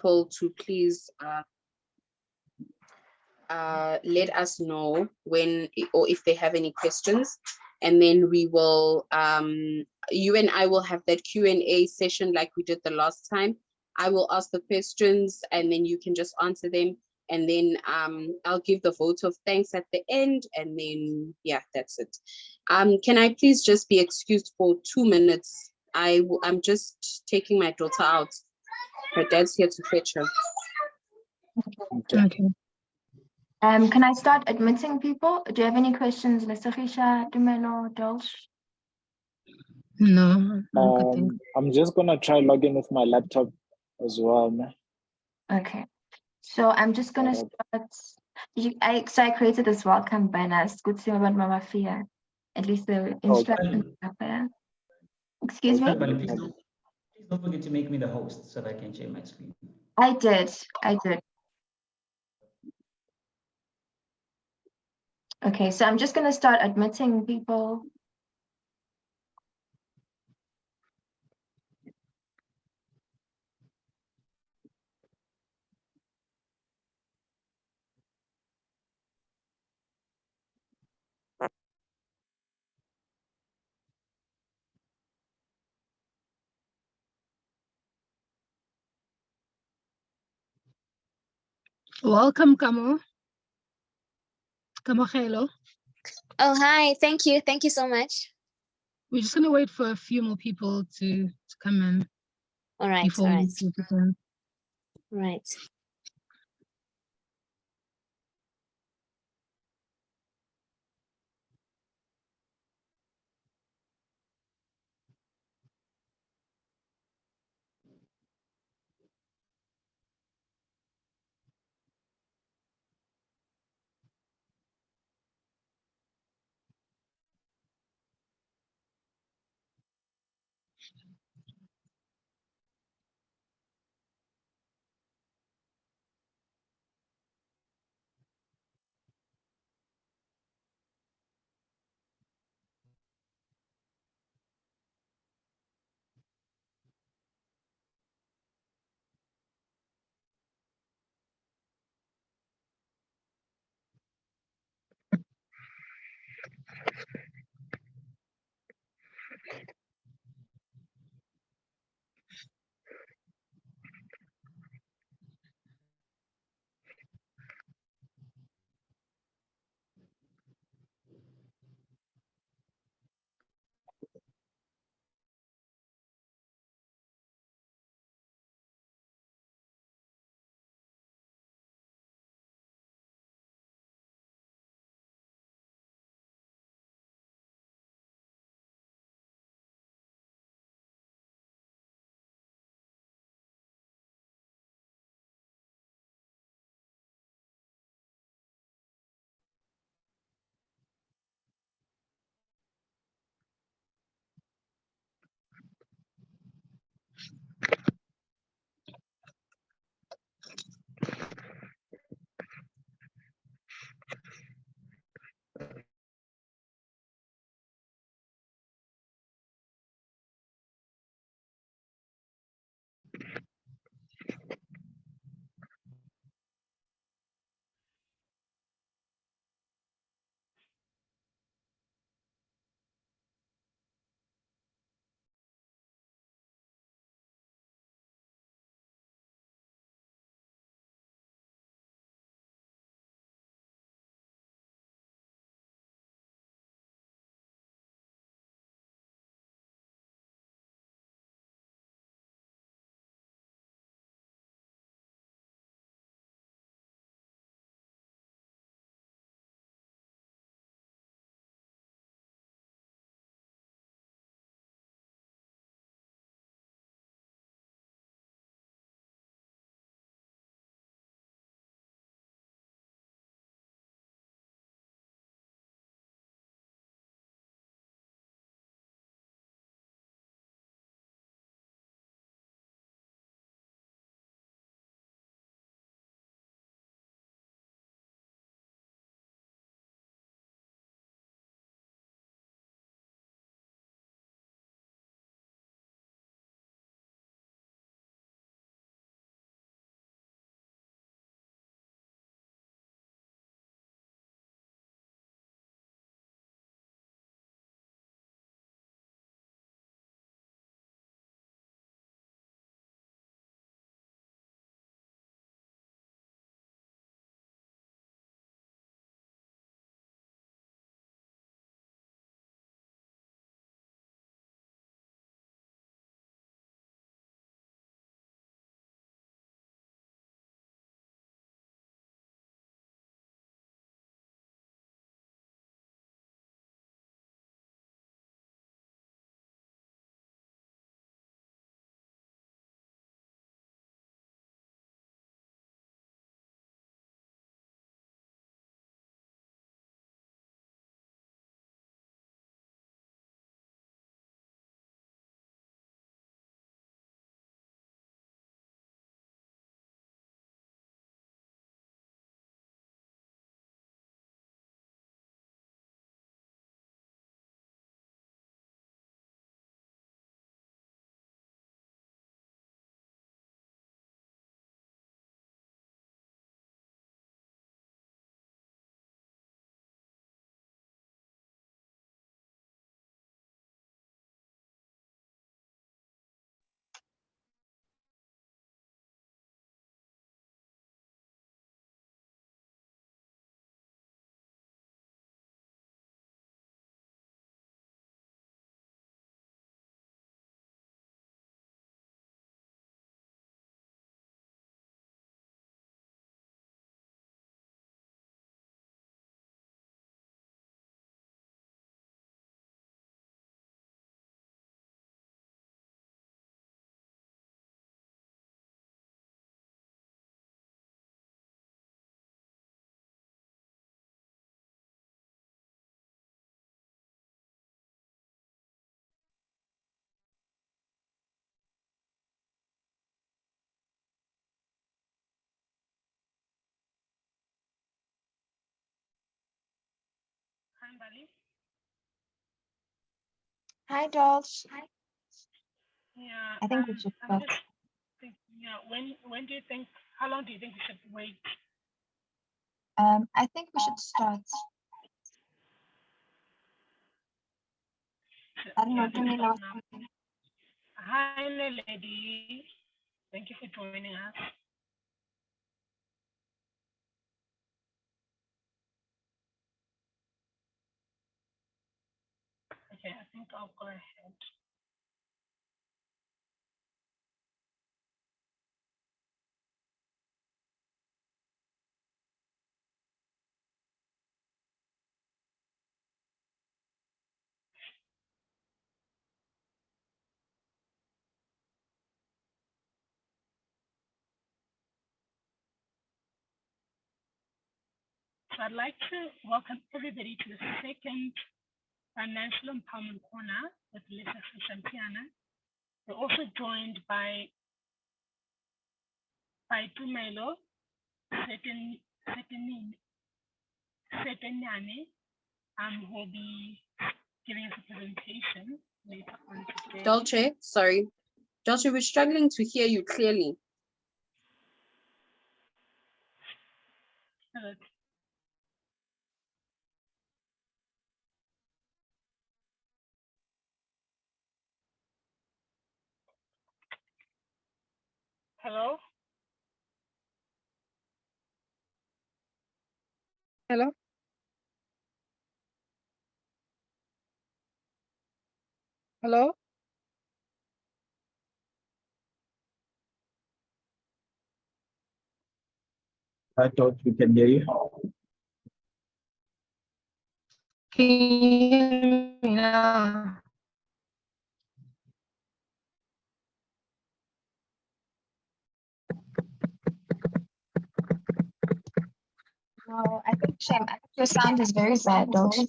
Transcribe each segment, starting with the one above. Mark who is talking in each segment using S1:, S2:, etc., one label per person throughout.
S1: people to please let us know when or if they have any questions, and then we will you and I will have that Q&A session like we did the last time. I will ask the questions and then you can just answer them, and then I'll give the vote of thanks at the end, and then yeah, that's it. Can I please just be excused for 2 minutes? I'm just taking my daughter out. Her dad's here to fetch her.
S2: Okay.
S3: Can I start admitting people? Do you have any questions, Lesakhisha, Dumelo, Dolce?
S2: No, good, thanks.
S4: I'm just gonna try log in with my laptop as well.
S3: Okay, so I'm just gonna start. So I created this welcome banner. It's good to see about Mama Fia. At least the instructions are there. Excuse me?
S5: Please don't forget to make me the host so that I can share my screen.
S3: I did. Okay, so I'm just gonna start admitting people.
S2: Welcome, Kamo. Hello.
S6: Oh, hi. Thank you. Thank you so much.
S2: We're just gonna wait for a few more people to come in.
S6: All right.
S2: Before
S6: All
S2: we
S6: right.
S2: begin.
S6: Right.
S7: somebody?
S3: Hi, Dolce.
S7: Yeah.
S3: I think we should
S7: I'm
S3: start.
S7: just thinking, yeah, when do you think, how long do you think we should wait?
S3: I think we should start. I don't know,
S7: Yeah,
S3: Dumelo was
S7: now.
S3: speaking.
S7: Hi, lady. Thank you for joining us. Okay, I think I'll go ahead. So I'd like to welcome everybody to the second Financial Empowerment Corner with Lisa Fishampiana. We're also joined by Tumelo Setenyane, who will be giving us a presentation later on today.
S1: Dolce, sorry. Dolce, we're struggling to hear you clearly.
S7: Hello?
S2: Hello? Hello?
S5: I thought we can hear you.
S2: Can you hear me now?
S3: No, I think Shem, I think your sound is very bad, Dolce.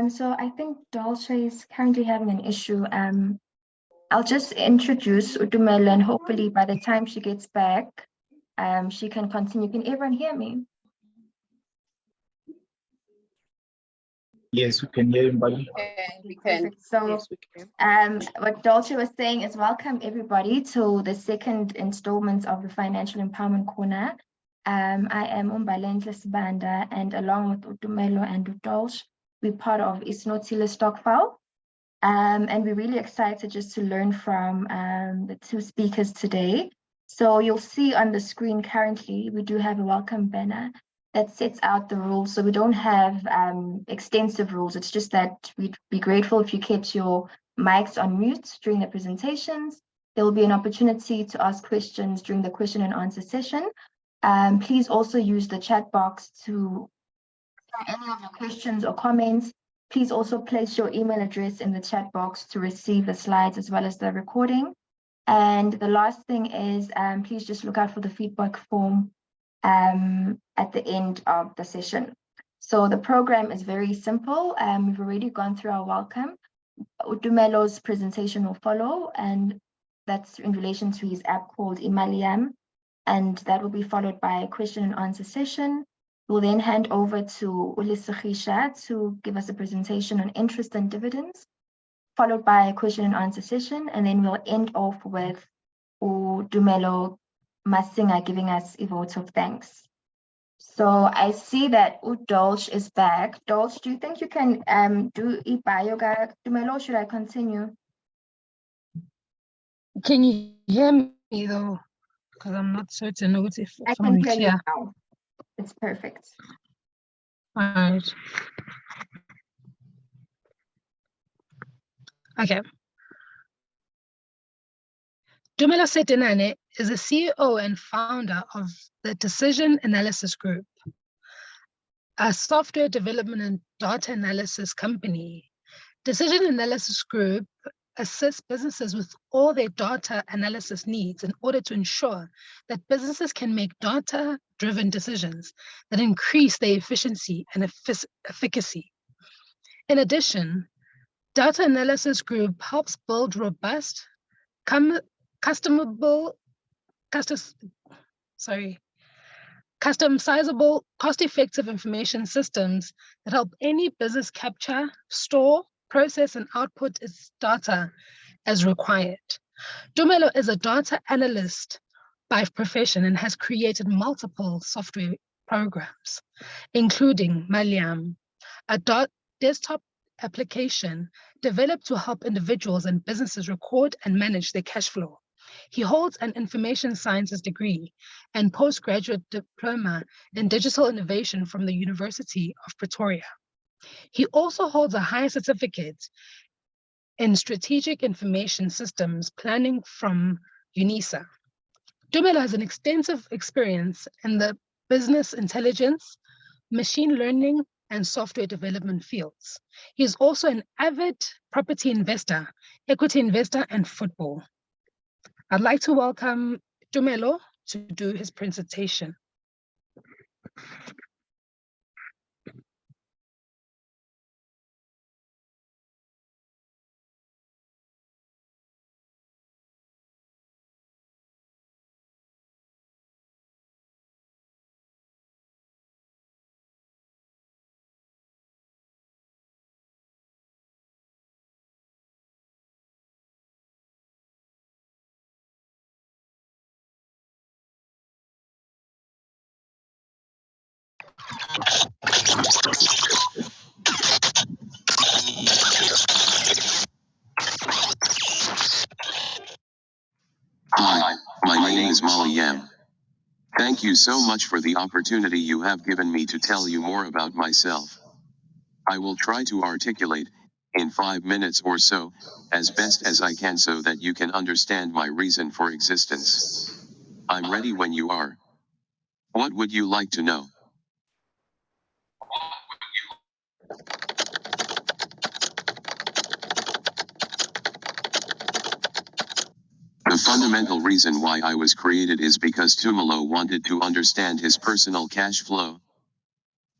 S3: So I think Dolce is currently having an issue. I'll just introduce Utumela, and hopefully by the time she gets back, she can continue. Can everyone hear me?
S5: Yes, we can hear you, buddy.
S1: We can.
S3: Perfect. So,
S1: Yes, we can.
S3: what Dolce was saying is welcome everybody to the second installment of the Financial Empowerment Corner. I am Umbalenhle Sibanda, and along with Utumelo and Dolce, we're part of Sinothile Stokvel. And we're really excited just to learn from the two speakers today. So you'll see on the screen currently, we do have a welcome banner that sets out the rules. So we don't have extensive rules. It's just that we'd be grateful if you kept your mics on mute during the presentations. There will be an opportunity to ask questions during the question and answer session. Please also use the chat box to share any of your questions or comments. Please also place your email address in the chat box to receive the slides as well as the recording. And the last thing is, please just look out for the feedback form at the end of the session. So the program is very simple. We've already gone through our welcome. Utumelo's presentation will follow, and that's in relation to his app called Imaliam. And that will be followed by a question and answer session. We'll then hand over to Ulisakhisha to give us a presentation on interest and dividends, followed by a question and answer session. And then we'll end off with Dumelo Masinga giving us a vote of thanks. So I see that Udolch is back. Dolch, do you think you can do Ibayoga Dumelo? Should I continue?
S2: Can you hear me? me though, because I'm not certain if
S3: I
S2: I'm
S3: can hear you
S2: clear.
S3: now. It's perfect.
S2: All right. Okay. Dumela Setenane is the CEO and founder of the Decision Analysis Group, a software development and data analysis company. Decision Analysis Group assists businesses with all their data analysis needs in order to ensure that businesses can make data-driven decisions that increase their efficiency and efficacy. In addition, Data Analysis Group helps build robust, customizable, cost-effective information systems that help any business capture, store, process, and output its data as required. Dumelo is a data analyst by profession and has created multiple software programs, including Maliam, a desktop application developed to help individuals and businesses record and manage their cash flow. He holds an information sciences degree and postgraduate diploma in digital innovation from the University of Pretoria. He also holds a higher certificate in strategic information systems planning from UNISA. Dumelo has an extensive experience in the business intelligence, machine learning, and software development fields. He is also an avid property investor, equity investor, and football. I'd like to welcome Dumelo to do his presentation.
S8: Hi, my name is Molly Yam. Thank you so much for the opportunity you have given me to tell you more about myself. I will try to articulate, in 5 minutes or so, as best as I can so that you can understand my reason for existence. I'm ready when you are. What would you like to know? The fundamental reason why I was created is because Tumalo wanted to understand his personal cash flow.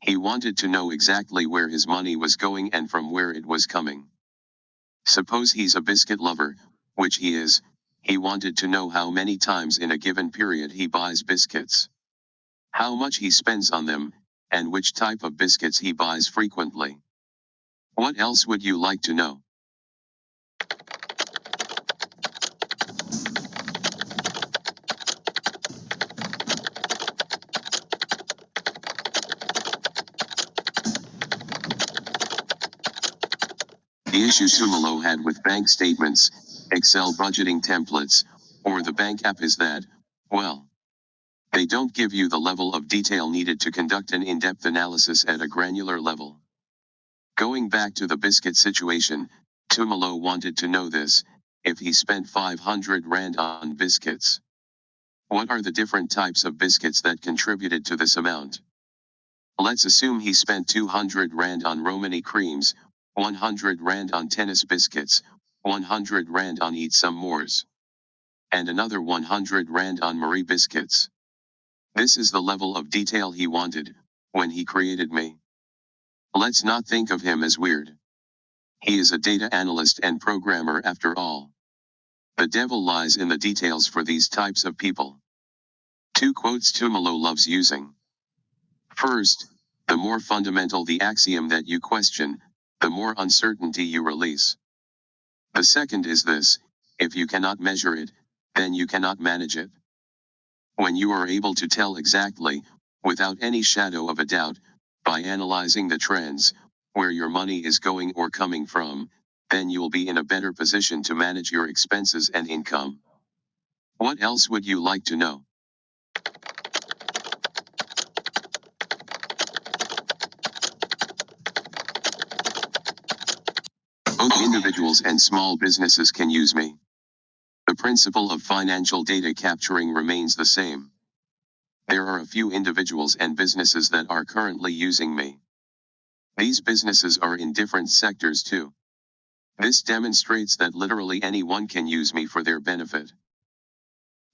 S8: He wanted to know exactly where his money was going and from where it was coming. Suppose he's a biscuit lover, which he is. He wanted to know how many times in a given period he buys biscuits, how much he spends on them, and which type of biscuits he buys frequently. What else would you like to know? The issue Tumalo had with bank statements, Excel budgeting templates, or the bank app is that, well, they don't give you the level of detail needed to conduct an in-depth analysis at a granular level. Going back to the biscuit situation, Tumalo wanted to know this: if he spent 500 Rand on biscuits, what are the different types of biscuits that contributed to this amount? Let's assume he spent 200 Rand on Romani creams, 100 Rand on tennis biscuits, 100 Rand on Eat Some Mores, and another 100 Rand on Marie biscuits. This is the level of detail he wanted when he created me. Let's not think of him as weird. He is a data analyst and programmer after all. The devil lies in the details for these types of people. 2 quotes Tumalo loves using. First, the more fundamental the axiom that you question, the more uncertainty you release. The second is this: if you cannot measure it, then you cannot manage it. When you are able to tell exactly, without any shadow of a doubt, by analyzing the trends, where your money is going or coming from, then you'll be in a better position to manage your expenses and income. What else would you like to know? Both individuals and small businesses can use me. The principle of financial data capturing remains the same. There are a few individuals and businesses that are currently using me. These businesses are in different sectors too. This demonstrates that literally anyone can use me for their benefit.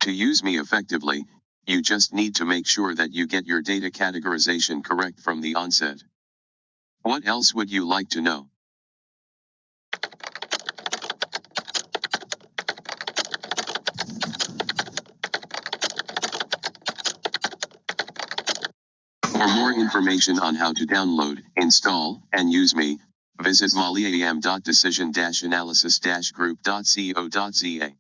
S8: To use me effectively, you just need to make sure that you get your data categorization correct from the onset. What else would you like to know? For more information on how to download, install, and use me, visit maliam.decision-analysis-group.co.za.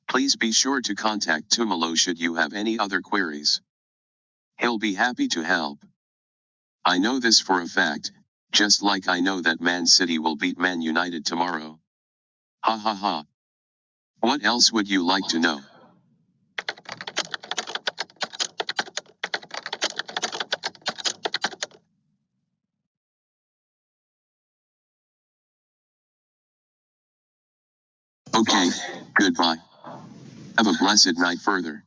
S8: Please be sure to contact Tumalo should you have any other queries. He'll be happy to help. I know this for a fact, just like I know that Man City will beat Man United tomorrow. Ha ha ha. What else would you like to know? Okay, goodbye. Have a blessed night further.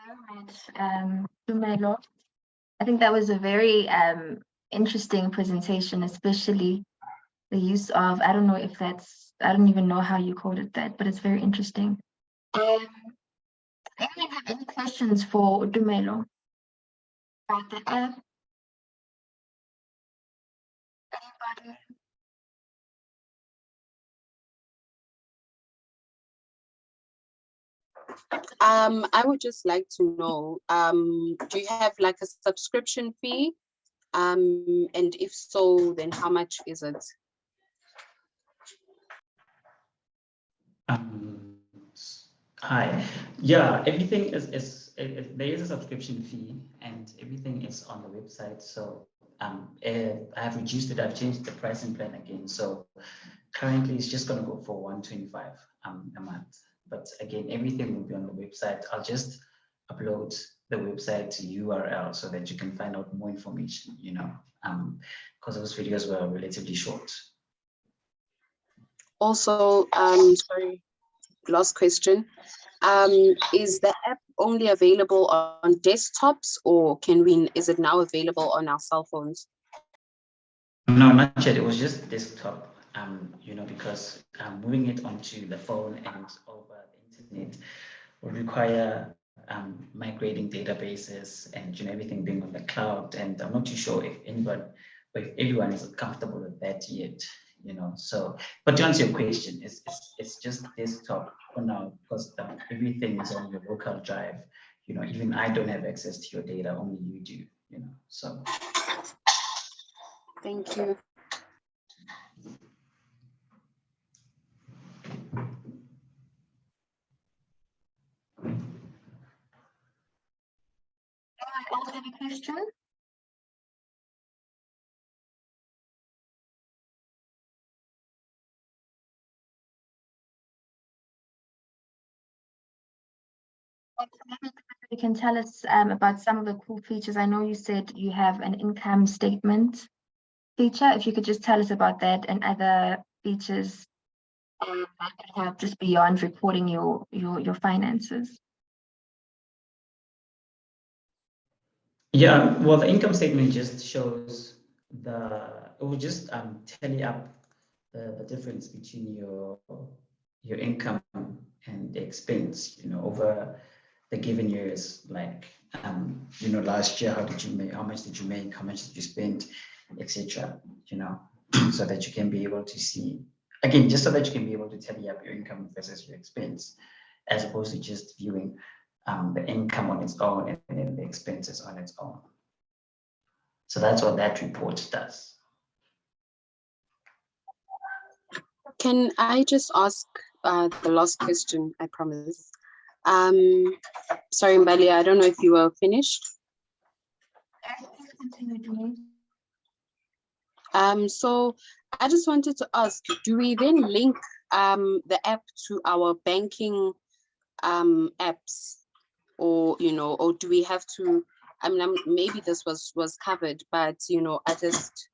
S3: Very much, Tumelo. I think that was a very interesting presentation, especially the use of, I don't know if that's, I don't even know how you coded that, but it's very interesting. Anyone have any questions for Tumelo about the app? Anybody?
S1: I would just like to know, do you have like a subscription fee? And if so, then how much is it?
S5: Hi. Yeah, everything is there is a subscription fee and everything is on the website. So I have reduced it. I've changed the pricing plan again. So currently it's just going to go for 125 a month. But again, everything will be on the website. I'll just upload the website URL so that you can find out more information, you know, because those videos were relatively short.
S1: Also, sorry, last question. Is the app only available on desktops, or is it now available on our cell phones?
S5: No, not yet. It was just desktop, you know, because moving it onto the phone and over the internet will require migrating databases and, you know, everything being on the cloud. And I'm not too sure if everyone is comfortable with that yet, you know. So, but to answer your question, it's just desktop for now, because everything is on your local drive. You know, even I don't have access to your data, only you do, you know, so.
S1: Thank you.
S3: Else have a question? You can tell us about some of the cool features. I know you said you have an income statement feature. If you could just tell us about that and other features that could help just beyond recording your finances.
S5: Yeah, well, the income statement just shows it will just tally up the difference between your income and the expense, you know, over the given years. Like, you know, last year, how much did you make, how much did you spend, etc. You know, so that you can be able to see, again, just so that you can be able to tally up your income versus your expense, as opposed to just viewing the income on its own and then the expenses on its own. So that's what that report does.
S1: Can I just ask the last question? I promise. Sorry, Mbali, I don't know if you were finished. So I just wanted to ask, do we then link the app to our banking apps, or, you know, or do we have to, I mean, maybe this was covered, but, you know, I just,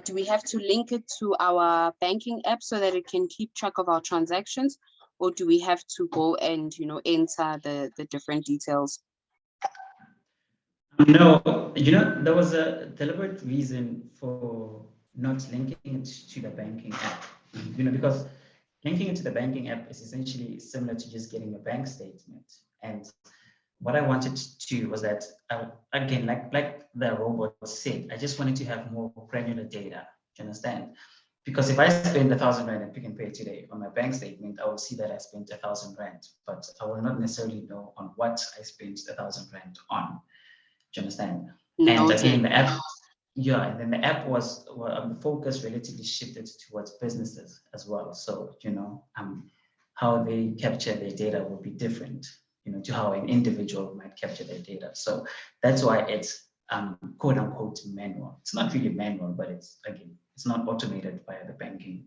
S1: do we have to link it to our banking app so that it can keep track of our transactions, or do we have to go and, you know, enter the different details?
S5: No, you know, there was a deliberate reason for not linking it to the banking app, you know, because linking it to the banking app is essentially similar to just getting a bank statement. And what I wanted to do was that, again, like the robot said, I just wanted to have more granular data, do you understand? Because if I spend 1,000 Rand at Pick n Pay today on my bank statement, I will see that I spent 1,000 Rand, but I will not necessarily know on what I spent 1,000 Rand on. Do you understand? And again, the app, yeah, and then the app was the focus relatively shifted towards businesses as well. So, you know, how they capture their data will be different, you know, to how an individual might capture their data. So that's why it's quote unquote manual. It's not really manual, but it's, again, it's not automated via the banking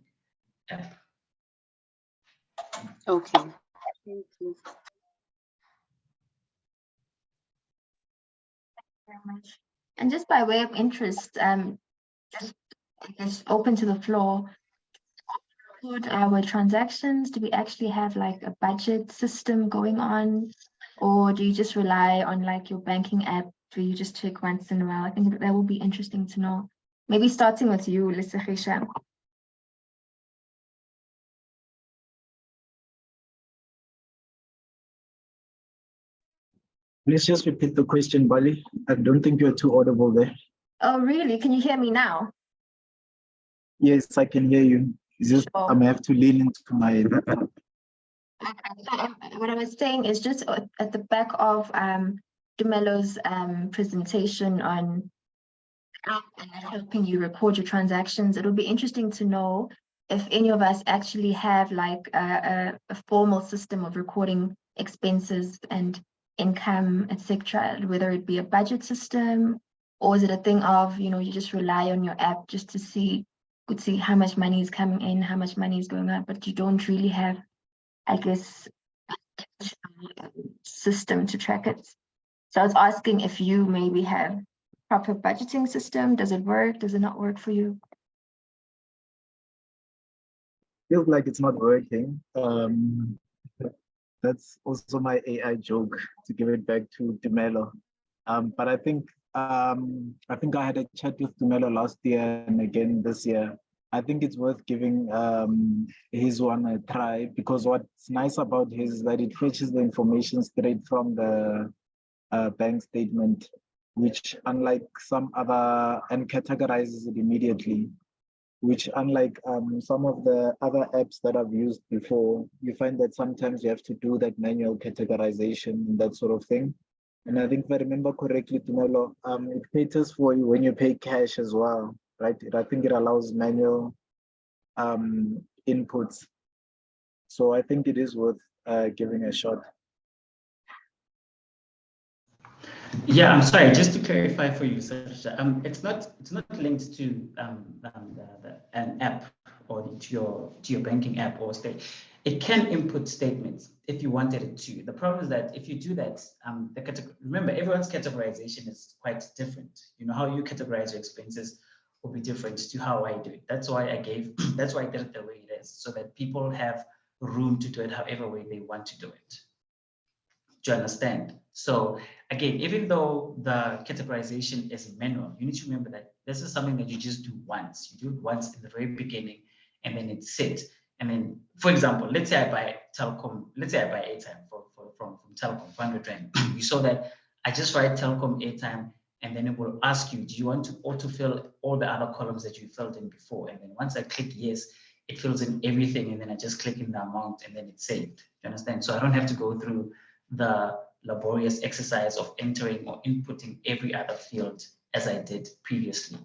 S5: app.
S1: Okay, thank you.
S3: Very much. And just by way of interest, just open to the floor. Record our transactions? Do we actually have like a budget system going on, or do you just rely on like your banking app where you just check once in a while? I think that will be interesting to know. Maybe starting with you, Lesakhisha.
S4: Please just repeat the question, Bali. I don't think you're too audible there.
S3: Oh, really? Can you hear me now?
S4: Yes, I can hear you. It's just
S3: Sure.
S4: I may have to lean into my laptop.
S3: Okay, so what I was saying is just at the back of Dumelo's presentation on app and helping you record your transactions, it would be interesting to know if any of us actually have like a formal system of recording expenses and income, etc., whether it be a budget system Or is it a thing of, you just rely on your app just to could see how much money is coming in, how much money is going out, but you don't really have, I guess, a system to track it. So I was asking if you maybe have proper budgeting system. Does it work? Does it not work for you?
S4: Feels like it's not working. That's also my AI joke, to give it back to Dumelo. But I think I had a chat with Dumelo last year and again this year. I think it's worth giving his one a try, because what's nice about his is that it fetches the information straight from the bank statement, which unlike some other, and categorizes it immediately, which unlike some of the other apps that I've used before, you find that sometimes you have to do that manual categorization and that sort of thing. And I think if I remember correctly, Tumelo, it caters for you when you pay cash as well, right? I think it allows manual inputs. So I think it is worth giving a shot.
S5: Yeah, I'm sorry, just to clarify for you, Sarsha, it's not linked to an app or to your banking app or state. It can input statements if you wanted it to. The problem is that if you do that, remember, everyone's categorization is quite different. You know, how you categorize your expenses will be different to how I do it. That's why I did it the way it is, so that people have room to do it however way they want to do it. Do you understand? So again, even though the categorization is manual, you need to remember that this is something that you just do once. You do it once in the very beginning, and then it's set. And then, for example, let's say I buy telecom, let's say I buy airtime from telecom, 100 Rand. You saw that I just write telecom airtime, and then it will ask you, do you want to autofill all the other columns that you filled in before? And then once I click yes, it fills in everything, and then I just click in the amount, and then it's saved. Do you understand? So I don't have to go through the laborious exercise of entering or inputting every other field as I did previously.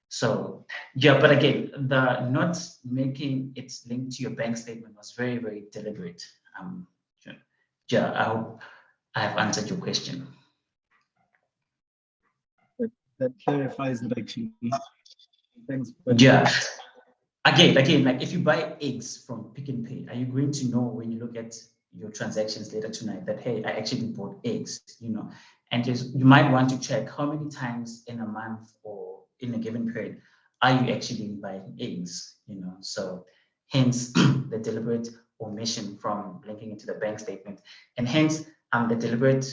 S5: So yeah, but again, the not making it linked to your bank statement was very, very deliberate. Yeah, I hope I have answered your question.
S4: That clarifies it actually. Thanks.
S5: Yeah. Again, like if you buy eggs from Pick n Pay, are you going to know when you look at your transactions later tonight that, hey, I actually bought eggs, you know? And you might want to check how many times in a month or in a given period are you actually buying eggs, you know? So hence the deliberate omission from linking it to the bank statement, and hence the deliberate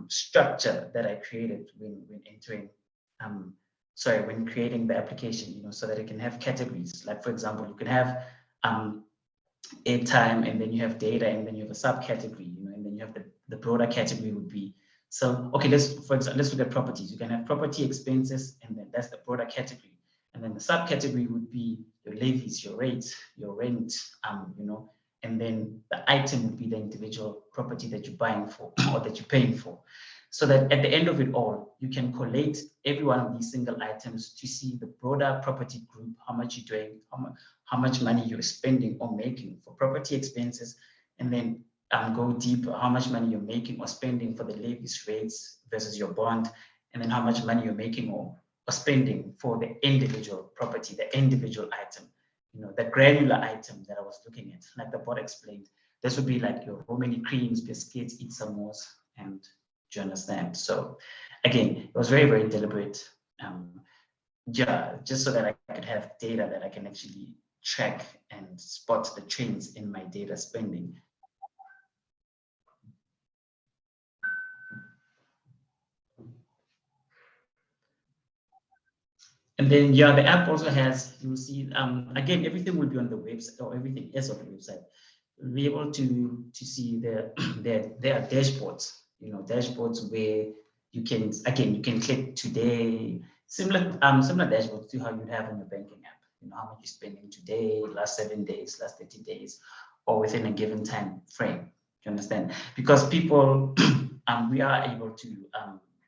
S5: structure that I created when entering when creating the application, you know, so that it can have categories. Like, for example, you can have airtime, and then you have data, and then you have a subcategory, you know, and then you have the broader category would be, so, okay, let's look at properties. You can have property expenses, and then that's the broader category. And then the subcategory would be your levies, your rates, your rent, you know, and then the item would be the individual property that you're buying for or that you're paying for. So that at the end of it all, you can collate every one of these single items to see the broader property group, how much you're doing, how much money you're spending or making for property expenses, and then go deeper, how much money you're making or spending for the levies, rates versus your bond, and then how much money you're making or spending for the individual property, the individual item, you know, the granular item that I was looking at, like the bot explained. This would be like your how many creams, biscuits, eat samosas, and do you understand? So again, it was very, very deliberate. Yeah, just so that I could have data that I can actually track and spot the trends in my data spending. And then, yeah, the app also has, you'll see, again, everything will be on the website, or everything is on the website. We'll be able to see their dashboards, you know, dashboards where you can, again, you can click today, similar dashboards to how you'd have on your banking app, you know, how much you're spending today, last 7 days, last 30 days, or within a given time frame. Do you understand? Because people, we are able to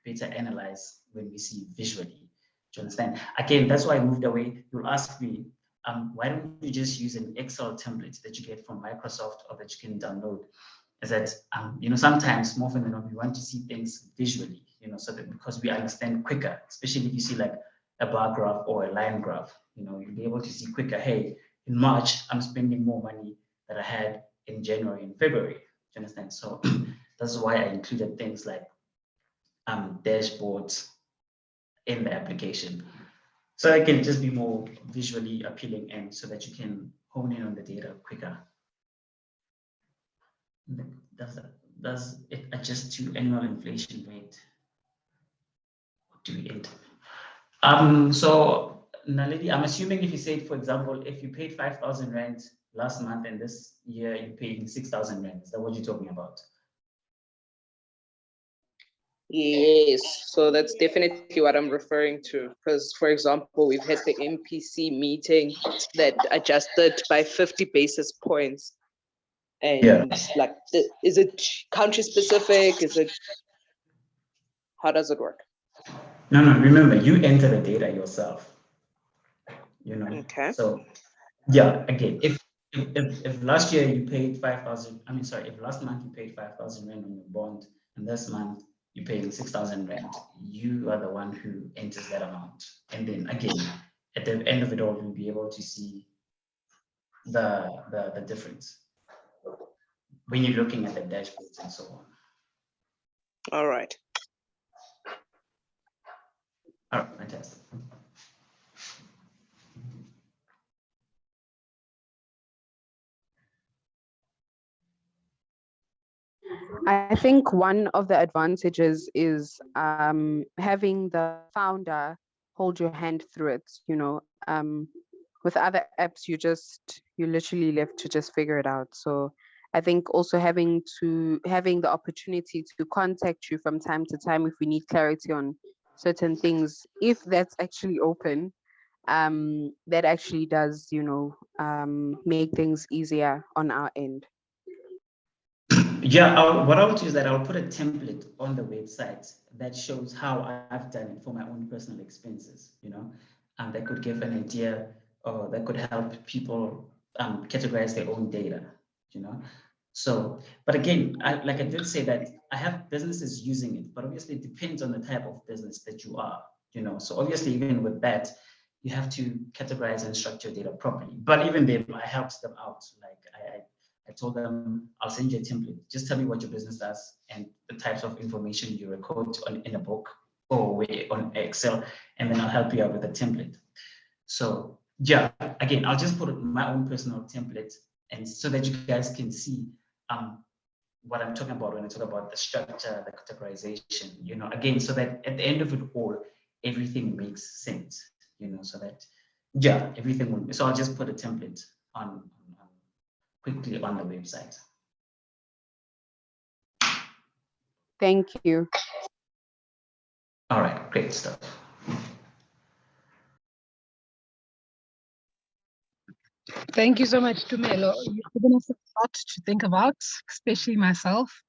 S5: better analyze when we see visually. Do you understand? Again, that's why I moved away. You'll ask me, why don't you just use an Excel template that you get from Microsoft or that you can download? Is that, you know, sometimes more often than not, we want to see things visually. so that because we understand quicker, especially if you see like a bar graph or a line graph, you'll be able to see quicker, hey, in March, I'm spending more money than I had in January and February. Do you understand? So that's why I included things like dashboards in the application. So it can just be more visually appealing and so that you can hone in on the data quicker. Does it adjust to annual inflation rate? What do we enter? So Naledi, I'm assuming if you say, for example, if you paid 5,000 rand last month and this year you're paying 6,000 rand, is that what you're talking about?
S9: Yes, so that's definitely what I'm referring to. Because, for example, we've had the MPC meeting that adjusted by 50 basis points. And like, is it country specific? How does it work?
S5: No, remember, you enter the data yourself.
S9: Okay.
S5: So yeah, again, if last year you paid 5,000, if last month you paid 5,000 rand on your bond, and this month you're paying 6,000 rand, you are the one who enters that amount. And then again, at the end of it all, you'll be able to see the difference when you're looking at the dashboards and so on.
S9: All right.
S5: All right, fantastic.
S1: I think one of the advantages is having the founder hold your hand through it. With other apps, you literally left to just figure it out. So I think also having the opportunity to contact you from time to time if we need clarity on certain things, if that's actually open, that actually does, make things easier on our end.
S5: Yeah, what I'll do is that I'll put a template on the website that shows how I've done it for my own personal expenses, that could give an idea or that could help people categorize their own data, So, but again, like I did say that I have businesses using it, but obviously it depends on the type of business that you are, So obviously even with that, you have to categorize and structure data properly. But even then, I helped them out. Like I told them, I'll send you a template. Just tell me what your business does and the types of information you record in a book or on Excel, and then I'll help you out with a template. So yeah, again, I'll just put my own personal template, and so that you guys can see what I'm talking about when I talk about the structure, the categorization, again, so that at the end of it all, everything makes sense, so that, yeah, everything will be. So I'll just put a template on quickly on the website.
S1: Thank you.
S5: All right, great stuff.
S2: Thank you so much, Tumelo. You've given us a lot to think about, especially myself,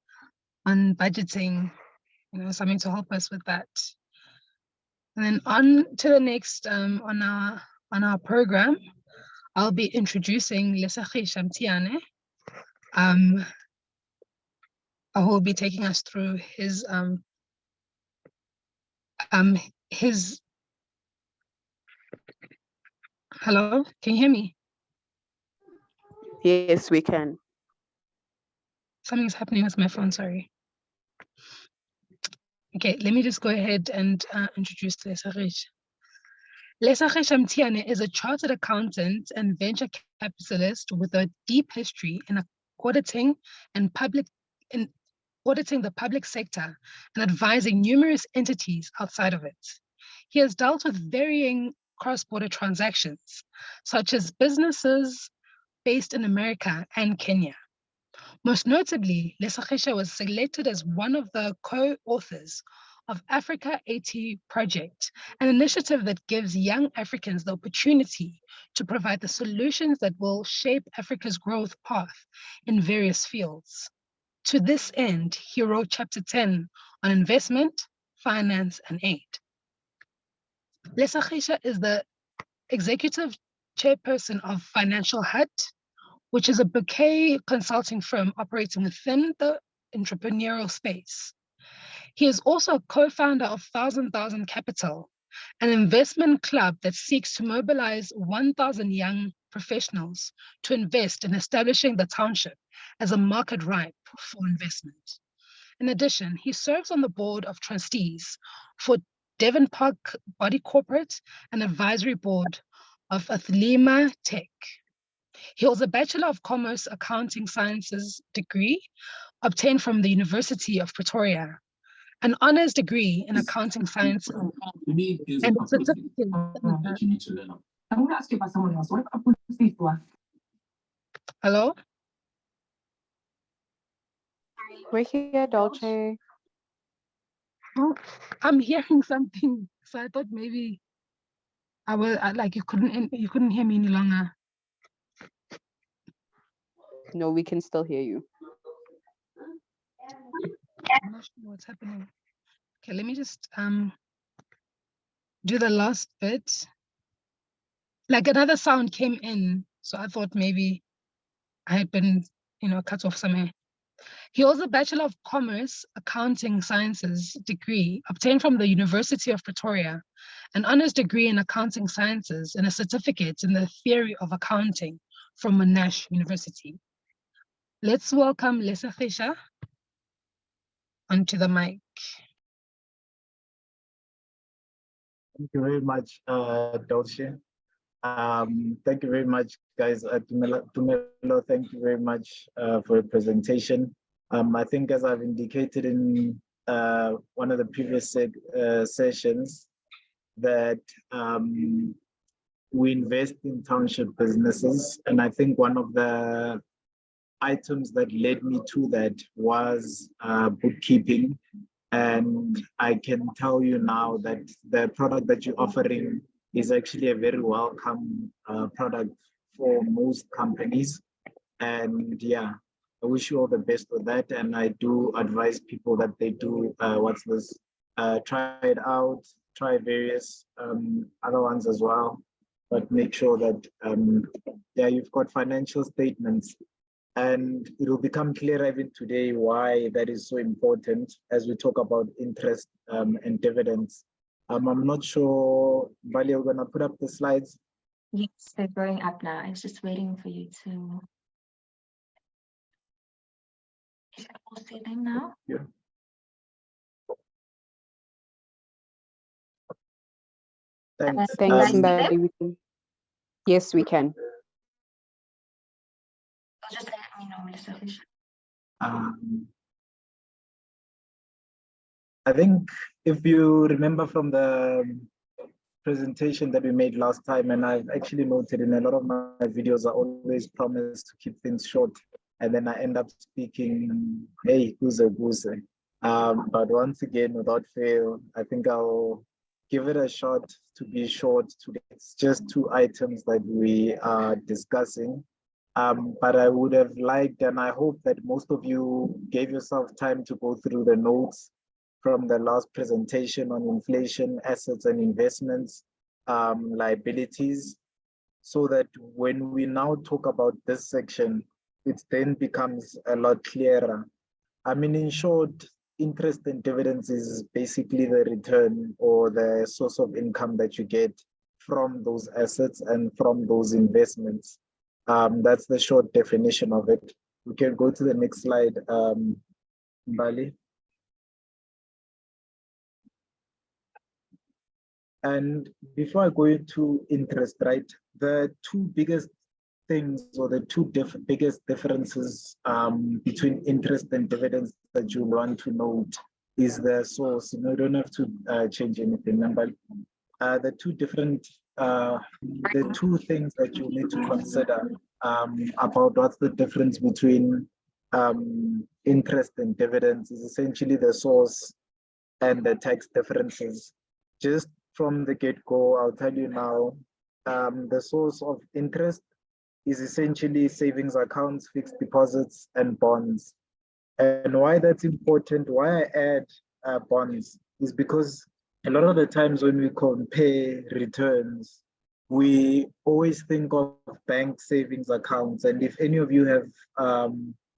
S2: on budgeting, something to help us with that. And then on to the next on our program, I'll be introducing Lesakhe Shamtiane. Who will be taking us through his hello, can you hear me?
S1: Yes, we can.
S2: Something's happening with my phone, sorry. Okay, let me just go ahead and introduce Lesakhe. Lesakhe Shamtiane is a chartered accountant and venture capitalist with a deep history in auditing the public sector and advising numerous entities outside of it. He has dealt with varying cross-border transactions, such as businesses based in America and Kenya. Most notably, Lesakhe was selected as one of the co-authors of Africa 80 Project, an initiative that gives young Africans the opportunity to provide the solutions that will shape Africa's growth path in various fields. To this end, he wrote Chapter 10 on investment, finance, and aid. Lesakhe is the executive chairperson of Financial Hut, which is a bouquet consulting firm operating within the entrepreneurial space. He is also a co-founder of Thousand Capital, an investment club that seeks to mobilize 1,000 young professionals to invest in establishing the township as a market ripe for investment. In addition, he serves on the board of trustees for Devon Park Body Corporate and advisory board of Athlema Tech. He holds a Bachelor of Commerce Accounting Sciences degree obtained from the University of Pretoria, an honors degree in accounting sciences, and a certificate in
S10: I'm going to ask you about someone else. What about this one?
S2: Hello?
S11: We're here, Dolce.
S2: Oh, I'm hearing something, so I thought maybe like you couldn't hear me any longer.
S11: No, we can still hear you.
S2: I'm not sure what's happening. Okay, let me just do the last bit. Like another sound came in, so I thought maybe I had been, cut off somewhere. He holds a Bachelor of Commerce Accounting Sciences degree obtained from the University of Pretoria, an honors degree in accounting sciences, and a certificate in the theory of accounting from Monash University. Let's welcome Lesafisha onto the mic.
S4: Thank you very much, Dolce. Thank you very much, guys. Tumelo, thank you very much for your presentation. I think as I've indicated in one of the previous sessions, that we invest in township businesses. And I think one of the items that led me to that was bookkeeping. And I can tell you now that the product that you're offering is actually a very welcome product for most companies. And yeah, I wish you all the best with that. And I do advise people that they do, try it out, try various other ones as well, but make sure that, yeah, you've got financial statements. And it will become clear even today why that is so important as we talk about interest and dividends. I'm not sure, Vali, we're gonna put up the slides.
S3: Yes, they're going up now. I was just waiting for you to. Is it all see them now?
S4: Yeah. Thanks.
S11: Thanks, Mbadi. Yes, we can.
S3: Just let me know, Melissa.
S4: I think if you remember from the presentation that we made last time, and I've actually noted in a lot of my videos, I always promise to keep things short, and then I end up speaking, hey, goose. But once again, without fail, I think I'll give it a shot to be short today. It's just 2 items that we are discussing. But I would have liked, and I hope that most of you gave yourself time to go through the notes from the last presentation on inflation, assets and investments, liabilities, so that when we now talk about this section, it then becomes a lot clearer. I mean, in short, interest and dividends is basically the return or the source of income that you get from those assets and from those investments. That's the short definition of it. We can go to the next slide, Bali. And before I go into interest, right, the 2 biggest things or the 2 biggest differences between interest and dividends that you want to note is the source. You don't have to change anything. Remember, the 2 different, the 2 things that you need to consider about what's the difference between interest and dividends is essentially the source and the tax differences. Just from the get-go, I'll tell you now, the source of interest is essentially savings accounts, fixed deposits, and bonds. And why that's important, why I add bonds, is because a lot of the times when we compare returns, we always think of bank savings accounts. And if any of you have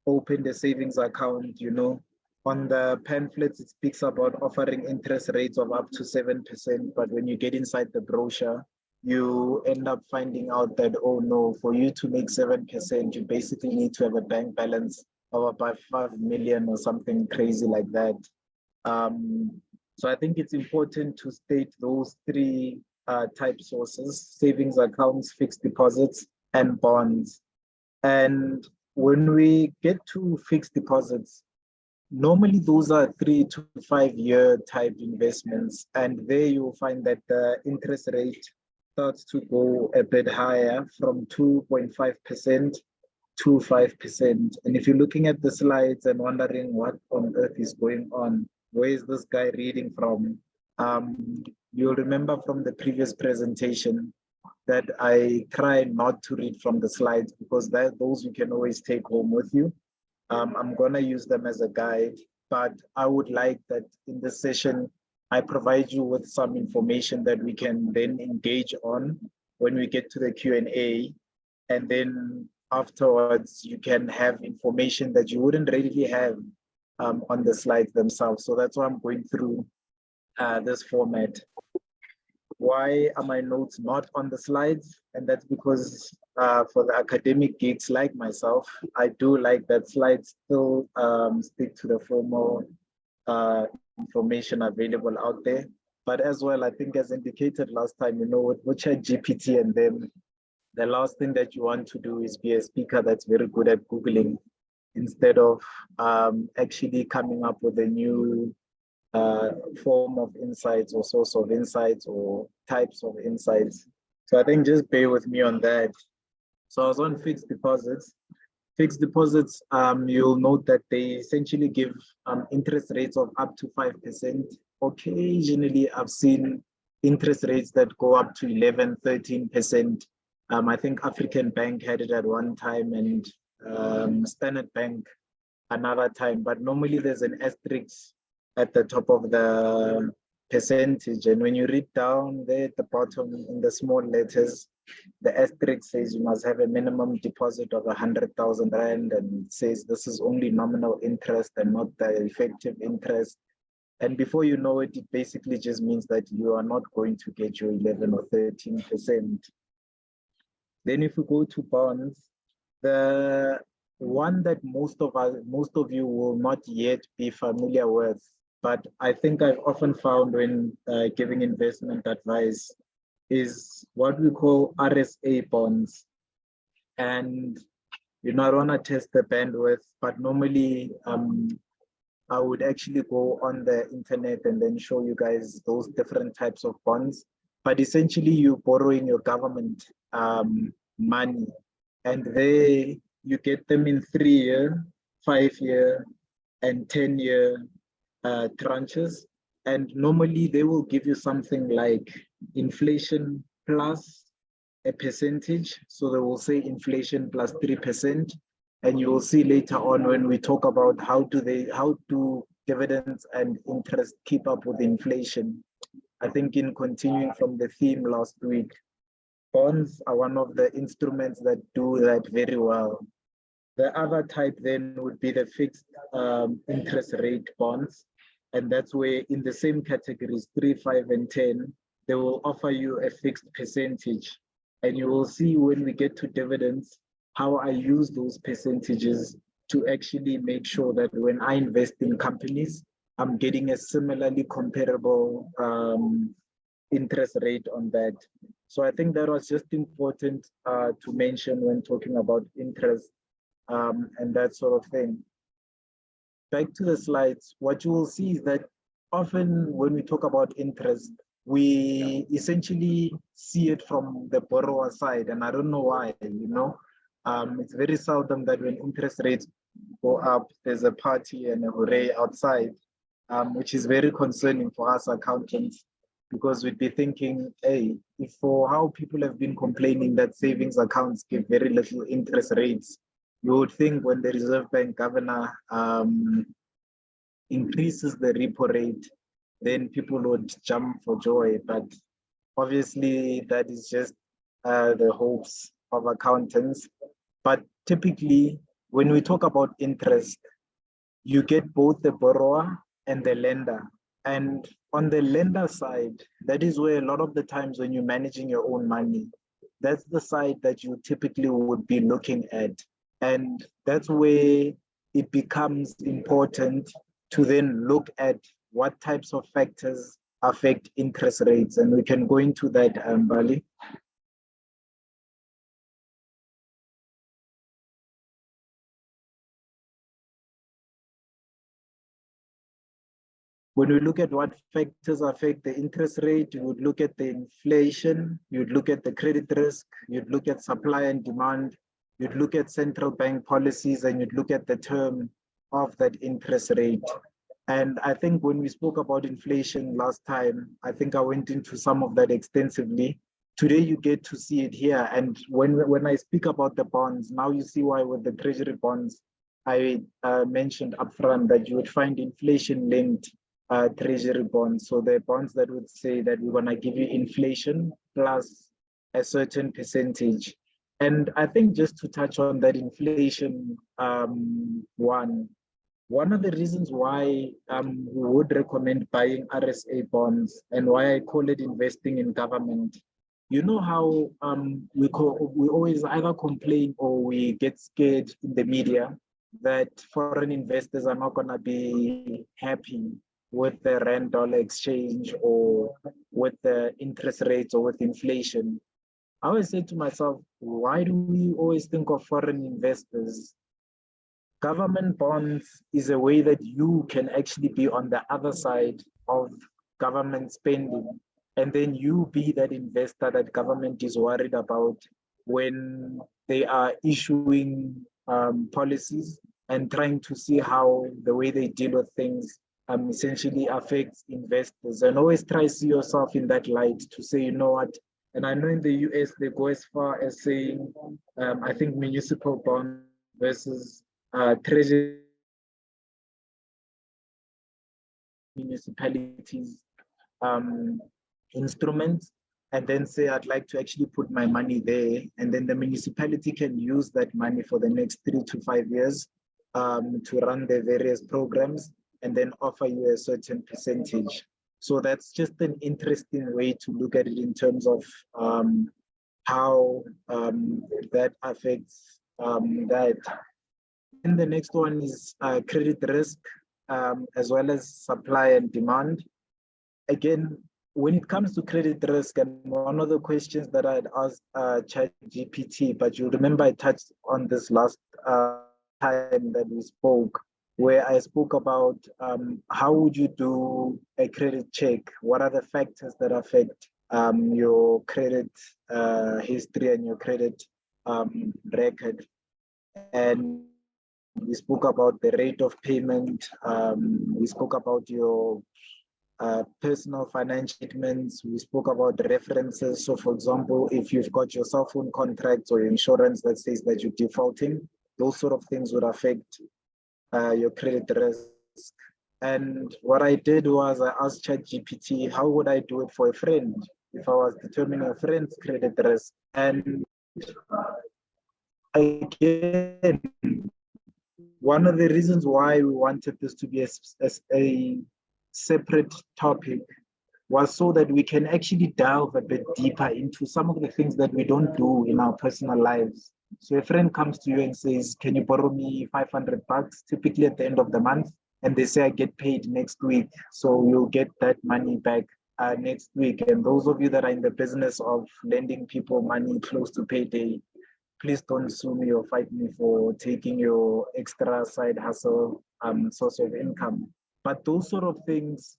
S4: opened a savings account, On the pamphlets, it speaks about offering interest rates of up to 7%, but when you get inside the brochure, you end up finding out that, oh no, for you to make 7%, you basically need to have a bank balance of about 5 million or something crazy like that. So I think it's important to state those three type sources: savings accounts, fixed deposits, and bonds. And when we get to fixed deposits, normally those are 3 to 5 year type investments. And there you'll find that the interest rate starts to go a bit higher from 2.5% to 5%. And if you're looking at the slides and wondering what on earth is going on, where is this guy reading from? You'll remember from the previous presentation that I try not to read from the slides because those you can always take home with you. I'm gonna use them as a guide, but I would like that in this session, I provide you with some information that we can then engage on when we get to the Q&A. And then afterwards, you can have information that you wouldn't really have on the slides themselves. So that's why I'm going through this format. Why are my notes not on the slides? And that's because for the academic geeks like myself, I do like that slides still stick to the formal information available out there. But as well, I think as indicated last time, you know, with ChatGPT and them, the last thing that you want to do is be a speaker that's very good at Googling instead of actually coming up with a new form of insights or source of insights or types of insights. So I think just bear with me on that. So I was on fixed deposits. Fixed deposits, you'll note that they essentially give interest rates of up to 5%. Occasionally, I've seen interest rates that go up to 11, 13%. I think African Bank had it at one time and Standard Bank another time, but normally there's an asterisk at the top of the percentage. And when you read down there at the bottom in the small letters, the asterisk says you must have a minimum deposit of 100,000 Rand, and it says this is only nominal interest and not the effective interest. And before you know it, it basically just means that you are not going to get your 11 or 13%. Then if we go to bonds, the one that most of you will not yet be familiar with, but I think I've often found when giving investment advice is what we call RSA bonds. And you know, I don't want to test the bandwidth, but normally I would actually go on the internet and then show you guys those different types of bonds. But essentially you borrowing your government money, and they you get them in 3-year, 5-year, and 10-year tranches. And normally they will give you something like inflation plus a percentage. So they will say inflation plus 3%. And you will see later on when we talk about how do dividends and interest keep up with inflation. I think in continuing from the theme last week, bonds are one of the instruments that do that very well. The other type then would be the fixed interest rate bonds. And that's where in the same categories, 3, 5, and 10, they will offer you a fixed percentage. And you will see when we get to dividends, how I use those percentages to actually make sure that when I invest in companies, I'm getting a similarly comparable interest rate on that. So I think that was just important to mention when talking about interest and that sort of thing. Back to the slides, what you will see is that often when we talk about interest, we essentially see it from the borrower side, and I don't know why, you know. It's very seldom that when interest rates go up, there's a party and a hooray outside, which is very concerning for us accountants, because we'd be thinking, hey, if for how people have been complaining that savings accounts give very little interest rates, you would think when the Reserve Bank governor increases the repo rate, then people would jump for joy. But obviously that is just the hopes of accountants. But typically when we talk about interest, you get both the borrower and the lender. And on the lender side, that is where a lot of the times when you're managing your own money, that's the side that you typically would be looking at. And that's where it becomes important to then look at what types of factors affect interest rates. And we can go into that, Bali. When we look at what factors affect the interest rate, you would look at the inflation, you'd look at the credit risk, you'd look at supply and demand, you'd look at central bank policies, and you'd look at the term of that interest rate. And I think when we spoke about inflation last time, I think I went into some of that extensively. Today you get to see it here. And when I speak about the bonds, now you see why with the treasury bonds, I mentioned upfront that you would find inflation-linked treasury bonds. So the bonds that would say that we're going to give you inflation plus a certain percentage. And I think just to touch on that inflation one of the reasons why we would recommend buying RSA bonds and why I call it investing in government, you know how we always either complain or we get scared in the media that foreign investors are not going to be happy with the rand-dollar exchange or with the interest rates or with inflation. I always say to myself, why do we always think of foreign investors? Government bonds is a way that you can actually be on the other side of government spending, and then you be that investor that government is worried about when they are issuing policies and trying to see how the way they deal with things essentially affects investors. And always try to see yourself in that light to say, you know what, and I know in the US, they go as far as saying, I think municipal bonds versus treasury municipalities instruments, and then say, I'd like to actually put my money there. And then the municipality can use that money for the next 3 to 5 years to run their various programs and then offer you a certain percentage. So that's just an interesting way to look at it in terms of how that affects that. And the next one is credit risk, as well as supply and demand. Again, when it comes to credit risk, and one of the questions that I had asked ChatGPT, but you remember I touched on this last time that we spoke, where I spoke about how would you do a credit check? What are the factors that affect your credit history and your credit record? And we spoke about the rate of payment. We spoke about your personal financial statements. We spoke about the references. So for example, if you've got your cell phone contracts or your insurance that says that you're defaulting, those sort of things would affect your credit risk. And what I did was I asked ChatGPT, how would I do it for a friend if I was determining a friend's credit risk? And again, one of the reasons why we wanted this to be a separate topic was so that we can actually delve a bit deeper into some of the things that we don't do in our personal lives. So a friend comes to you and says, can you borrow me 500 bucks, typically at the end of the month? And they say, I get paid next week. So you'll get that money back next week. And those of you that are in the business of lending people money close to payday, please don't sue me or fight me for taking your extra side hustle source of income. But those sort of things,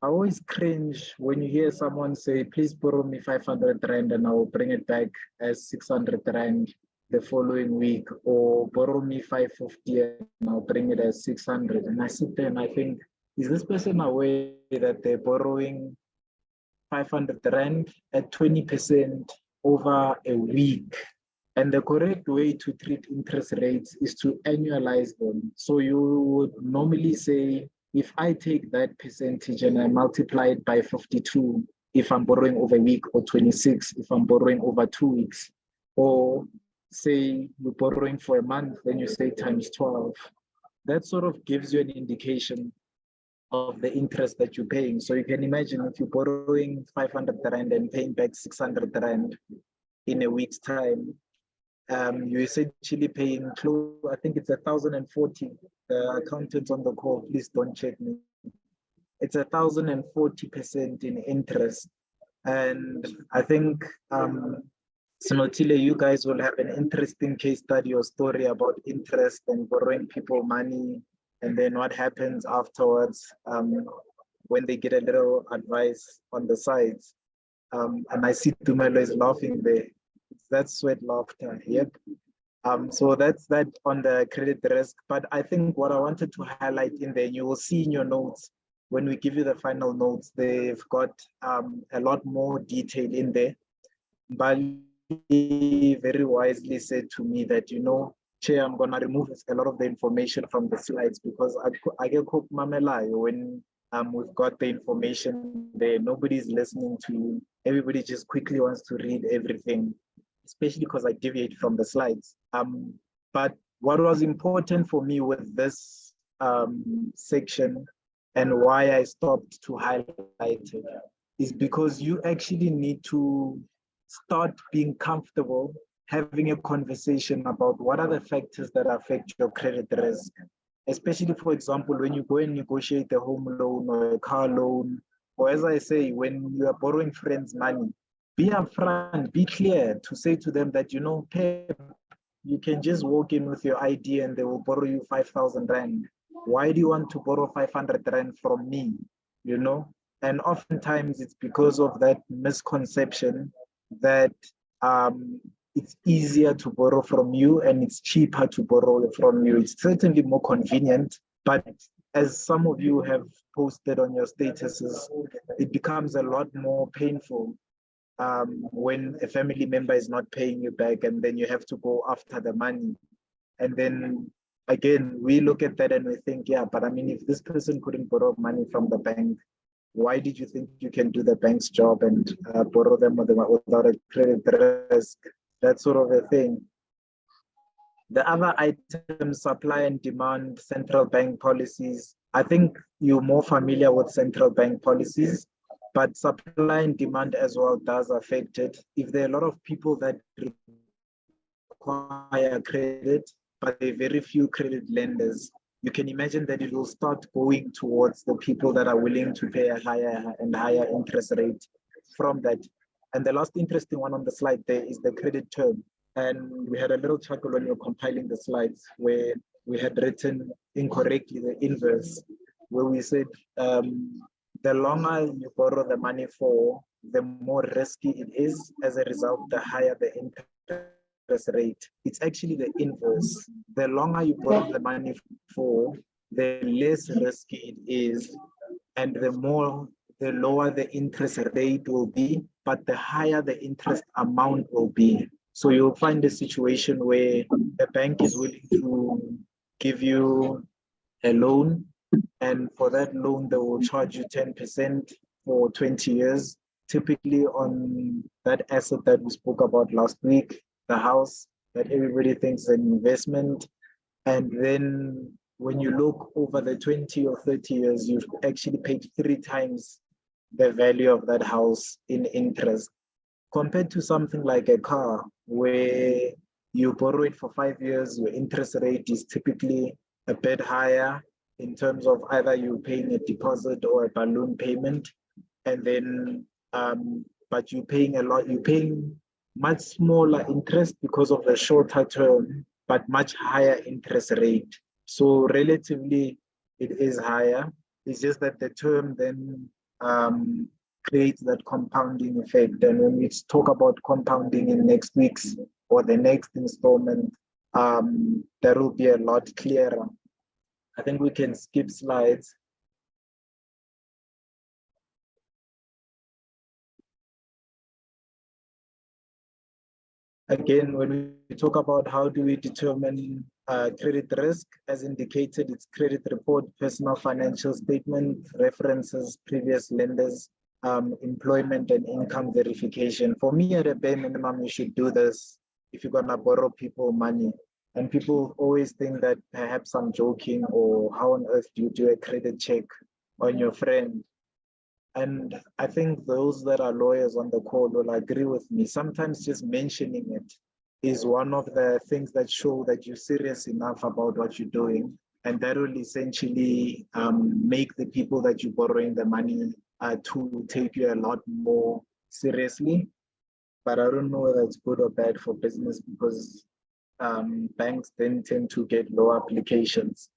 S4: I always cringe when you hear someone say, please borrow me 500 rand and I will bring it back as 600 rand the following week, or borrow me 550 and I'll bring it as 600. And I sit there and I think, is this person aware that they're borrowing 500 rand at 20% over a week? And the correct way to treat interest rates is to annualize them. So you would normally say, if I take that percentage and I multiply it by 52, if I'm borrowing over a week, or 26, if I'm borrowing over 2 weeks, or say you're borrowing for a month, then you say times 12. that sort of gives you an indication of the interest that you're paying. So you can imagine if you're borrowing 500 rand and paying back 600 rand in a week's time, you're essentially paying close, I think it's 1,040. The accountants on the call, please don't check me. It's 1,040% in interest. And I think Sinothile, you guys will have an interesting case study or story about interest and borrowing people money, and then what happens afterwards when they get a little advice on the sides. And I see Tumelo is laughing there. That's sweat laughter. Yep. So that's that on the credit risk. But I think what I wanted to highlight in there, you will see in your notes when we give you the final notes, they've got a lot more detail in there. But very wisely said to me that, you know, Chair, I'm gonna remove a lot of the information from the slides because I get hope mamela when we've got the information there. Nobody's listening to you. Everybody just quickly wants to read everything, especially because I deviate from the slides. But what was important for me with this section and why I stopped to highlight it is because you actually need to start being comfortable having a conversation about what are the factors that affect your credit risk. Especially, for example, when you go and negotiate a home loan or a car loan, or as I say, when you are borrowing friends' money, be upfront, be clear to say to them that, you know, Pep, you can just walk in with your ID and they will borrow you 5,000 Rand. Why do you want to borrow 500 Rand from me? You know? And oftentimes it's because of that misconception that it's easier to borrow from you and it's cheaper to borrow from you. It's certainly more convenient, but as some of you have posted on your statuses, it becomes a lot more painful when a family member is not paying you back and then you have to go after the money. And then again, we look at that and we think, yeah, but I mean, if this person couldn't borrow money from the bank, why did you think you can do the bank's job and borrow them without a credit risk? That sort of a thing. The other items, supply and demand, central bank policies. I think you're more familiar with central bank policies, but supply and demand as well does affect it. If there are a lot of people that require credit, but there are very few credit lenders, you can imagine that it will start going towards the people that are willing to pay a higher and higher interest rate from that. And the last interesting one on the slide there is the credit term. And we had a little chuckle when we were compiling the slides where we had written incorrectly the inverse, where we said the longer you borrow the money for, the more risky it is. As a result, the higher the interest rate. It's actually the inverse. The longer you borrow the money for, the less risky it is, and the lower the interest rate will be, but the higher the interest amount will be. So you'll find a situation where the bank is willing to give you a loan, and for that loan, they will charge you 10% for 20 years, typically on that asset that we spoke about last week, the house that everybody thinks is an investment. And then when you look over the 20 or 30 years, you've actually paid 3 times the value of that house in interest, compared to something like a car where you borrow it for 5 years, your interest rate is typically a bit higher in terms of either you paying a deposit or a balloon payment, and then but you're paying much smaller interest because of the shorter term, but much higher interest rate. So relatively, it is higher. It's just that the term then creates that compounding effect. And when we talk about compounding in next week's or the next installment, that will be a lot clearer. I think we can skip slides. Again, when we talk about how do we determine credit risk, as indicated, it's credit report, personal financial statement, references, previous lenders, employment and income verification. For me, at a bare minimum, you should do this if you're gonna borrow people money. And people always think that perhaps I'm joking, or how on earth do you do a credit check on your friend? And I think those that are lawyers on the call will agree with me. Sometimes just mentioning it is one of the things that show that you're serious enough about what you're doing. And that will essentially make the people that you're borrowing the money to take you a lot more seriously. But I don't know whether it's good or bad for business, because banks then tend to get low applications.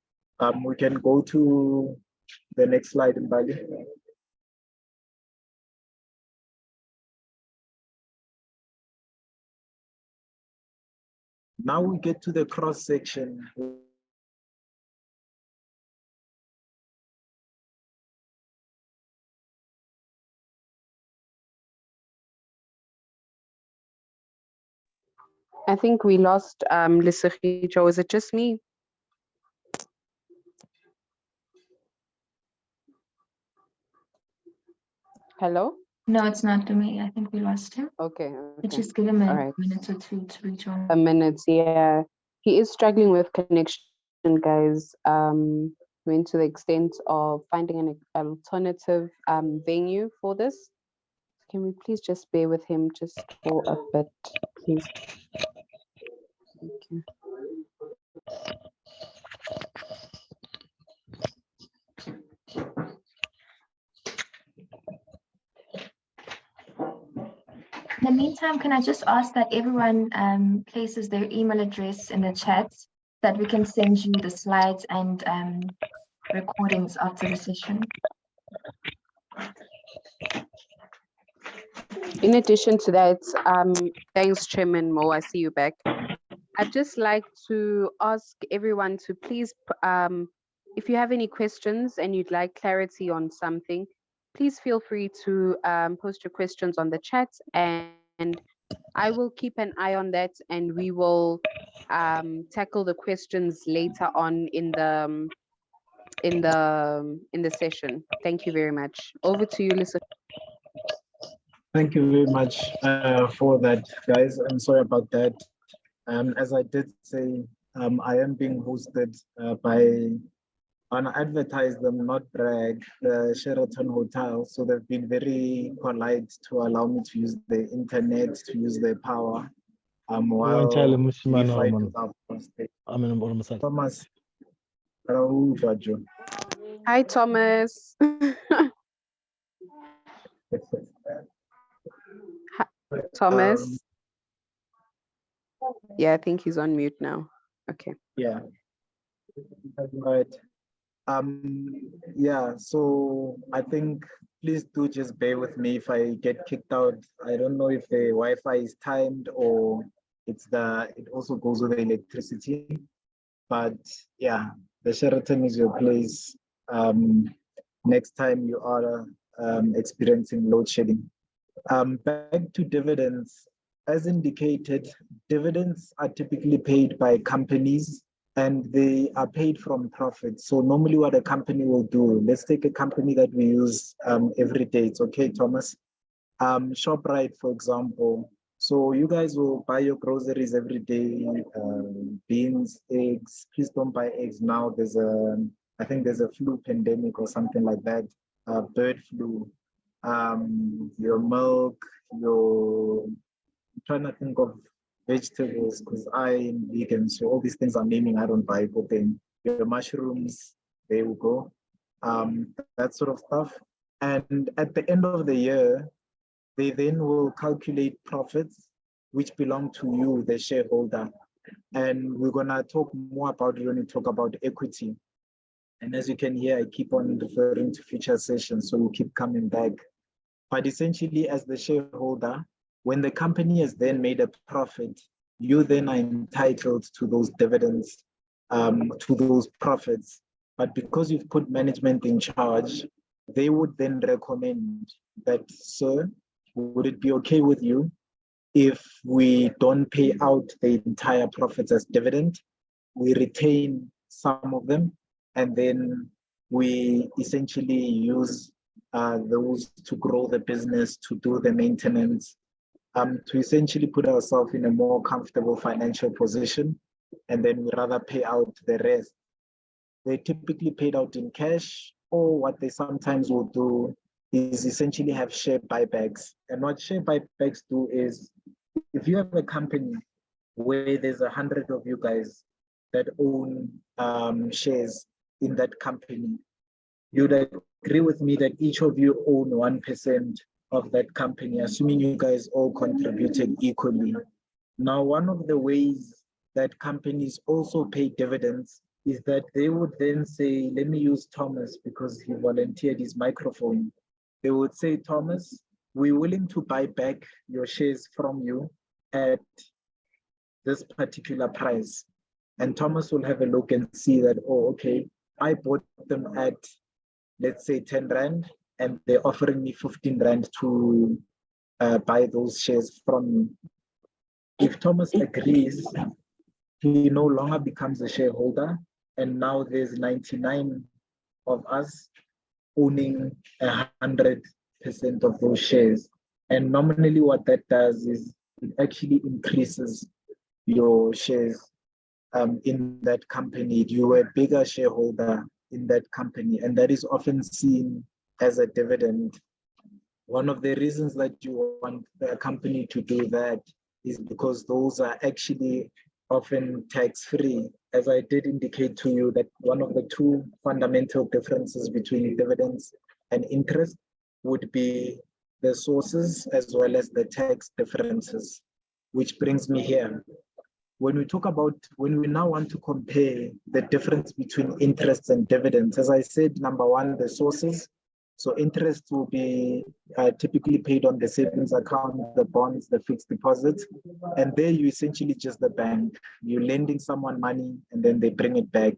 S4: We can go to the next slide in Bali. Now we get to the cross section.
S11: I think we lost Lesotho. Is it just me? Hello?
S3: No, it's not to me. I think we lost him.
S11: Okay.
S3: Just give him a
S11: All right.
S3: minute or two to rejoin.
S11: A minute, yeah. He is struggling with connection, guys. Went to the extent of finding an alternative venue for this. Can we please just bear with him just for a bit, please? Thank you.
S3: In the meantime, can I just ask that everyone places their email address in the chat, that we can send you the slides and recordings after the session?
S11: In addition to that, thanks, Chairman Mo, I see you back. I'd just like to ask everyone to please, if you have any questions and you'd like clarity on something, please feel free to post your questions on the chat, and I will keep an eye on that, and we will tackle the questions later on in the session. Thank you very much. Over to you, Lisa.
S4: Thank you very much for that, guys. I'm sorry about that. As I did say, I am being hosted by, and advertise them, not brag, the Sheraton Hotel. So they've been very polite to allow me to use the internet, to use their power. While we fight with our Thomas.
S11: Hi, Thomas. Hi, Thomas. Yeah, I think he's on mute now. Okay.
S4: Yeah. Right. Yeah, so I think please do just bear with me if I get kicked out. I don't know if the Wi-Fi is timed or it also goes with the electricity. But yeah, the Sheraton is your place. Next time you are experiencing load shedding. Back to dividends. As indicated, dividends are typically paid by companies, and they are paid from profits. So normally what a company will do, let's take a company that we use every day. It's okay, Thomas. ShopRite, for example. So you guys will buy your groceries every day, beans, eggs. Please don't buy eggs now. I think there's a flu pandemic or something like that, bird flu. Your milk, I'm trying to think of vegetables because I'm vegan, so all these things I'm naming, I don't buy, but then your mushrooms, there we go, that sort of stuff. And at the end of the year, they then will calculate profits, which belong to you, the shareholder. And we're gonna talk more about it when we talk about equity. And as you can hear, I keep on referring to future sessions, so we'll keep coming back. But essentially, as the shareholder, when the company has then made a profit, you then are entitled to those dividends, to those profits. But because you've put management in charge, they would then recommend that, sir, would it be okay with you if we don't pay out the entire profits as dividend? We retain some of them, and then we essentially use those to grow the business, to do the maintenance, to essentially put ourselves in a more comfortable financial position. and then we rather pay out the rest. They typically paid out in cash, or what they sometimes will do is essentially have share buybacks. And what share buybacks do is, if you have a company where there's 100 of you guys that own shares in that company, you'd agree with me that each of you own 1% of that company, assuming you guys all contributed equally. Now, one of the ways that companies also pay dividends is that they would then say, let me use Thomas because he volunteered his microphone. They would say, Thomas, we're willing to buy back your shares from you at this particular price. And Thomas will have a look and see that, oh, okay, I bought them at, let's say 10 Rand, and they're offering me 15 Rand to buy those shares from me. If Thomas agrees, he no longer becomes a shareholder, and now there's 99 of us owning 100% of those shares. And nominally what that does is it actually increases your shares in that company. You were a bigger shareholder in that company, and that is often seen as a dividend. One of the reasons that you want a company to do that is because those are actually often tax-free. As I did indicate to you, that one of the two fundamental differences between dividends and interest would be the sources as well as the tax differences, which brings me here. When we now want to compare the difference between interests and dividends, as I said, number one, the sources. So interest will be typically paid on the savings account, the bonds, the fixed deposits. And there you essentially just the bank. You're lending someone money and then they bring it back.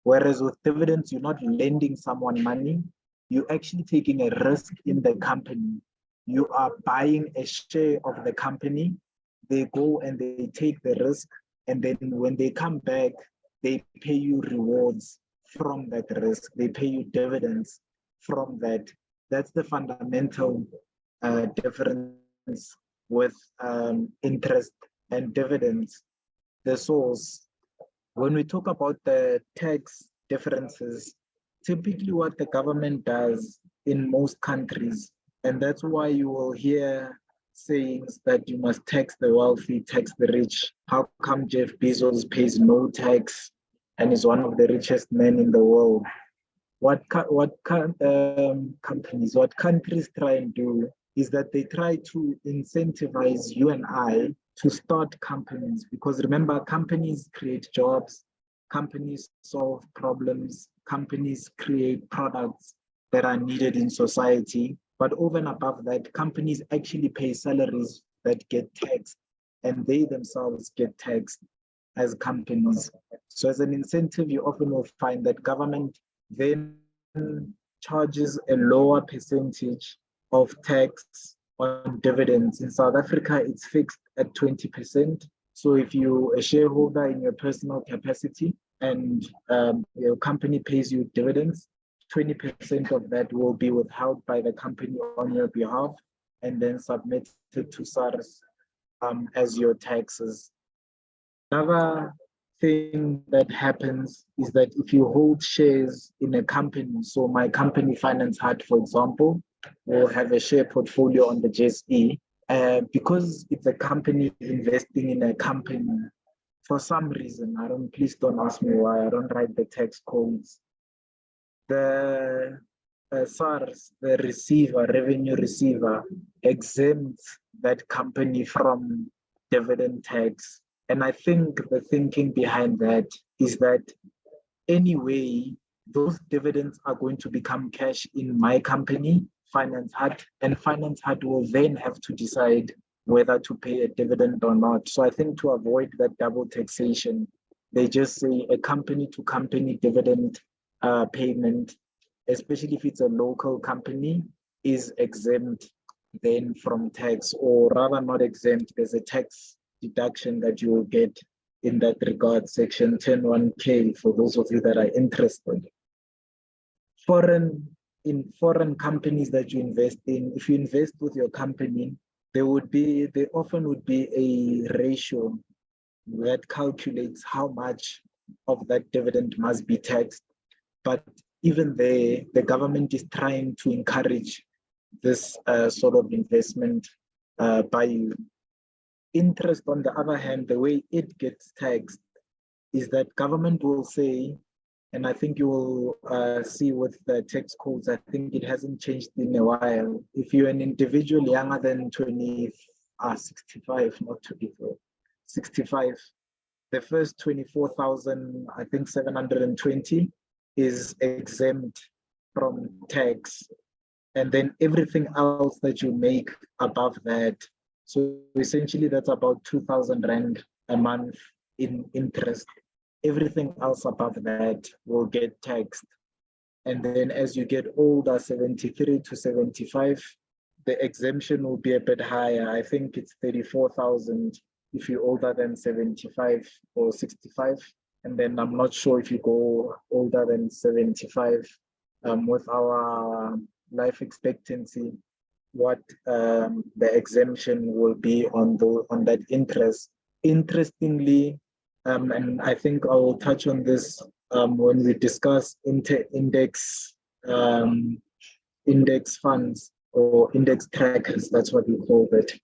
S4: Whereas with dividends, you're not lending someone money. You're actually taking a risk in the company. You are buying a share of the company. They go and they take the risk. And then when they come back, they pay you rewards from that risk. They pay you dividends from that. That's the fundamental difference with interest and dividends. The source. When we talk about the tax differences, typically what the government does in most countries, and that's why you will hear sayings that you must tax the wealthy, tax the rich. How come Jeff Bezos pays no tax and is one of the richest men in the world? What countries try and do is that they try to incentivize you and I to start companies, because remember, companies create jobs, companies solve problems, companies create products that are needed in society. But over and above that, companies actually pay salaries that get taxed, and they themselves get taxed as companies. So as an incentive, you often will find that government then charges a lower percentage of tax on dividends. In South Africa, it's fixed at 20%. So if you're a shareholder in your personal capacity and your company pays you dividends, 20% of that will be withheld by the company on your behalf and then submitted to SARS as your taxes. Another thing that happens is that if you hold shares in a company, so my company Finance Hut, for example, will have a share portfolio on the JSE, because it's a company investing in a company, for some reason, please don't ask me why, I don't write the tax codes. The SARS, the revenue receiver, exempts that company from dividend tax. And I think the thinking behind that is that anyway, those dividends are going to become cash in my company, Finance Hut, and Finance Hut will then have to decide whether to pay a dividend or not. So I think to avoid that double taxation, they just say a company to company dividend payment, especially if it's a local company, is exempt then from tax, or rather not exempt, there's a tax deduction that you will get in that regard, section 10(1)K, for those of you that are interested. In foreign companies that you invest in, if you invest with your company, there often would be a ratio that calculates how much of that dividend must be taxed. But even there, the government is trying to encourage this sort of investment by you. Interest, on the other hand, the way it gets taxed is that government will say, and I think you will see with the tax codes, I think it hasn't changed in a while. If you're an individual younger than 65, not 24, 65, the first 24,000, I think 720 is exempt from tax. And then everything else that you make above that. So essentially that's about 2,000 Rand a month in interest. Everything else above that will get taxed. And then as you get older, 73 to 75, the exemption will be a bit higher. I think it's 34,000 if you're older than 75 or 65. And then I'm not sure if you go older than 75 with our life expectancy, what the exemption will be on that interest. Interestingly, and I think I will touch on this when we discuss index funds or index trackers, that's what we call it.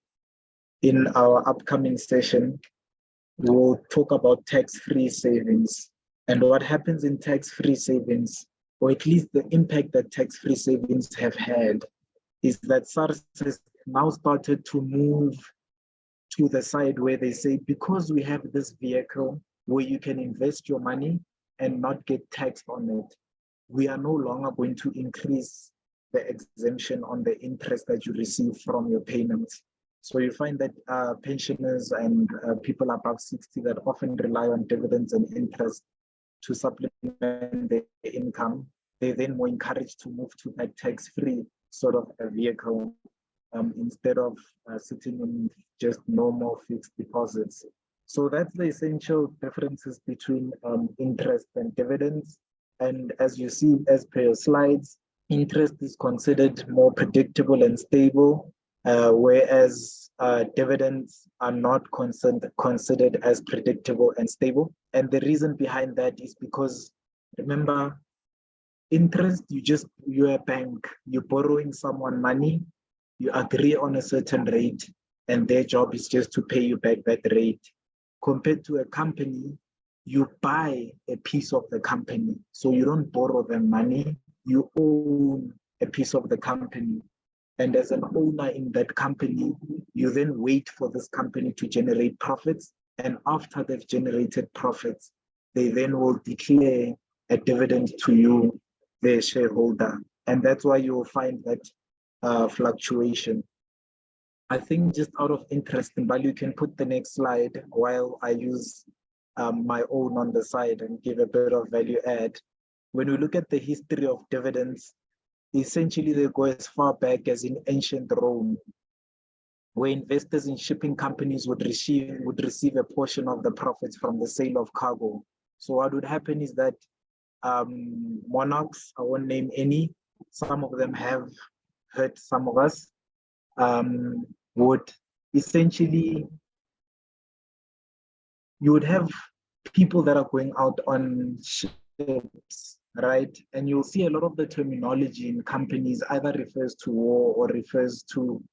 S4: In our upcoming session, we'll talk about tax-free savings and what happens in tax-free savings, or at least the impact that tax-free savings have had, is that SARS has now started to move to the side where they say, because we have this vehicle where you can invest your money and not get taxed on it, we are no longer going to increase the exemption on the interest that you receive from your payments. So you find that pensioners and people above 60 that often rely on dividends and interest to supplement their income, they're then more encouraged to move to that tax-free sort of a vehicle instead of sitting in just normal fixed deposits. So that's the essential differences between interest and dividends. And as you see, as per your slides, interest is considered more predictable and stable, whereas dividends are not considered as predictable and stable. And the reason behind that is because, remember, interest, you're a bank, you're borrowing someone money, you agree on a certain rate, and their job is just to pay you back that rate. Compared to a company, you buy a piece of the company. So you don't borrow them money, you own a piece of the company. And as an owner in that company, you then wait for this company to generate profits. And after they've generated profits, they then will declare a dividend to you, their shareholder. And that's why you will find that fluctuation. I think just out of interest, but you can put the next slide while I use my own on the side and give a bit of value add. When we look at the history of dividends, essentially they go as far back as in ancient Rome, where investors in shipping companies would receive a portion of the profits from the sale of cargo. So what would happen is that monarchs, I won't name any, some of them have hurt some of us, would essentially, you would have people that are going out on ships, right? And you'll see a lot of the terminology in companies either refers to war or refers to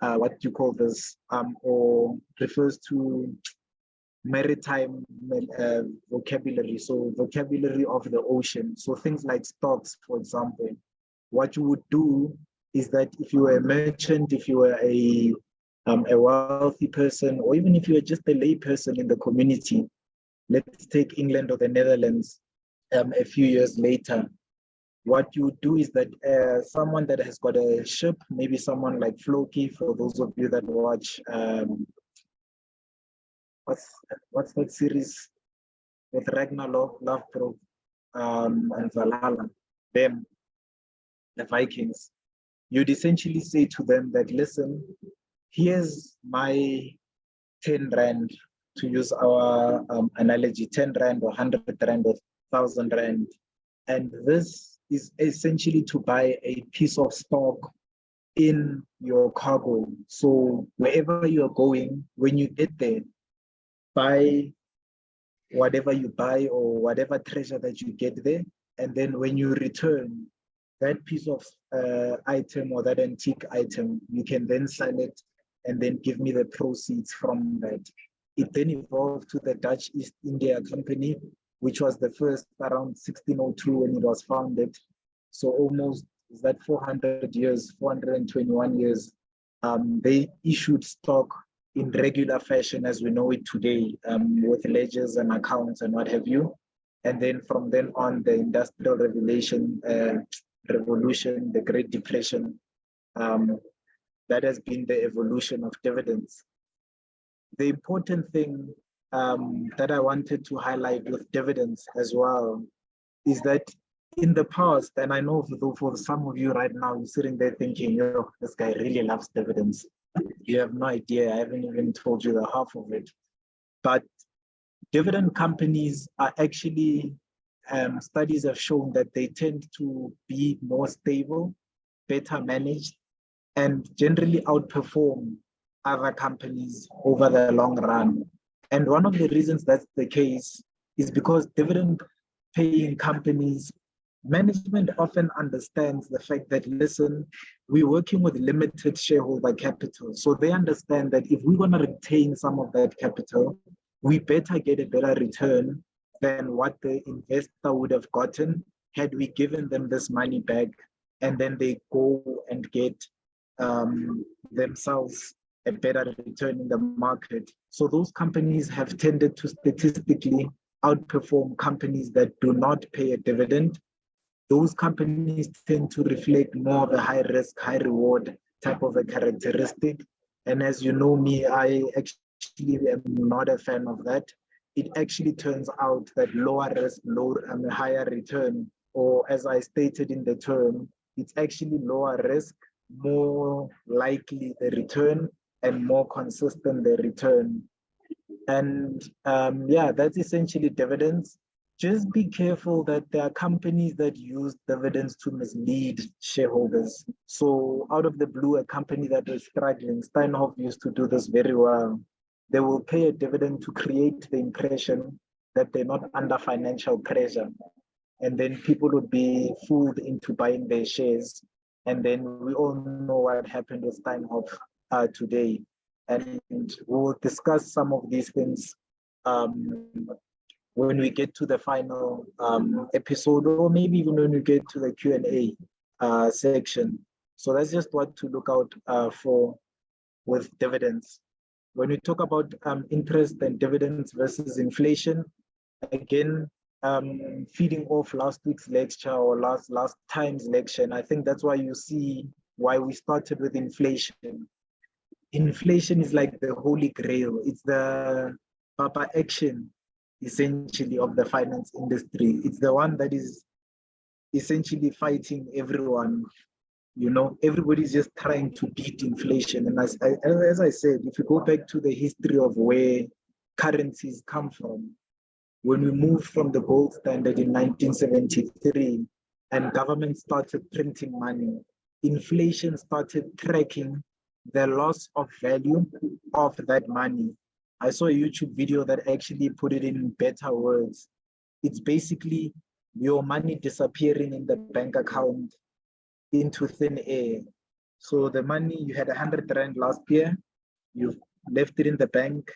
S4: what do you call this, or refers to maritime vocabulary, so vocabulary of the ocean. So things like stocks, for example. What you would do is that if you were a merchant, if you were a wealthy person, or even if you were just a lay person in the community, let's take England or the Netherlands a few years later, what you do is that someone that has got a ship, maybe someone like Floki, for those of you that watch, what's that series with Ragnar Lothbrok and Valhalla, them, the Vikings, you'd essentially say to them that, listen, here's my 10 Rand, to use our analogy, 10 Rand or 100 Rand or 1,000 Rand. And this is essentially to buy a piece of stock in your cargo. So wherever you're going, when you get there, buy whatever you buy or whatever treasure that you get there. And then when you return that piece of item or that antique item, you can then sell it and then give me the proceeds from that. It then evolved to the Dutch East India Company, which was the first around 1602 when it was founded. So almost, is that 400 years, 421 years. They issued stock in regular fashion as we know it today, with ledgers and accounts and what have you. And then from then on, the Industrial Revolution, the Great Depression, that has been the evolution of dividends. The important thing that I wanted to highlight with dividends as well is that in the past, and I know for some of you right now, you're sitting there thinking, yo, this guy really loves dividends. You have no idea. I haven't even told you the half of it. But dividend companies are actually, studies have shown that they tend to be more stable, better managed, and generally outperform other companies over the long run. And one of the reasons that's the case is because dividend paying companies, management often understands the fact that, listen, we're working with limited shareholder capital. So they understand that if we're going to retain some of that capital, we better get a better return than what the investor would have gotten had we given them this money back, and then they go and get themselves a better return in the market. So those companies have tended to statistically outperform companies that do not pay a dividend. Those companies tend to reflect more of a high risk, high reward type of a characteristic. And as you know me, I actually am not a fan of that. It actually turns out that lower risk, higher return, or as I stated in the term, it's actually lower risk, more likely the return, and more consistent the return. And yeah, that's essentially dividends. Just be careful that there are companies that use dividends to mislead shareholders. So out of the blue, a company that is struggling, Steinhoff used to do this very well. They will pay a dividend to create the impression that they're not under financial pressure. And then people would be fooled into buying their shares. And then we all know what happened with Steinhoff today. And we'll discuss some of these things when we get to the final episode, or maybe even when we get to the Q&A section. So that's just what to look out for with dividends. When we talk about interest and dividends versus inflation, again, feeding off last week's lecture or last time's lecture, and I think that's why you see why we started with inflation. Inflation is like the holy grail. It's the Papa action, essentially, of the finance industry. It's the one that is essentially fighting everyone. You know, everybody's just trying to beat inflation. And as I said, if you go back to the history of where currencies come from, when we moved from the gold standard in 1973 and government started printing money, inflation started tracking the loss of value of that money. I saw a YouTube video that actually put it in better words. It's basically your money disappearing in the bank account into thin air. So the money, you had 100 Rand last year, you've left it in the bank.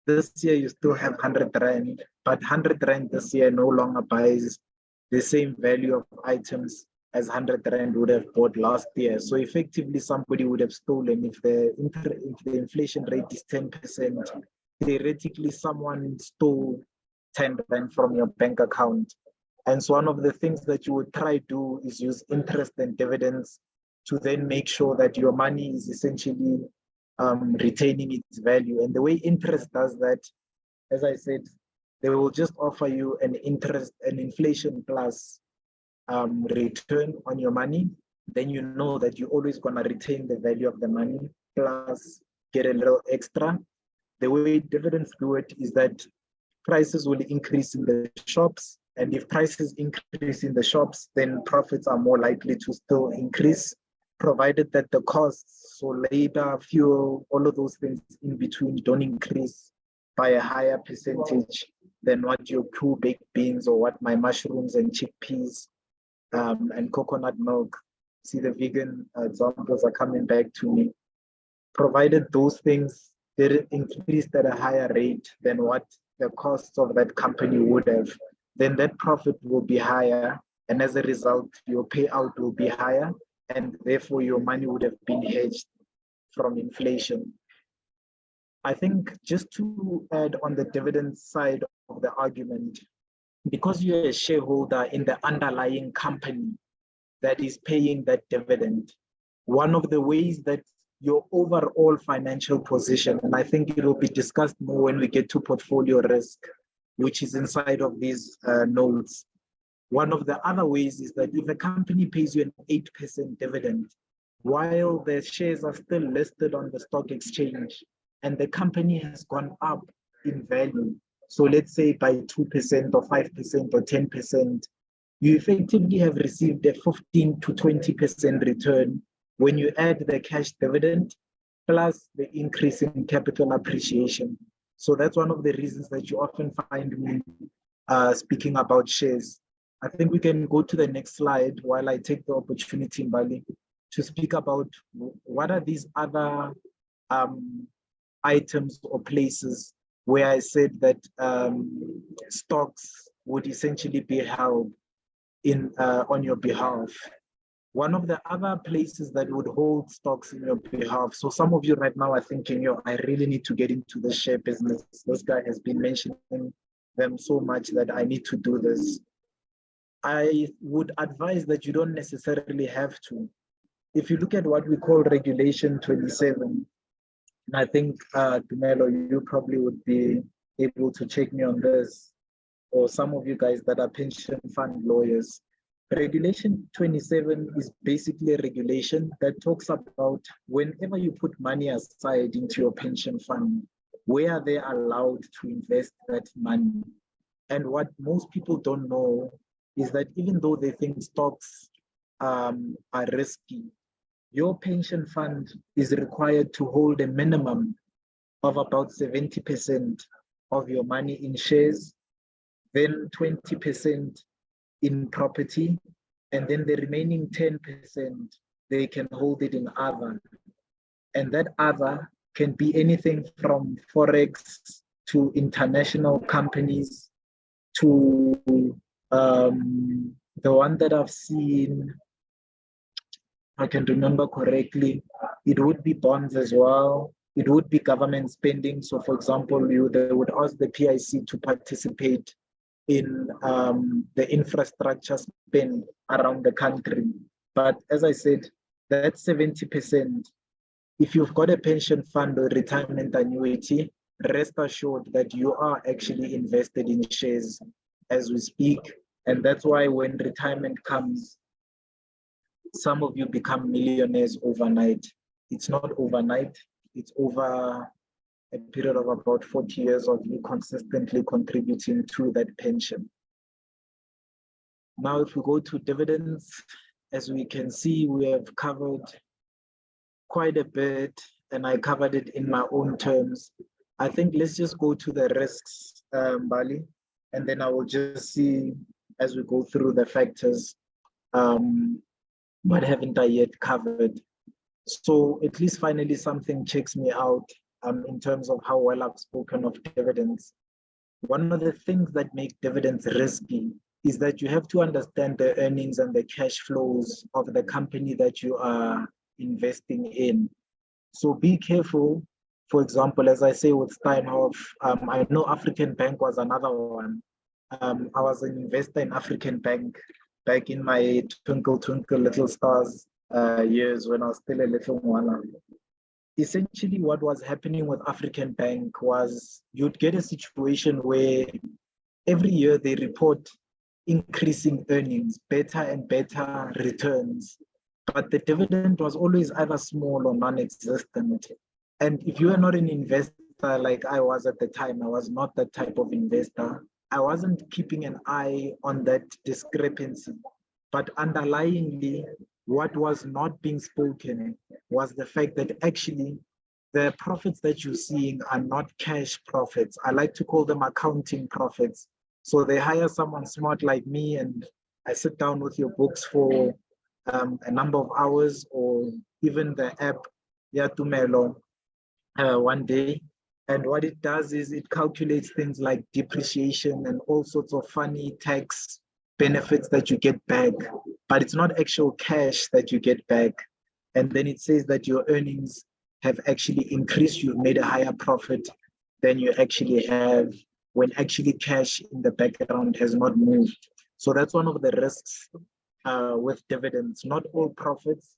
S4: This year you still have 100 Rand, but 100 Rand this year no longer buys the same value of items as 100 Rand would have bought last year. So effectively somebody would have stolen. If the inflation rate is 10%, theoretically someone stole 10 Rand from your bank account. And so one of the things that you would try to do is use interest and dividends to then make sure that your money is essentially retaining its value. And the way interest does that, as I said, they will just offer you an interest, an inflation plus return on your money. Then you know that you're always going to retain the value of the money plus get a little extra. The way dividends do it is that prices will increase in the shops. And if prices increase in the shops, then profits are more likely to still increase, provided that the costs, so labor, fuel, all of those things in between don't increase by a higher percentage than what your two baked beans or what my mushrooms and chickpeas and coconut milk. See, the vegan examples are coming back to me. Provided those things did increased at a higher rate than what the costs of that company would have, then that profit will be higher. And as a result, your payout will be higher. And therefore, your money would have been hedged from inflation. I think just to add on the dividend side of the argument, because you're a shareholder in the underlying company that is paying that dividend, one of the ways that your overall financial position, and I think it will be discussed more when we get to portfolio risk, which is inside of these notes. One of the other ways is that if a company pays you an 8% dividend, while the shares are still listed on the stock exchange and the company has gone up in value, so let's say by 2% or 5% or 10%, you effectively have received a 15 to 20% return when you add the cash dividend plus the increase in capital appreciation. So that's one of the reasons that you often find me speaking about shares. I think we can go to the next slide while I take the opportunity, Mbali, to speak about what are these other items or places where I said that stocks would essentially be held in on your behalf. One of the other places that would hold stocks in your behalf. So some of you right now are thinking, yo, I really need to get into the share business. This guy has been mentioning them so much that I need to do this. I would advise that you don't necessarily have to. If you look at what we call Regulation 27, and I think, Dumelo, you probably would be able to check me on this, or some of you guys that are pension fund lawyers. Regulation 27 is basically a regulation that talks about whenever you put money aside into your pension fund, where are they allowed to invest that money? And what most people don't know is that even though they think stocks are risky, your pension fund is required to hold a minimum of about 70% of your money in shares, then 20% in property, and then the remaining 10%, they can hold it in other. And that other can be anything from Forex to international companies to the one that I've seen, I can remember correctly, it would be bonds as well. It would be government spending. So for example, they would ask the PIC to participate in the infrastructure spend around the country. But as I said, that's 70%. If you've got a pension fund or retirement annuity, rest assured that you are actually invested in shares as we speak. And that's why when retirement comes, some of you become millionaires overnight. It's not overnight, it's over a period of about 40 years of you consistently contributing to that pension. Now, if we go to dividends, as we can see, we have covered quite a bit, and I covered it in my own terms. I think let's just go to the risks, Bali, and then I will just see as we go through the factors, what haven't I yet covered. So at least finally something checks me out in terms of how well I've spoken of dividends. One of the things that make dividends risky is that you have to understand the earnings and the cash flows of the company that you are investing in. So be careful. For example, as I say with Steinhoff, I know African Bank was another one. I was an investor in African Bank back in my twinkle, twinkle, little stars years when I was still a little one. Essentially, what was happening with African Bank was you'd get a situation where every year they report increasing earnings, better and better returns, but the dividend was always either small or non-existent. And if you are not an investor like I was at the time, I was not that type of investor, I wasn't keeping an eye on that discrepancy. But underlyingly, what was not being spoken was the fact that actually the profits that you're seeing are not cash profits. I like to call them accounting profits. So they hire someone smart like me, and I sit down with your books for a number of hours, or even the app, Yatumelo, one day. And what it does is it calculates things like depreciation and all sorts of funny tax benefits that you get back, but it's not actual cash that you get back. And then it says that your earnings have actually increased, you've made a higher profit than you actually have, when actually cash in the background has not moved. So that's one of the risks with dividends. Not all profits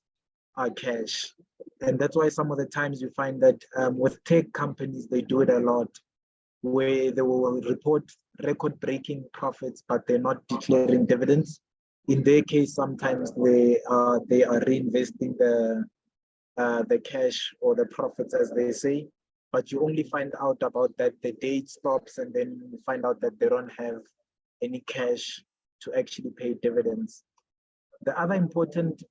S4: are cash. And that's why some of the times you find that with tech companies, they do it a lot, where they will report record-breaking profits, but they're not declaring dividends. In their case, sometimes they are reinvesting the cash or the profits, as they say, but you only find out about that the day it stops, and then you find out that they don't have any cash to actually pay dividends. The other important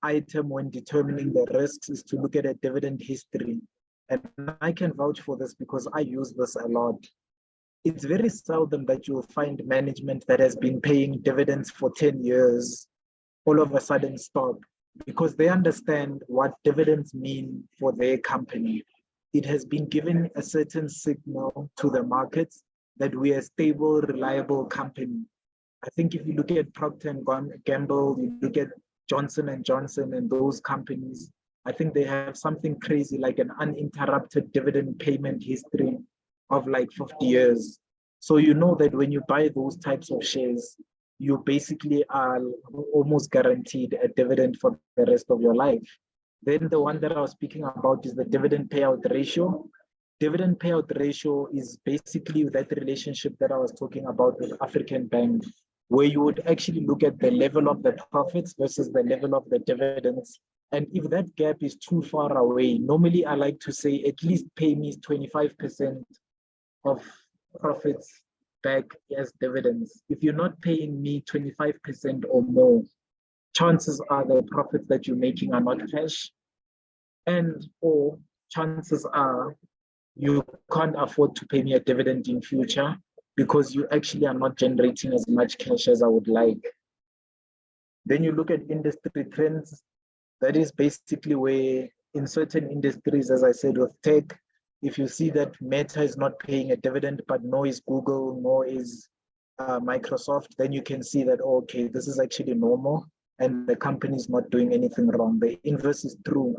S4: item when determining the risks is to look at a dividend history. And I can vouch for this because I use this a lot. It's very seldom that you'll find management that has been paying dividends for 10 years all of a sudden stop, because they understand what dividends mean for their company. It has been given a certain signal to the markets that we are a stable, reliable company. I think if you look at Procter and Gamble, you look at Johnson and Johnson and those companies, I think they have something crazy like an uninterrupted dividend payment history of like 50 years. So you know that when you buy those types of shares, you basically are almost guaranteed a dividend for the rest of your life. Then the one that I was speaking about is the dividend payout ratio. Dividend payout ratio is basically that relationship that I was talking about with African Bank, where you would actually look at the level of the profits versus the level of the dividends. And if that gap is too far away, normally I like to say at least pay me 25% of profits back as dividends. If you're not paying me 25% or more, chances are the profits that you're making are not cash, and or chances are you can't afford to pay me a dividend in future because you actually are not generating as much cash as I would like. Then you look at industry trends. That is basically where in certain industries, as I said, with tech, if you see that Meta is not paying a dividend, but nor is Google, nor is Microsoft, then you can see that, okay, this is actually normal and the company is not doing anything wrong. The inverse is true,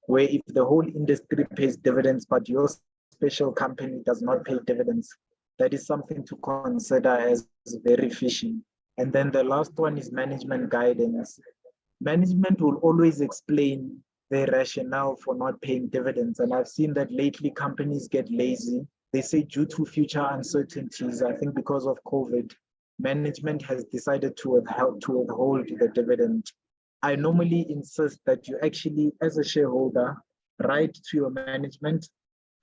S4: where if the whole industry pays dividends, but your special company does not pay dividends, that is something to consider as very fishy. And then the last one is management guidance. Management will always explain their rationale for not paying dividends. And I've seen that lately companies get lazy. They say due to future uncertainties, I think because of COVID, management has decided to withhold the dividend. I normally insist that you actually, as a shareholder, write to your management.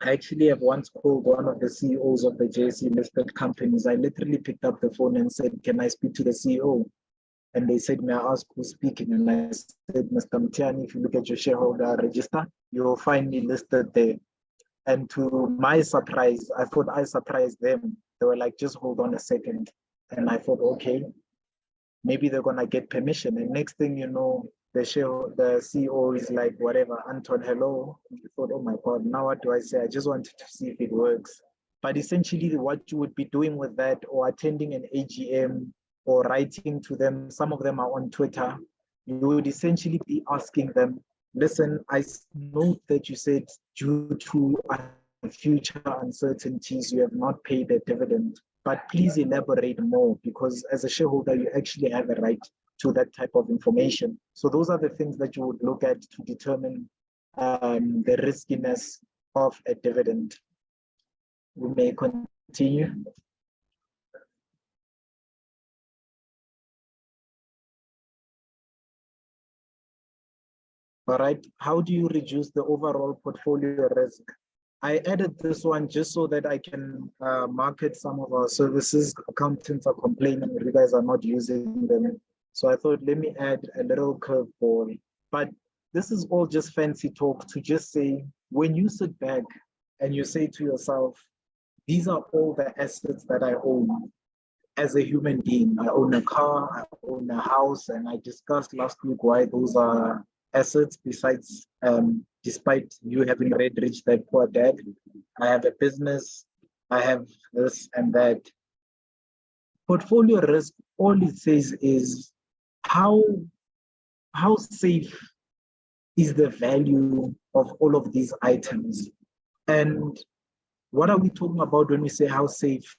S4: I actually have once called one of the CEOs of the JSE listed companies. I literally picked up the phone and said, can I speak to the CEO? And they said, may I ask who's speaking? And I said, Mr. Mtiani, if you look at your shareholder register, you will find me listed there. And to my surprise, I thought I surprised them. They were like, just hold on a second. And I thought, okay, maybe they're gonna get permission. And next thing you know, the CEO is like, whatever, Anton, hello. And I thought, oh my God, now what do I say? I just wanted to see if it works. But essentially what you would be doing with that, or attending an AGM, or writing to them, some of them are on Twitter, you would essentially be asking them, listen, I note that you said due to future uncertainties, you have not paid a dividend, but please elaborate more, because as a shareholder, you actually have a right to that type of information. So those are the things that you would look at to determine the riskiness of a dividend. We may continue. All right, how do you reduce the overall portfolio risk? I added this one just so that I can market some of our services. Accountants are complaining you guys are not using them. So I thought, let me add a little curveball. But this is all just fancy talk to just say, when you sit back and you say to yourself, these are all the assets that I own as a human being. I own a car, I own a house, and I discussed last week why those are assets besides, despite you having read Rich Dad Poor Dad. I have a business, I have this and that. Portfolio risk, all it says is how safe is the value of all of these items. And what are we talking about when we say how safe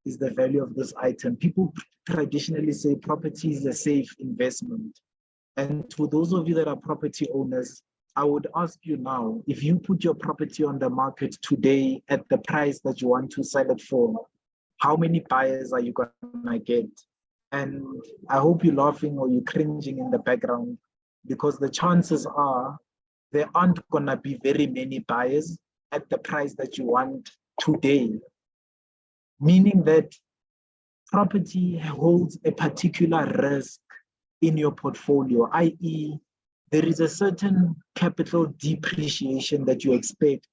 S4: is the value of this item? People traditionally say property is a safe investment. And to those of you that are property owners, I would ask you now, if you put your property on the market today at the price that you want to sell it for, how many buyers are you gonna get? And I hope you're laughing or you're cringing in the background, because the chances are there aren't gonna be very many buyers at the price that you want today. Meaning that property holds a particular risk in your portfolio, i.e., there is a certain capital depreciation that you expect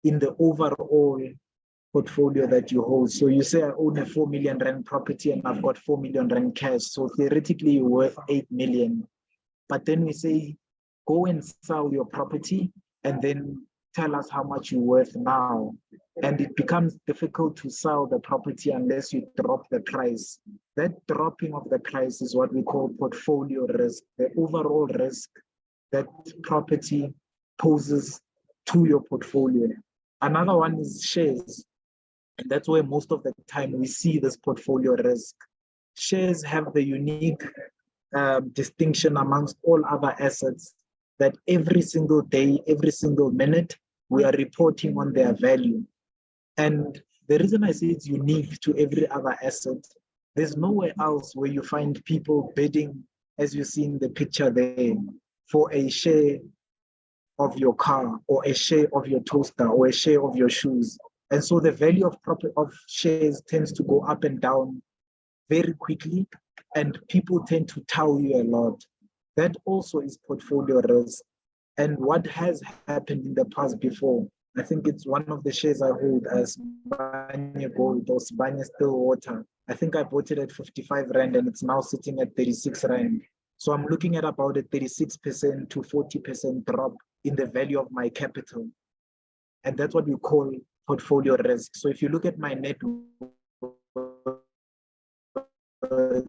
S4: in the overall portfolio that you hold. So you say I own a 4 million rand property and I've got 4 million rand cash. So theoretically you're worth 8 million. But then we say, go and sell your property and then tell us how much you're worth now. And it becomes difficult to sell the property unless you drop the price. That dropping of the price is what we call portfolio risk, the overall risk that property poses to your portfolio. Another one is shares. And that's where most of the time we see this portfolio risk. Shares have the unique distinction amongst all other assets that every single day, every single minute, we are reporting on their value. And the reason I say it's unique to every other asset, there's nowhere else where you find people bidding, as you see in the picture there, for a share of your car or a share of your toaster or a share of your shoes. And so the value of shares tends to go up and down very quickly, and people tend to tell you a lot. That also is portfolio risk. And what has happened in the past before, I think it's one of the shares I hold as Sibanye Gold or Sibanye Stillwater. I think I bought it at 55 Rand and it's now sitting at 36 Rand. So I'm looking at about a 36% to 40% drop in the value of my capital. And that's what we call portfolio risk. So if you look at my net worth,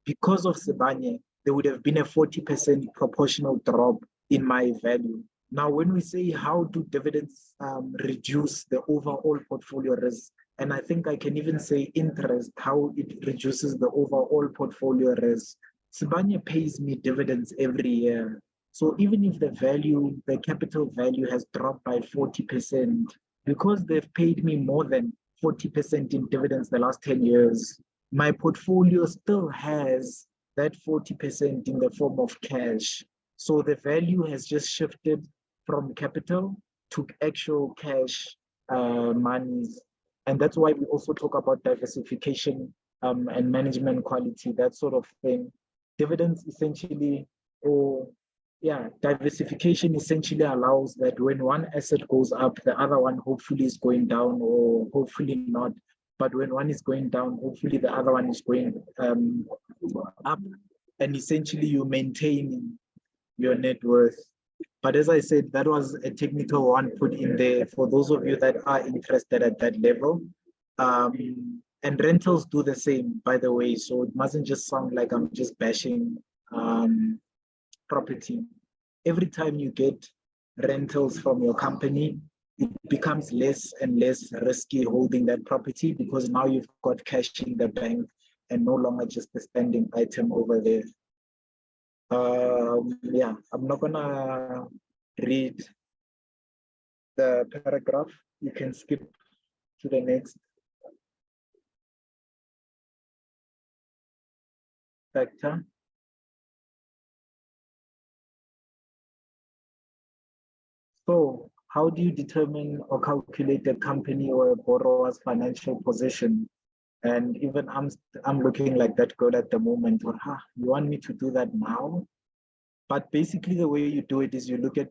S4: because of Sibanye, there would have been a 40% proportional drop in my value. Now, when we say how do dividends reduce the overall portfolio risk, and I think I can even say interest, how it reduces the overall portfolio risk. Sibanye pays me dividends every year. So even if the value, the capital value has dropped by 40%, because they've paid me more than 40% in dividends the last 10 years, my portfolio still has that 40% in the form of cash. So the value has just shifted from capital to actual cash monies. And that's why we also talk about diversification and management quality, that sort of thing. Dividends essentially, diversification essentially allows that when one asset goes up, the other one hopefully is going down, or hopefully not. But when one is going down, hopefully the other one is going up. And essentially you maintain your net worth. But as I said, that was a technical one put in there for those of you that are interested at that level. And rentals do the same, by the way. So it mustn't just sound like I'm just bashing property. Every time you get rentals from your company, it becomes less and less risky holding that property, because now you've got cash in the bank and no longer just a standing item over there. I'm not gonna read the paragraph. You can skip to the next factor. So how do you determine or calculate a company or a borrower's financial position? And even I'm looking like that girl at the moment. You want me to do that now? But basically the way you do it is you look at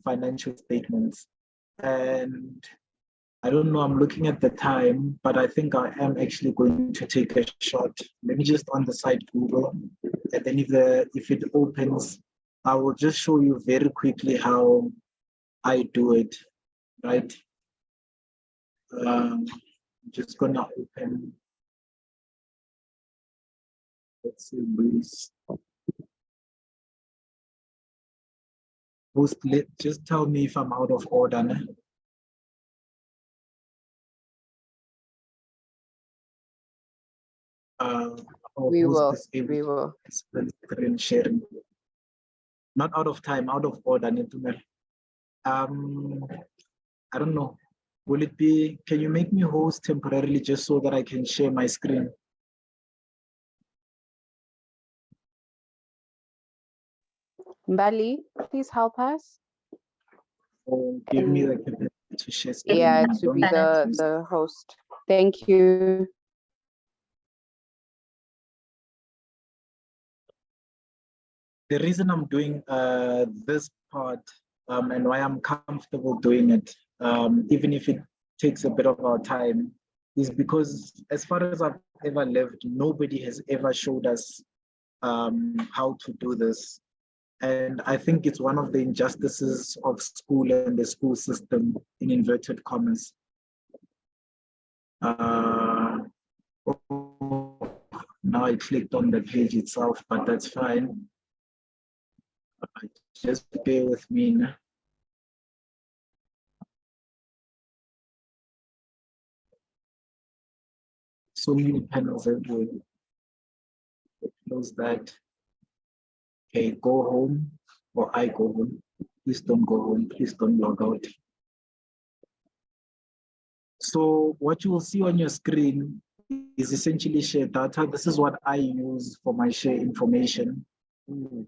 S4: financial statements, and I don't know, I'm looking at the time, but I think I am actually going to take a shot. Let me just on the side Google, and then if it opens, I will just show you very quickly how I do it, right? I'm just gonna open, let's see, Luis. Just tell me if I'm out of order. Né?
S11: We will.
S4: Screen sharing. Not out of time, out of order. I don't know. Will it be, can you make me host temporarily just so that I can share my screen?
S11: Mbali, please help us.
S4: Or give me the capacity to share screen.
S11: Yeah, to be the host. Thank you.
S4: The reason I'm doing this part and why I'm comfortable doing it, even if it takes a bit of our time, is because as far as I've ever lived, nobody has ever showed us how to do this. And I think it's one of the injustices of school and the school system, in inverted commas. Now I clicked on the page itself, but that's fine. Just bear with me now. So many panels everywhere. Close that. Okay, go home, or I go home. Please don't go home. Please don't log out. So what you will see on your screen is essentially share data. This is what I use for my share information. Ooh,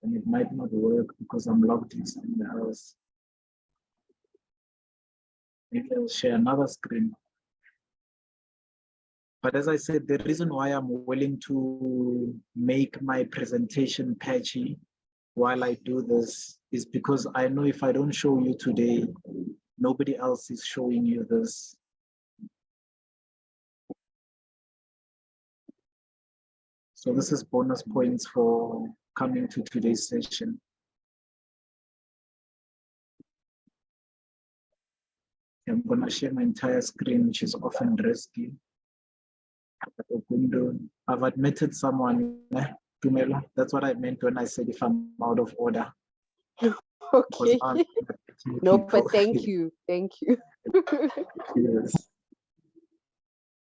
S4: and it might not work because I'm logged inside the house. Maybe I'll share another screen. But as I said, the reason why I'm willing to make my presentation patchy while I do this is because I know if I don't show you today, nobody else is showing you this. So this is bonus points for coming to today's session. I'm gonna share my entire screen, which is often risky. I've admitted someone, that's what I meant when I said if I'm out of order.
S11: Okay. No, but thank you. Thank you.
S4: Yes.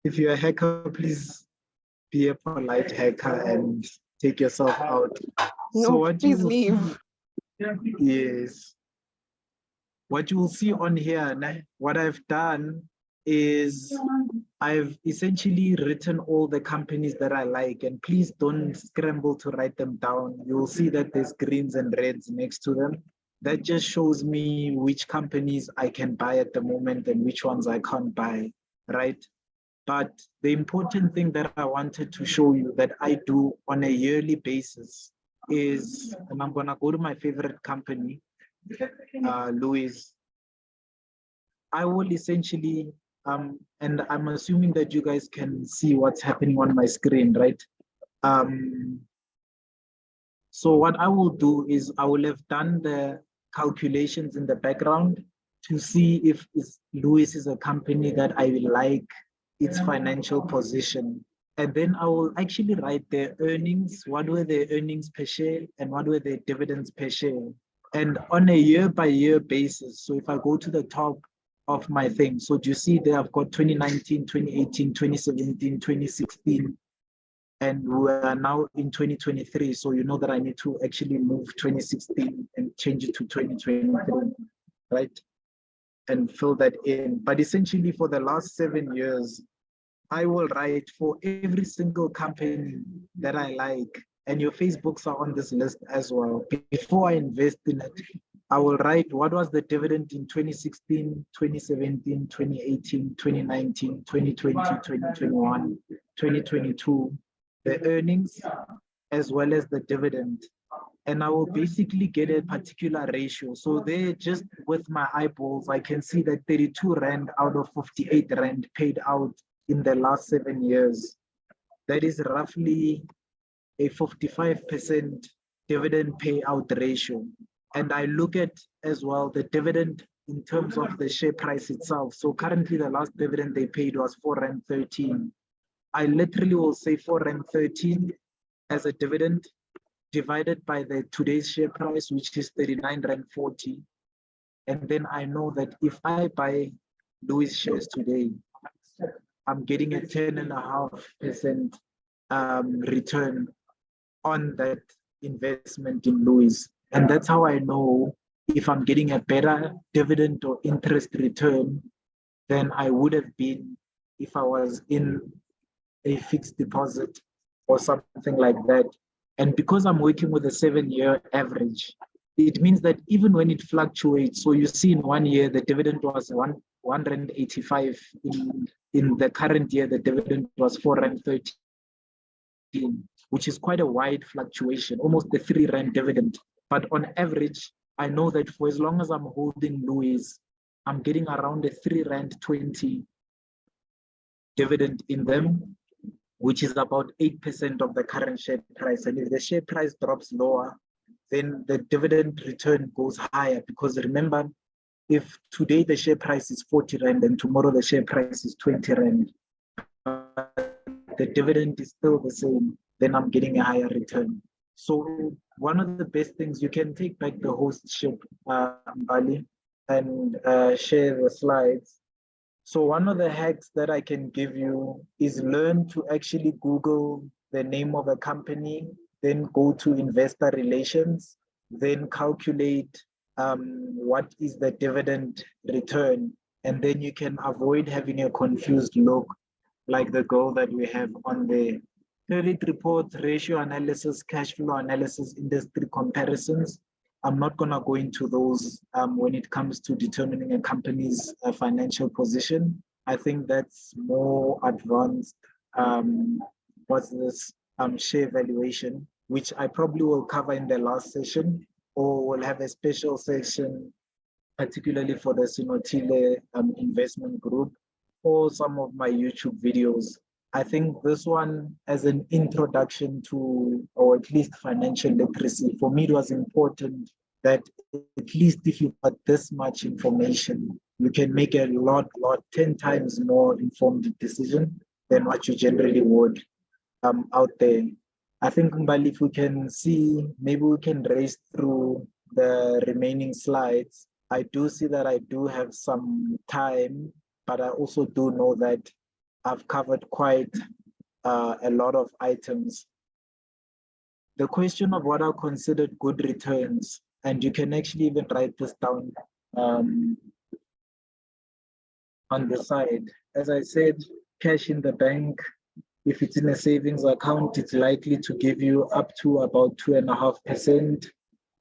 S4: If you're a hacker, please be a polite hacker and take yourself out.
S11: No,
S4: so what
S11: please
S4: you
S11: leave.
S4: Yes. What you will see on here, what I've done is I've essentially written all the companies that I like, and please don't scramble to write them down. You'll see that there's greens and reds next to them. That just shows me which companies I can buy at the moment and which ones I can't buy, right? But the important thing that I wanted to show you that I do on a yearly basis is, and I'm gonna go to my favorite company, Louis. I will essentially, and I'm assuming that you guys can see what's happening on my screen, right? So what I will do is I will have done the calculations in the background to see if Louis is a company that I like its financial position. And then I will actually write their earnings, what were their earnings per share and what were their dividends per share. And on a year-by-year basis, so if I go to the top of my thing, so do you see there I've got 2019, 2018, 2017, 2016, and we are now in 2023. So you know that I need to actually move 2016 and change it to 2023, right? And fill that in. But essentially for the last 7 years, I will write for every single company that I like, and your Facebooks are on this list as well. Before I invest in it, I will write what was the dividend in 2016, 2017, 2018, 2019, 2020, 2021, 2022, the earnings, as well as the dividend. and I will basically get a particular ratio. So there, just with my eyeballs, I can see that 32 Rand out of 58 Rand paid out in the last 7 years. That is roughly a 55% dividend payout ratio. And I look at as well the dividend in terms of the share price itself. So currently the last dividend they paid was 4.13 Rand. I literally will say 4.13 Rand as a dividend divided by the today's share price, which is 39.40 Rand. And then I know that if I buy Louis shares today, I'm getting a 10.5% return on that investment in Louis. And that's how I know if I'm getting a better dividend or interest return than I would have been if I was in a fixed deposit or something like that. And because I'm working with a 7-year average, it means that even when it fluctuates, so you see in 1 year, the dividend was 1.85 Rand. In the current year, the dividend was 4.13 Rand, which is quite a wide fluctuation, almost the 3 Rand dividend. But on average, I know that for as long as I'm holding Louis, I'm getting around a 3.20 Rand dividend in them, which is about 8% of the current share price. And if the share price drops lower, then the dividend return goes higher. Because remember, if today the share price is 40 Rand and tomorrow the share price is 20 Rand, the dividend is still the same, then I'm getting a higher return. So one of the best things, you can take back the hostship, Bali, and share the slides. So one of the hacks that I can give you is learn to actually Google the name of a company, then go to investor relations, then calculate what is the dividend return. And then you can avoid having a confused look like the goal that we have on the credit reports, ratio analysis, cash flow analysis, industry comparisons. I'm not going to go into those when it comes to determining a company's financial position. I think that's more advanced. What's this share valuation, which I probably will cover in the last session, or we'll have a special session, particularly for the Sinothile investment group, or some of my YouTube videos. I think this one, as an introduction to, or at least financial literacy, for me it was important that at least if you've got this much information, you can make a 10 times more informed decision than what you generally would out there. I think, Mbali, if we can see, maybe we can race through the remaining slides. I do see that I do have some time, but I also do know that I've covered quite a lot of items. The question of what are considered good returns, and you can actually even write this down on the side. As I said, cash in the bank, if it's in a savings account, it's likely to give you up to about 2.5%.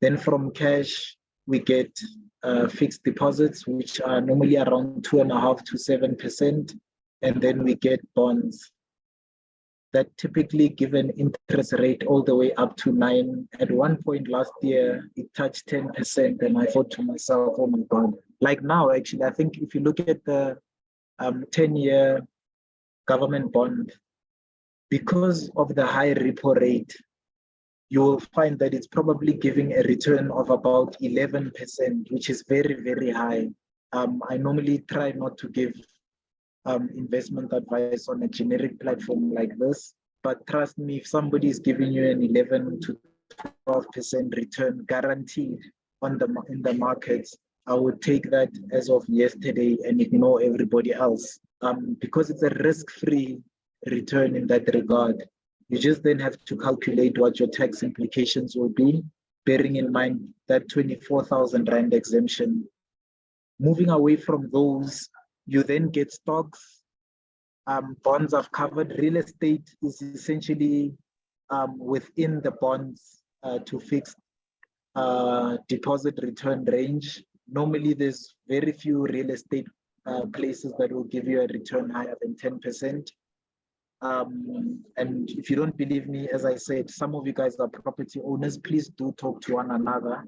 S4: Then from cash, we get fixed deposits, which are normally around 2.5% to 7%. And then we get bonds that typically give an interest rate all the way up to 9%. At one point last year, it touched 10%. And I thought to myself, oh my God. Like now, actually, I think if you look at the 10-year government bond, because of the high repo rate, you will find that it's probably giving a return of about 11%, which is very, very high. I normally try not to give investment advice on a generic platform like this, but trust me, if somebody is giving you an 11 to 12% return guaranteed in the markets, I would take that as of yesterday and ignore everybody else, because it's a risk-free return in that regard. You just then have to calculate what your tax implications will be, bearing in mind that 24,000 Rand exemption. Moving away from those, you then get stocks, bonds I've covered. Real estate is essentially within the bonds to fixed deposit return range. Normally, there's very few real estate places that will give you a return higher than 10%. And if you don't believe me, as I said, some of you guys are property owners. Please do talk to one another.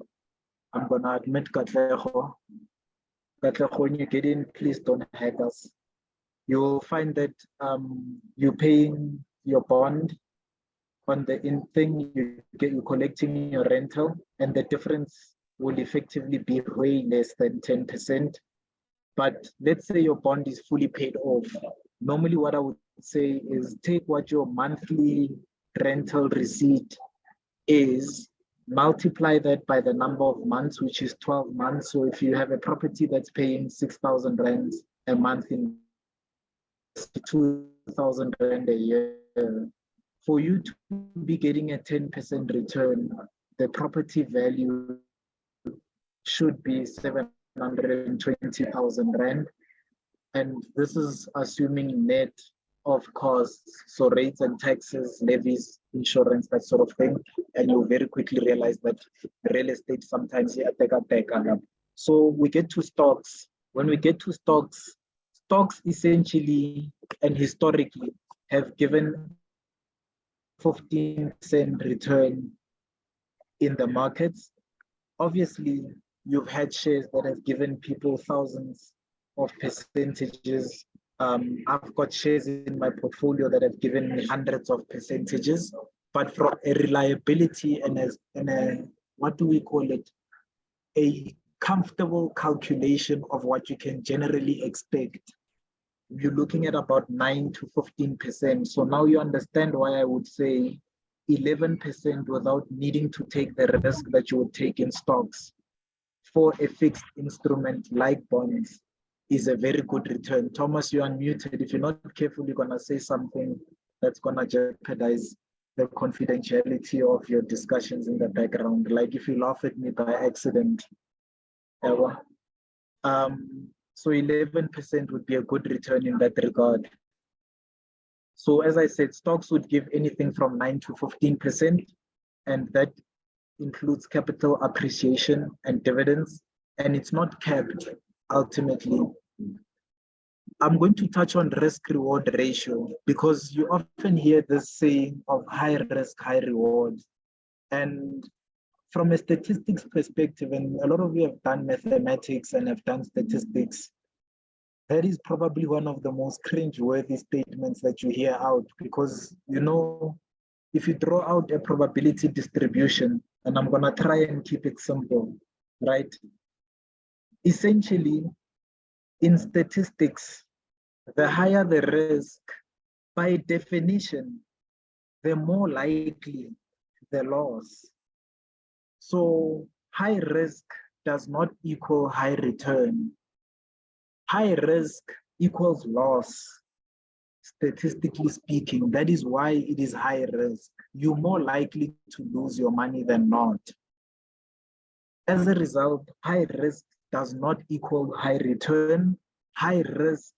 S4: I'm gonna admit Katleho. Katleho, when you get in, please don't hack us. You will find that you're paying your bond on the in thing you're collecting your rental, and the difference will effectively be way less than 10%. But let's say your bond is fully paid off. Normally what I would say is take what your monthly rental receipt is, multiply that by the number of months, which is 12 months. So if you have a property that's paying 6,000 rand a month in 2,000 rand a year, for you to be getting a 10% return, the property value should be 720,000 rand. And this is assuming net of costs, so rates and taxes, levies, insurance, that sort of thing. And you'll very quickly realize that real estate sometimes you take up. So we get to stocks. When we get to stocks, stocks essentially and historically have given 15% return in the markets. Obviously, you've had shares that have given people thousands of percentages. I've got shares in my portfolio that have given me hundreds of percentages, but from a reliability and a what do we call it? A comfortable calculation of what you can generally expect. You're looking at about 9 to 15%. So now you understand why I would say 11% without needing to take the risk that you would take in stocks for a fixed instrument like bonds is a very good return. Thomas, you're unmuted. If you're not careful, you're gonna say something that's gonna jeopardize the confidentiality of your discussions in the background. Like if you laugh at me by accident. So 11% would be a good return in that regard. So as I said, stocks would give anything from 9 to 15%, and that includes capital appreciation and dividends, and it's not capped ultimately. I'm going to touch on risk-reward ratio because you often hear this saying of high risk, high reward. And from a statistics perspective, and a lot of you have done mathematics and have done statistics, that is probably one of the most cringe-worthy statements that you hear out, because, you know, if you draw out a probability distribution, and I'm gonna try and keep it simple, right? Essentially, in statistics, the higher the risk, by definition, the more likely the loss. So high risk does not equal high return. High risk equals loss, statistically speaking. That is why it is high risk. You're more likely to lose your money than not. As a result, high risk does not equal high return. High risk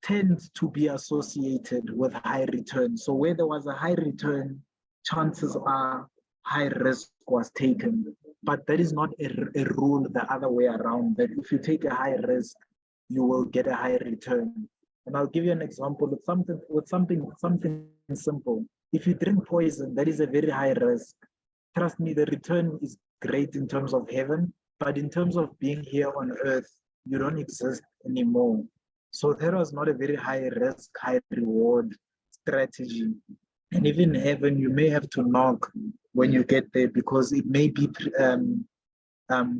S4: tends to be associated with high return. So where there was a high return, chances are high risk was taken. But that is not a rule the other way around, that if you take a high risk, you will get a high return. And I'll give you an example with something simple. If you drink poison, that is a very high risk. Trust me, the return is great in terms of heaven, but in terms of being here on earth, you don't exist anymore. So that was not a very high risk, high reward strategy. And even heaven, you may have to knock when you get there because it may be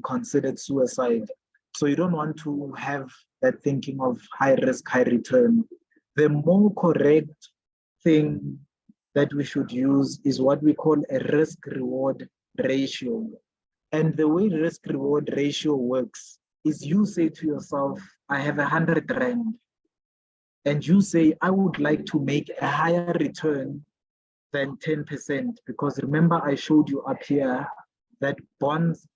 S4: considered suicide. So you don't want to have that thinking of high risk, high return. The more correct thing that we should use is what we call a risk-reward ratio. And the way risk-reward ratio works is you say to yourself, I have 100 rand. And you say, I would like to make a higher return than 10%. Because remember, I showed you up here that bonds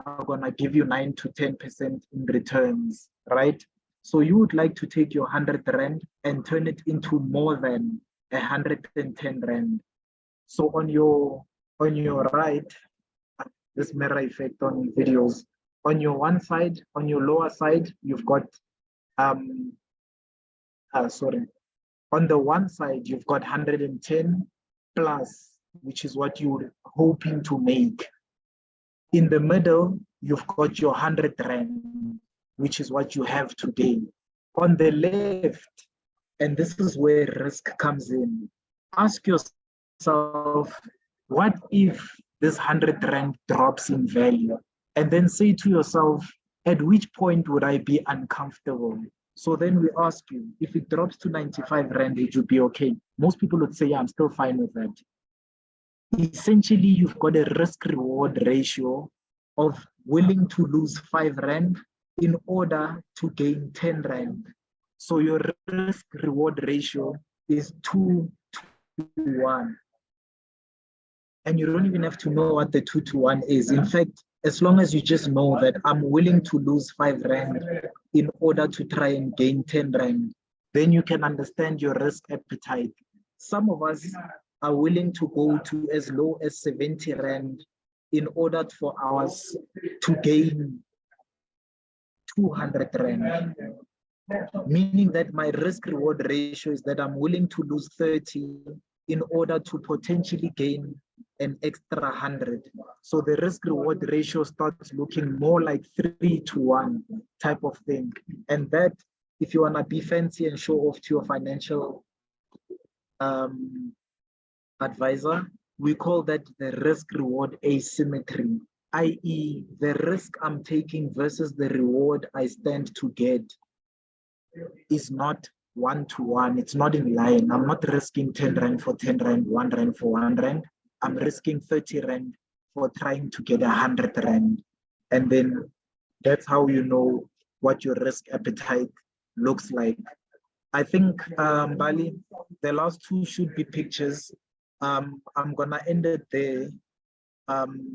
S4: are gonna give you 9 to 10% in returns, right? So you would like to take your 100 rand and turn it into more than 110 rand. So on your right, this mirror effect on videos, on your one side, on your lower side, you've got, On the one side, you've got 110 plus, which is what you're hoping to make. In the middle, you've got your 100 Rand, which is what you have today. On the left, and this is where risk comes in, ask yourself, what if this 100 Rand drops in value? And then say to yourself, at which point would I be uncomfortable? So then we ask you, if it drops to 95 Rand, would you be okay? Most people would say, yeah, I'm still fine with that. Essentially, you've got a risk-reward ratio of willing to lose 5 Rand in order to gain 10 Rand. So your risk-reward ratio is 2 to 1. And you don't even have to know what the 2 to 1 is. In fact, as long as you just know that I'm willing to lose 5 Rand in order to try and gain 10 Rand, then you can understand your risk appetite. Some of us are willing to go to as low as 70 Rand in order for us to gain 200 Rand. Meaning that my risk reward ratio is that I'm willing to lose 30 in order to potentially gain an extra 100. So the risk reward ratio starts looking more like 3 to 1 type of thing. And that, if you want to be fancy and show off to your financial advisor, we call that the risk reward asymmetry, i.e. the risk I'm taking versus the reward I stand to get is not 1 to 1. It's not in line. I'm not risking 10 Rand for 10 Rand, 1 Rand for 1 Rand. I'm risking 30 Rand for trying to get 100 Rand. And then that's how you know what your risk appetite looks like. I think, Bali, the last two should be pictures. I'm gonna end it there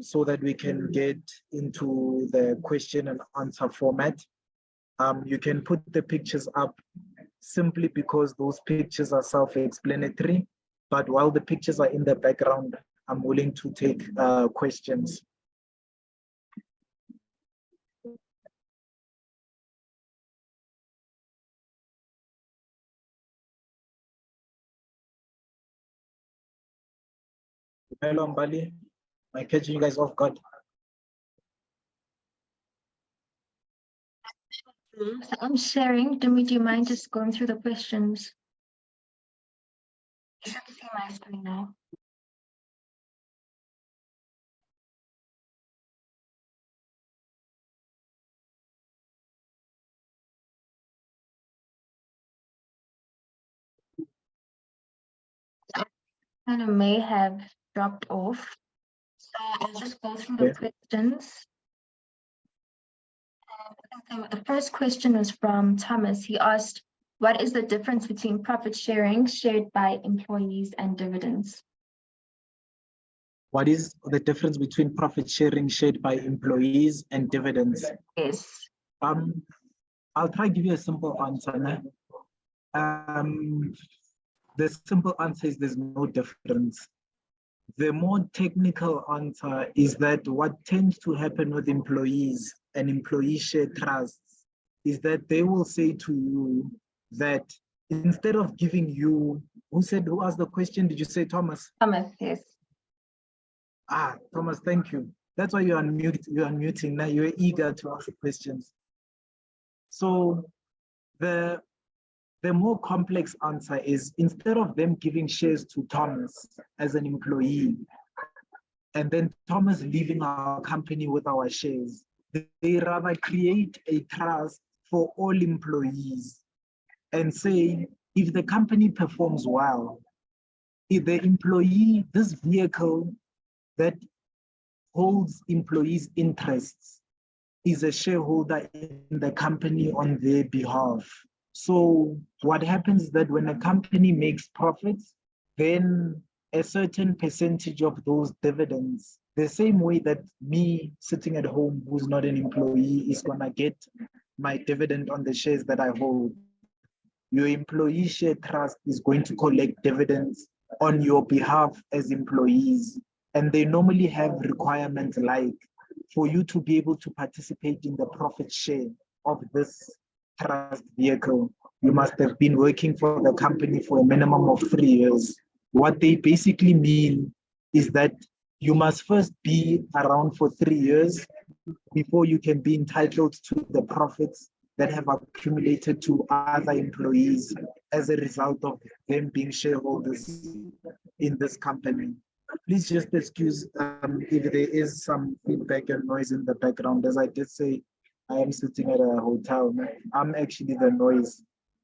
S4: so that we can get into the question and answer format. You can put the pictures up simply because those pictures are self-explanatory. But while the pictures are in the background, I'm willing to take questions. Hello, Mbali. Am I catching you guys off guard?
S3: I'm sharing. Do you mind just going through the questions? You should see my screen now. Kind of may have dropped off. So I'll just go through the questions. The first question was from Thomas. He asked, what is the difference between profit sharing shared by employees and dividends?
S4: What is the difference between profit sharing shared by employees and dividends?
S3: Yes.
S4: I'll try to give you a simple answer. The simple answer is there's no difference. The more technical answer is that what tends to happen with employees and employee share trusts is that they will say to you that instead of giving you, who asked the question? Did you say Thomas?
S3: Thomas, yes.
S4: Thomas, thank you. That's why you're unmuting now. You're eager to ask questions. So the more complex answer is instead of them giving shares to Thomas as an employee, and then Thomas leaving our company with our shares, they rather create a trust for all employees and say, if the company performs well, if the employee, this vehicle that holds employees' interests is a shareholder in the company on their behalf. So what happens is that when a company makes profits, then a certain percentage of those dividends, the same way that me sitting at home who's not an employee is gonna get my dividend on the shares that I hold, your employee share trust is going to collect dividends on your behalf as employees. And they normally have requirements like for you to be able to participate in the profit share of this trust vehicle, you must have been working for the company for a minimum of 3 years. What they basically mean is that you must first be around for 3 years before you can be entitled to the profits that have accumulated to other employees as a result of them being shareholders in this company. Please just excuse if there is some feedback and noise in the background. As I did say, I am sitting at a hotel. I'm actually the noise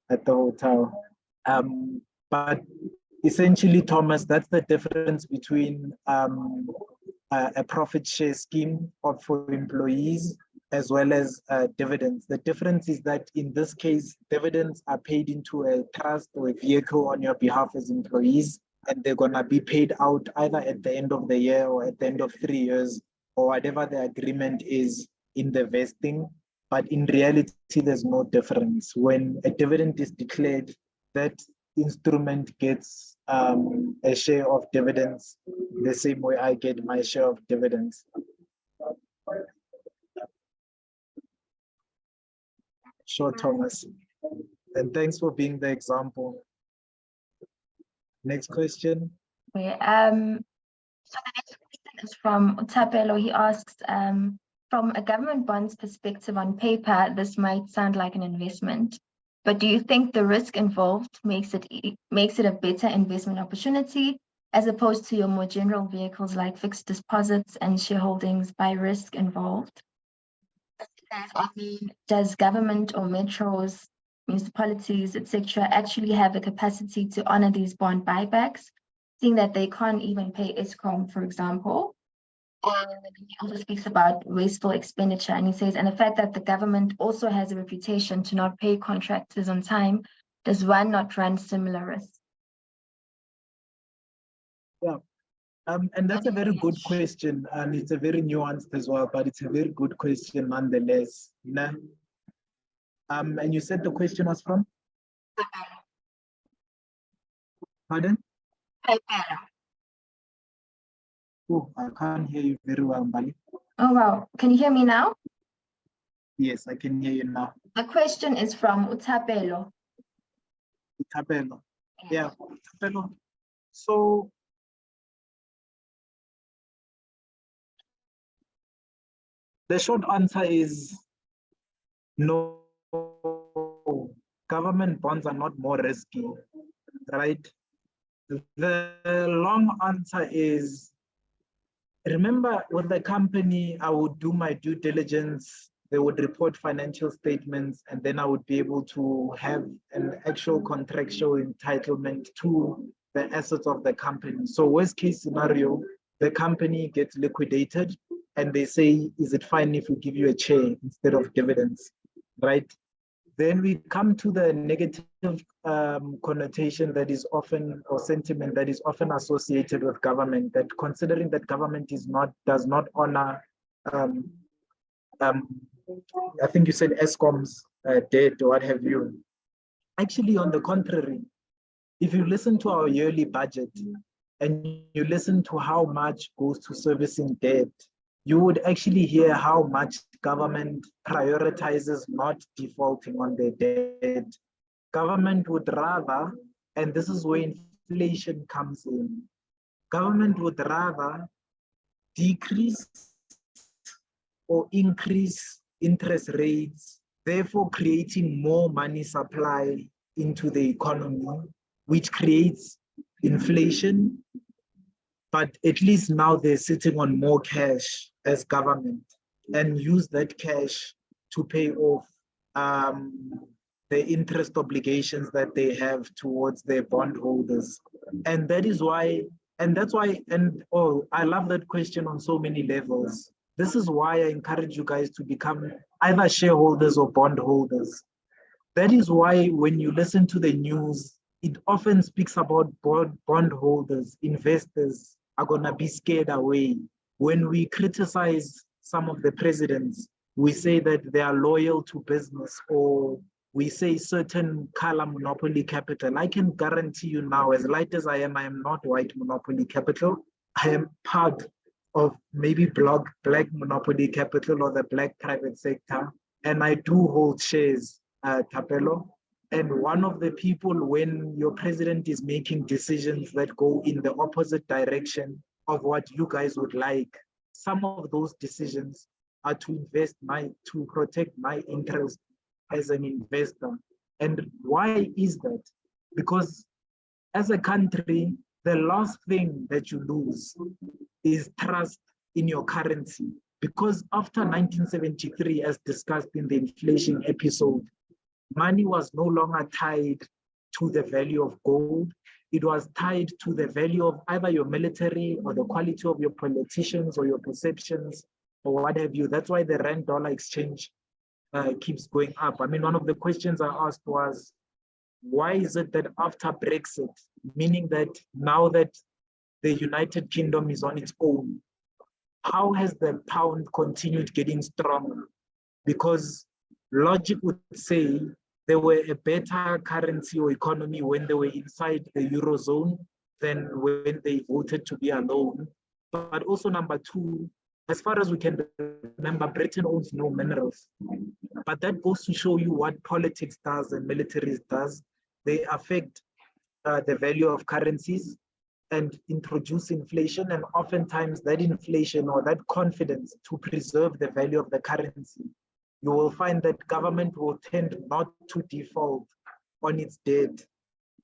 S4: at the hotel. But essentially, Thomas, that's the difference between a profit share scheme for employees as well as dividends. The difference is that in this case, dividends are paid into a trust or a vehicle on your behalf as employees, and they're gonna be paid out either at the end of the year or at the end of 3 years or whatever the agreement is in the vesting. But in reality, there's no difference. When a dividend is declared, that instrument gets a share of dividends the same way I get my share of dividends. Sure, Thomas. And thanks for being the example. Next question.
S3: Okay, so the next question is from Utapelo. He asks, from a government bonds perspective on paper, this might sound like an investment, but do you think the risk involved makes it a better investment opportunity as opposed to your more general vehicles like fixed deposits and shareholdings by risk involved? I mean, does government or metros, municipalities, etc., actually have the capacity to honor these bond buybacks, seeing that they can't even pay ESCOM, for example? And he also speaks about wasteful expenditure, and he says, and the fact that the government also has a reputation to not pay contractors on time, does one not run similar risks?
S4: Yeah. And that's a very good question, and it's a very nuanced as well, but it's a very good question nonetheless. You know? And you said the question was from? Pardon? Oh, I can't hear you very well, Mbali.
S3: Oh, wow. Can you hear me now?
S4: Yes, I can hear you now.
S3: The question is from Utapelo.
S4: Utapelo. Yeah, Utapelo. So, the short answer is no. Government bonds are not more risky, right? The long answer is, remember with the company, I would do my due diligence, they would report financial statements, and then I would be able to have an actual contractual entitlement to the assets of the company. So worst case scenario, the company gets liquidated and they say, is it fine if we give you a share instead of dividends, right? Then we come to the negative connotation that is often, or sentiment that is often associated with government, that considering that government does not honor, I think you said ESCOM's debt or what have you. Actually, on the contrary, if you listen to our yearly budget and you listen to how much goes to servicing debt, you would actually hear how much government prioritizes not defaulting on their debt. Government would rather, and this is where inflation comes in, government would rather decrease or increase interest rates, therefore creating more money supply into the economy, which creates inflation. But at least now they're sitting on more cash as government and use that cash to pay off the interest obligations that they have towards their bondholders. And that is why, and that's why, and oh, I love that question on so many levels. This is why I encourage you guys to become either shareholders or bondholders. That is why when you listen to the news, it often speaks about bondholders, investors are gonna be scared away. When we criticize some of the presidents, we say that they are loyal to business, or we say certain color monopoly capital. I can guarantee you now, as light as I am not white monopoly capital. I am part of maybe black monopoly capital or the black private sector. And I do hold shares, Tapelo. And one of the people, when your president is making decisions that go in the opposite direction of what you guys would like, some of those decisions are to to protect my interest as an investor. And why is that? Because as a country, the last thing that you lose is trust in your currency. Because after 1973, as discussed in the inflation episode, money was no longer tied to the value of gold. It was tied to the value of either your military or the quality of your politicians or your perceptions or what have you. That's why the rand-dollar exchange keeps going up. I mean, one of the questions I asked was, why is it that after Brexit, meaning that now that the United Kingdom is on its own, how has the pound continued getting stronger? Because logic would say they were a better currency or economy when they were inside the Eurozone than when they voted to be alone. But also number two, as far as we can remember, Britain owns no minerals. But that goes to show you what politics does and military does. They affect the value of currencies and introduce inflation, and oftentimes that inflation or that confidence to preserve the value of the currency, you will find that government will tend not to default on its debt.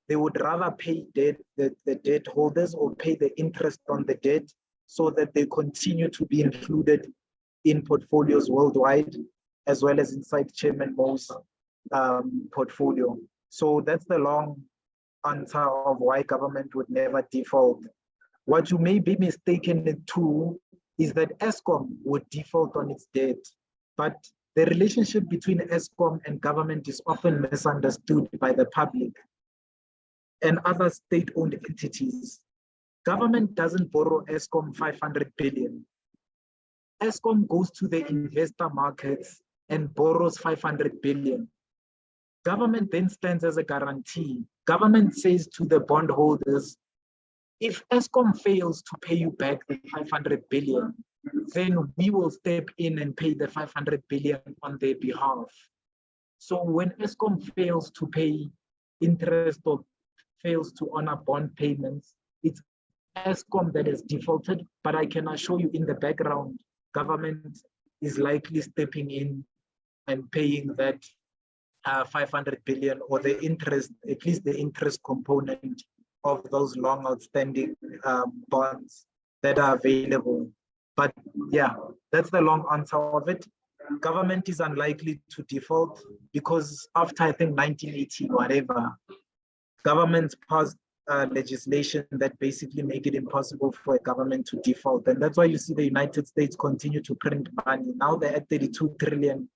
S4: They would rather pay debt, the debt holders, or pay the interest on the debt so that they continue to be included in portfolios worldwide, as well as inside Chairman Mo's portfolio. So that's the long answer of why government would never default. What you may be mistaken into is that Eskom would default on its debt, but the relationship between Eskom and government is often misunderstood by the public and other state-owned entities. Government doesn't borrow Eskom 500 billion. Eskom goes to the investor markets and borrows 500 billion. Government then stands as a guarantee. Government says to the bondholders, if Eskom fails to pay you back the 500 billion, then we will step in and pay the 500 billion on their behalf. So when Eskom fails to pay interest or fails to honor bond payments, it's Eskom that has defaulted, but I can assure you in the background, government is likely stepping in and paying that 500 billion or the interest, at least the interest component of those long outstanding bonds that are available. But yeah, that's the long answer of it. Government is unlikely to default because after, I think, 1980, whatever, governments passed legislation that basically make it impossible for a government to default. And that's why you see the United States continue to print money. Now they're at 32 trillion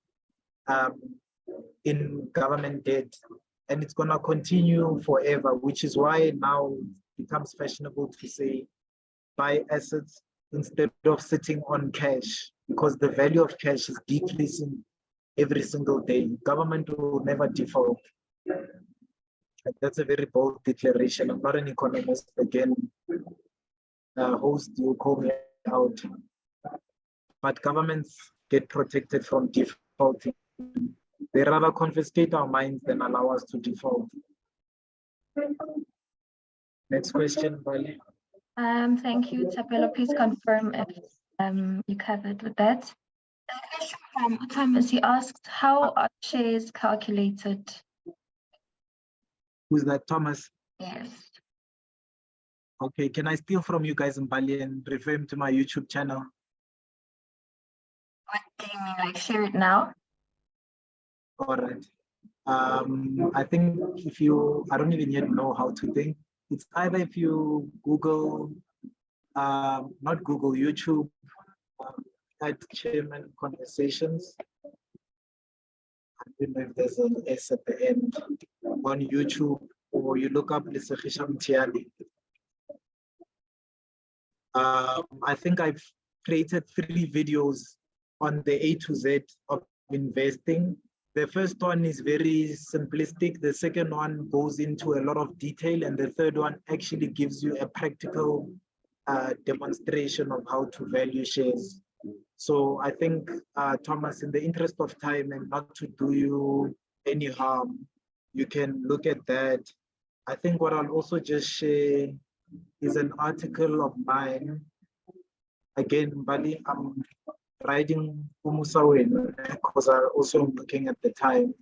S4: in government debt, and it's going to continue forever, which is why now it becomes fashionable to say buy assets instead of sitting on cash, because the value of cash is decreasing every single day. Government will never default. That's a very bold declaration. I'm not an economist. Again, host, you call me out. But governments get protected from defaulting. They rather confiscate our minds than allow us to default. Next question, Vali.
S3: Thank you, Thapelo. Please confirm if you covered with that. Thomas, he asked, how are shares calculated?
S4: Who's that, Thomas?
S3: Yes.
S4: Okay, can I steal from you guys in Bali and refer him to my YouTube channel?
S3: What do you mean, like share it now?
S4: All right. I think if you, I don't even yet know how to think. It's either if you Google, not Google, YouTube, at Chairman Conversations. I don't know if there's an S at the end on YouTube, or you look up Lisakhisha Mtiani. I think I've created 3 videos on the A to Z of investing. The first one is very simplistic. The second one goes into a lot of detail. And the third one actually gives you a practical demonstration of how to value shares. So I think, Thomas, in the interest of time and not to do you any harm, you can look at that. I think what I'll also just share is an article of mine. Again, Bali, I'm writing Umusawin because I also am looking at the time.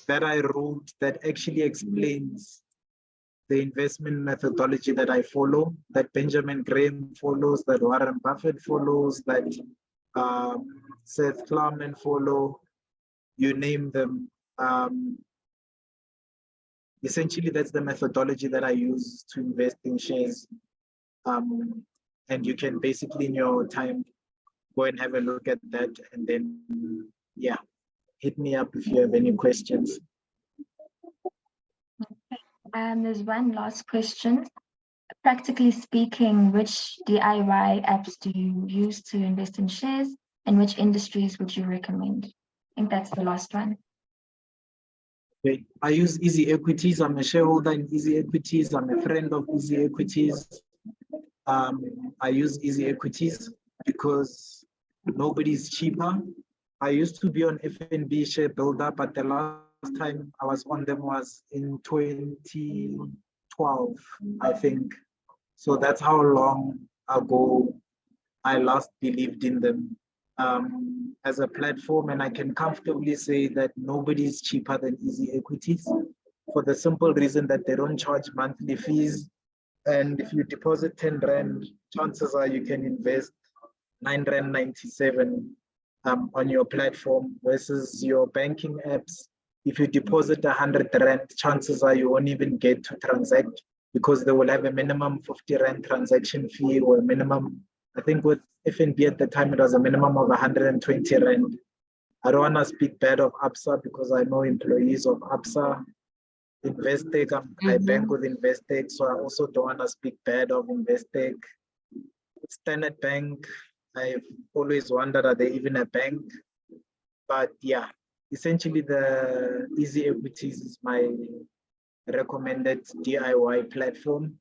S4: That I wrote that actually explains the investment methodology that I follow, that Benjamin Graham follows, that Warren Buffett follows, that Seth Klarman follow, you name them. Essentially, that's the methodology that I use to invest in shares. And you can basically in your time go and have a look at that, and then, yeah, hit me up if you have any questions.
S3: There's one last question. Practically speaking, which DIY apps do you use to invest in shares, and which industries would you recommend? I think that's the last one.
S4: Okay. I use Easy Equities. I'm a shareholder in Easy Equities. I'm a friend of Easy Equities. I use Easy Equities because nobody's cheaper. I used to be on FNB Share Builder, but the last time I was on them was in 2012, I think. So that's how long ago I last believed in them as a platform. And I can comfortably say that nobody's cheaper than Easy Equities for the simple reason that they don't charge monthly fees. And if you deposit 10 Rand, chances are you can invest 9 Rand 97 on your platform versus your banking apps. If you deposit 100 Rand, chances are you won't even get to transact because they will have a minimum 50 Rand transaction fee or a minimum, I think with FNB at the time, it was a minimum of 120 Rand. I don't want to speak bad of ABSA because I know employees of ABSA. Investec, I bank with Investec, so I also don't want to speak bad of Investec. Standard Bank, I've always wondered, are they even a bank? But yeah, essentially the Easy Equities is my recommended DIY platform.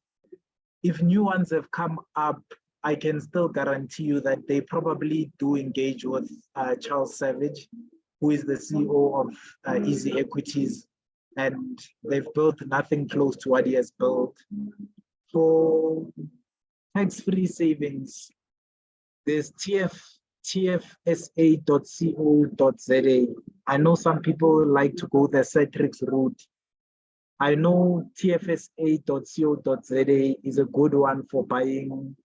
S4: If new ones have come up, I can still guarantee you that they probably do engage with Charles Savage, who is the CEO of Easy Equities, and they've built nothing close to what he has built. For tax-free savings, there's tfsa.co.za. I know some people like to go the Citrix route. I know tfsa.co.za is a good one for buying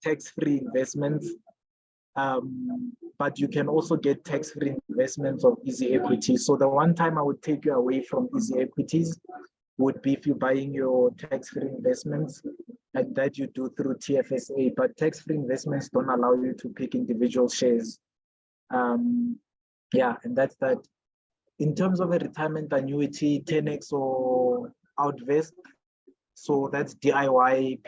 S4: tax-free investments. But you can also get tax-free investments of Easy Equities. So the one time I would take you away from Easy Equities would be if you're buying your tax-free investments, and that you do through TFSA, but tax-free investments don't allow you to pick individual shares. Yeah, and that's that. In terms of a retirement annuity, 10X or Outvest, so that's DIY.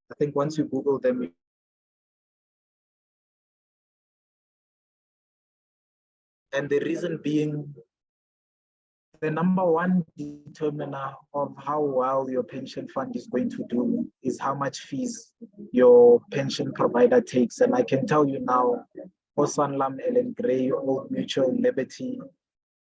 S4: I think once you Google them, and the reason being, the number one determiner of how well your pension fund is going to do is how much fees your pension provider takes. And I can tell you now, Sanlam, Ellen Gray, Old Mutual, Liberty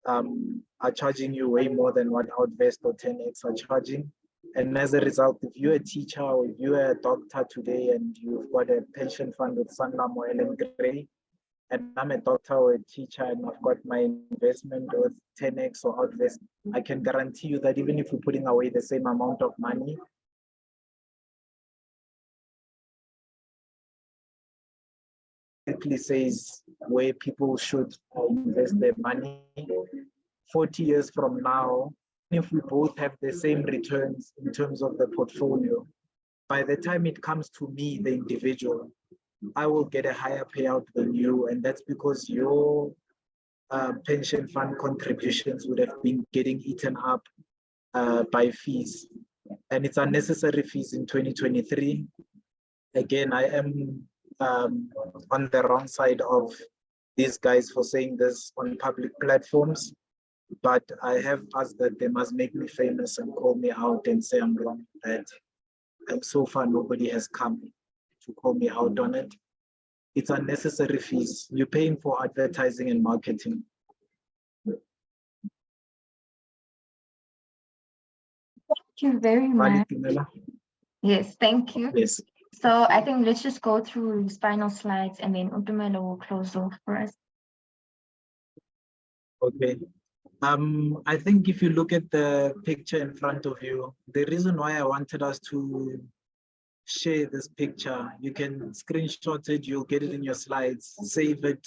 S4: are charging you way more than what Outvest or 10X are charging. And as a result, if you're a teacher or if you're a doctor today and you've got a pension fund with Sanlam or Ellen Gray, and I'm a doctor or a teacher and I've got my investment with 10X or Outvest, I can guarantee you that even if you're putting away the same amount of money, it says where people should invest their money. 40 years from now, if we both have the same returns in terms of the portfolio, by the time it comes to me, the individual, I will get a higher payout than you. And that's because your pension fund contributions would have been getting eaten up by fees. And it's unnecessary fees in 2023. Again, I am on the wrong side of these guys for saying this on public platforms, but I have asked that they must make me famous and call me out and say I'm wrong. That And so far, nobody has come to call me out on it. It's unnecessary fees. You're paying for advertising and marketing.
S3: Thank you very much. Yes, thank you.
S4: Yes.
S3: So I think let's just go through these final slides and then Utumelo will close off for us.
S4: Okay. I think if you look at the picture in front of you, the reason why I wanted us to share this picture, you can screenshot it, you'll get it in your slides, save it,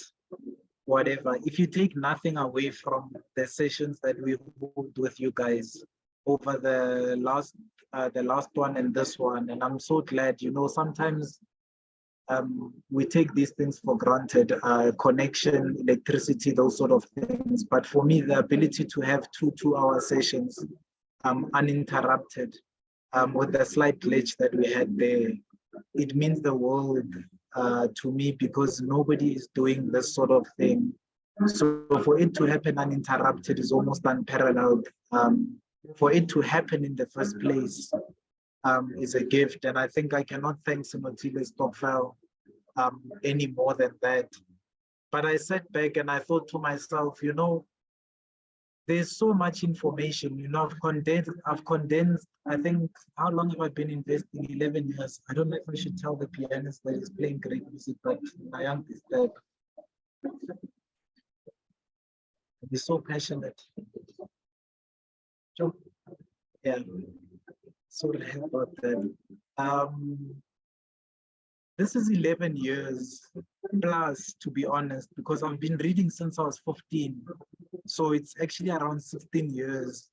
S4: whatever. If you take nothing away from the sessions that we hold with you guys over the last one and this one, and I'm so glad, you know, sometimes we take these things for granted, connection, electricity, those sort of things. But for me, the ability to have two-hour sessions uninterrupted, with the slight glitch that we had there, it means the world to me, because nobody is doing this sort of thing. So for it to happen uninterrupted is almost unparalleled. For it to happen in the first place is a gift. And I think I cannot thank Sinothile Stokvel any more than that. But I sat back and I thought to myself, you know, there's so much information, you know, I've condensed, I think, how long have I been investing? 11 years. I don't know if I should tell the pianist that is playing great music, but my aunt is dead. He's so passionate. Yeah, sorry about that. This is 11 years plus, to be honest, because I've been reading since I was 15. So it's actually around 16 years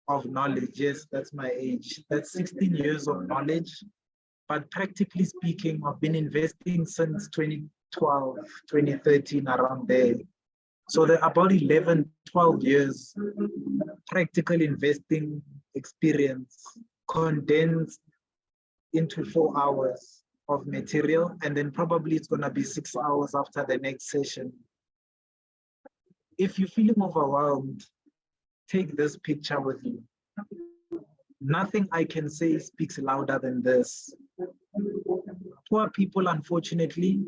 S4: of knowledge. Yes, that's my age. That's 16 years of knowledge. But practically speaking, I've been investing since 2012, 2013, around there. So there are about 11, 12 years practical investing experience condensed into 4 hours of material, and then probably it's going to be 6 hours after the next session. If you're feeling overwhelmed, take this picture with you. Nothing I can say speaks louder than this. Poor people, unfortunately,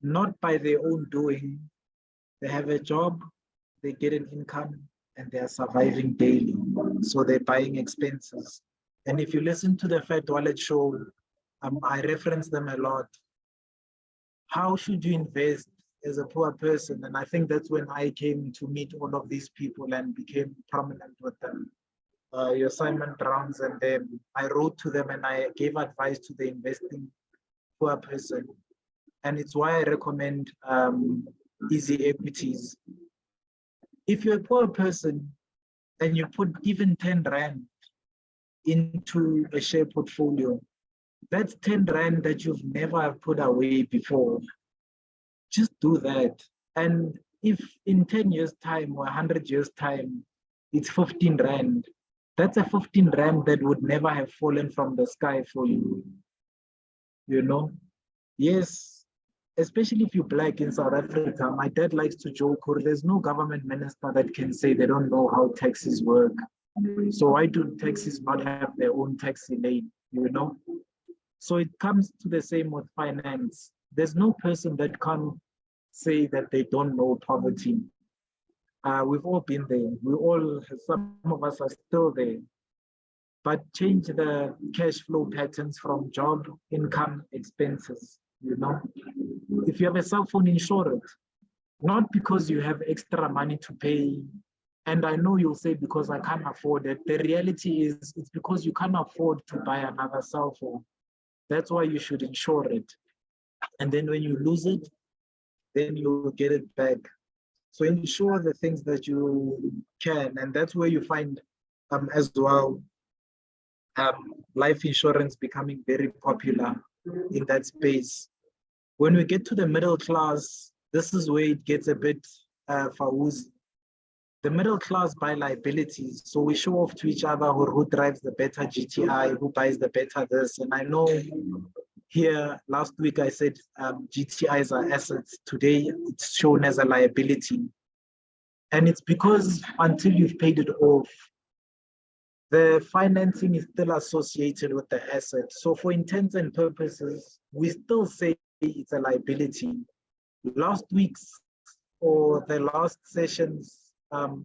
S4: not by their own doing, they have a job, they get an income, and they are surviving daily. So they're buying expenses. And if you listen to the Fat Wallet show, I reference them a lot. How should you invest as a poor person? And I think that's when I came to meet all of these people and became prominent with them. Your Simon Browns and them, I wrote to them and I gave advice to the investing poor person. And it's why I recommend easy equities. If you're a poor person and you put even 10 Rand into a share portfolio, that's 10 Rand that you've never put away before. Just do that. And if in 10 years' time or 100 years' time, it's 15 Rand, that's a 15 Rand that would never have fallen from the sky for you. You know? Yes, especially if you're Black in South Africa, my dad likes to joke, or there's no government minister that can say they don't know how taxes work. So why do taxis not have their own taxi lane, you know? So it comes to the same with finance. There's no person that can say that they don't know poverty. We've all been there. We all, some of us are still there. But change the cash flow patterns from job, income, expenses, you know? If you have a cell phone, insure it. Not because you have extra money to pay. And I know you'll say because I can't afford it. The reality is it's because you can't afford to buy another cell phone. That's why you should insure it. And then when you lose it, then you'll get it back. So insure the things that you can. And that's where you find as well life insurance becoming very popular in that space. When we get to the middle class, this is where it gets a bit fawoozy. The middle class buy liabilities. So we show off to each other who drives the better GTI, who buys the better this. And I know here last week I said GTIs are assets. Today it's shown as a liability. And it's because until you've paid it off, the financing is still associated with the asset. So for intents and purposes, we still say it's a liability. Last week's or the last session's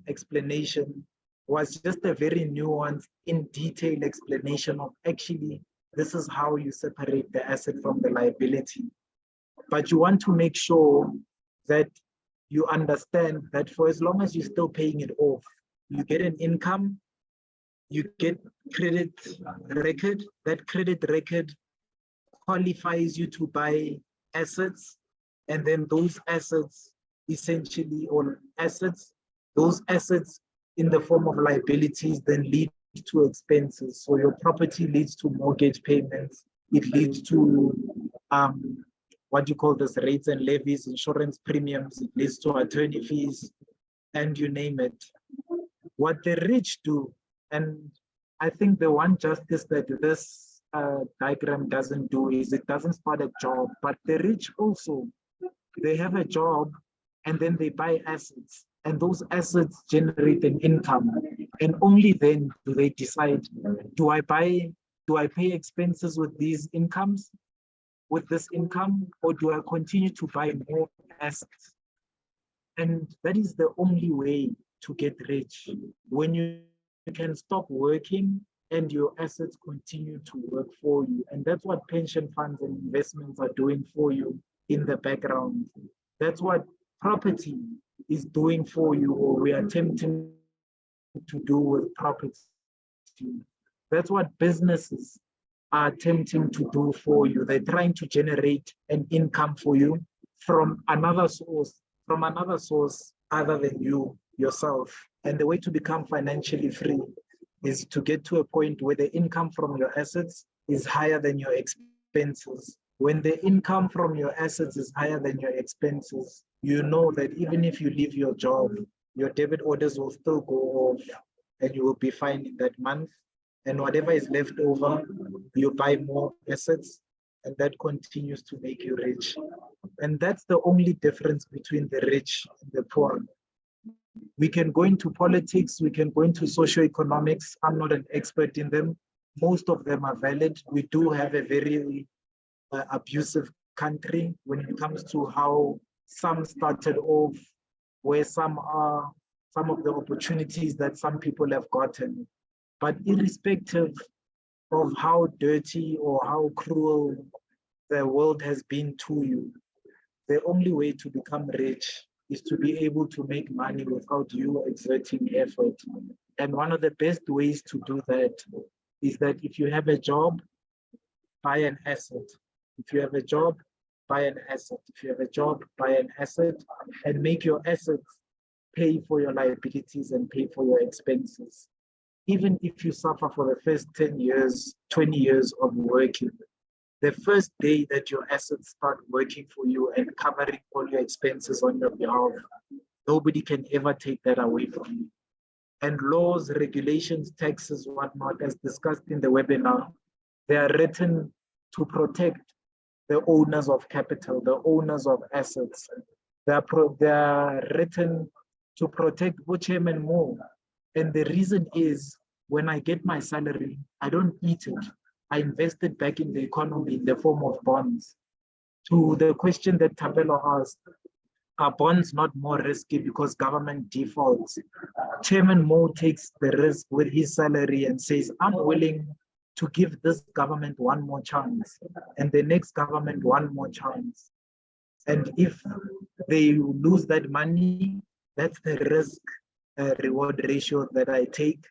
S4: explanation was just a very nuanced, in detail explanation of actually, this is how you separate the asset from the liability. But you want to make sure that you understand that for as long as you're still paying it off, you get an income, you get credit record. That credit record qualifies you to buy assets, and then those assets essentially, or assets, those assets in the form of liabilities then lead to expenses. So your property leads to mortgage payments, it leads to what you call this, rates and levies, insurance premiums, it leads to attorney fees, and you name it. What the rich do, and I think the one justice that this diagram doesn't do is it doesn't start a job, but the rich also, they have a job and then they buy assets, and those assets generate an income, and only then do they decide, do I pay expenses with these incomes, with this income, or do I continue to buy more assets? And that is the only way to get rich, when you can stop working and your assets continue to work for you. And that's what pension funds and investments are doing for you in the background. That's what property is doing for you, or we are attempting to do with property. That's what businesses are attempting to do for you. They're trying to generate an income for you from another source other than you yourself. And the way to become financially free is to get to a point where the income from your assets is higher than your expenses. When the income from your assets is higher than your expenses, you know that even if you leave your job, your debit orders will still go off and you will be fine in that month. And whatever is left over, you buy more assets, and that continues to make you rich. And that's the only difference between the rich and the poor. We can go into politics, we can go into socioeconomics. I'm not an expert in them. Most of them are valid. We do have a very abusive country when it comes to how some started off, where some of the opportunities that some people have gotten. But irrespective of how dirty or how cruel the world has been to you, the only way to become rich is to be able to make money without you exerting effort. And one of the best ways to do that is that if you have a job, buy an asset. If you have a job, buy an asset. If you have a job, buy an asset, and make your assets pay for your liabilities and pay for your expenses. Even if you suffer for the first 10 years, 20 years of working, the first day that your assets start working for you and covering all your expenses on your behalf, nobody can ever take that away from you. And laws, regulations, taxes, whatnot, as discussed in the webinar, they are written to protect the owners of capital, the owners of assets. They are written to protect Chairman more. And the reason is, when I get my salary, I don't eat it. I invest it back in the economy in the form of bonds. To the question that Tabelo asked, are bonds not more risky because government defaults? Chairman Mo takes the risk with his salary and says, I'm willing to give this government one more chance and the next government one more chance. And if they lose that money, that's the risk reward ratio that I take.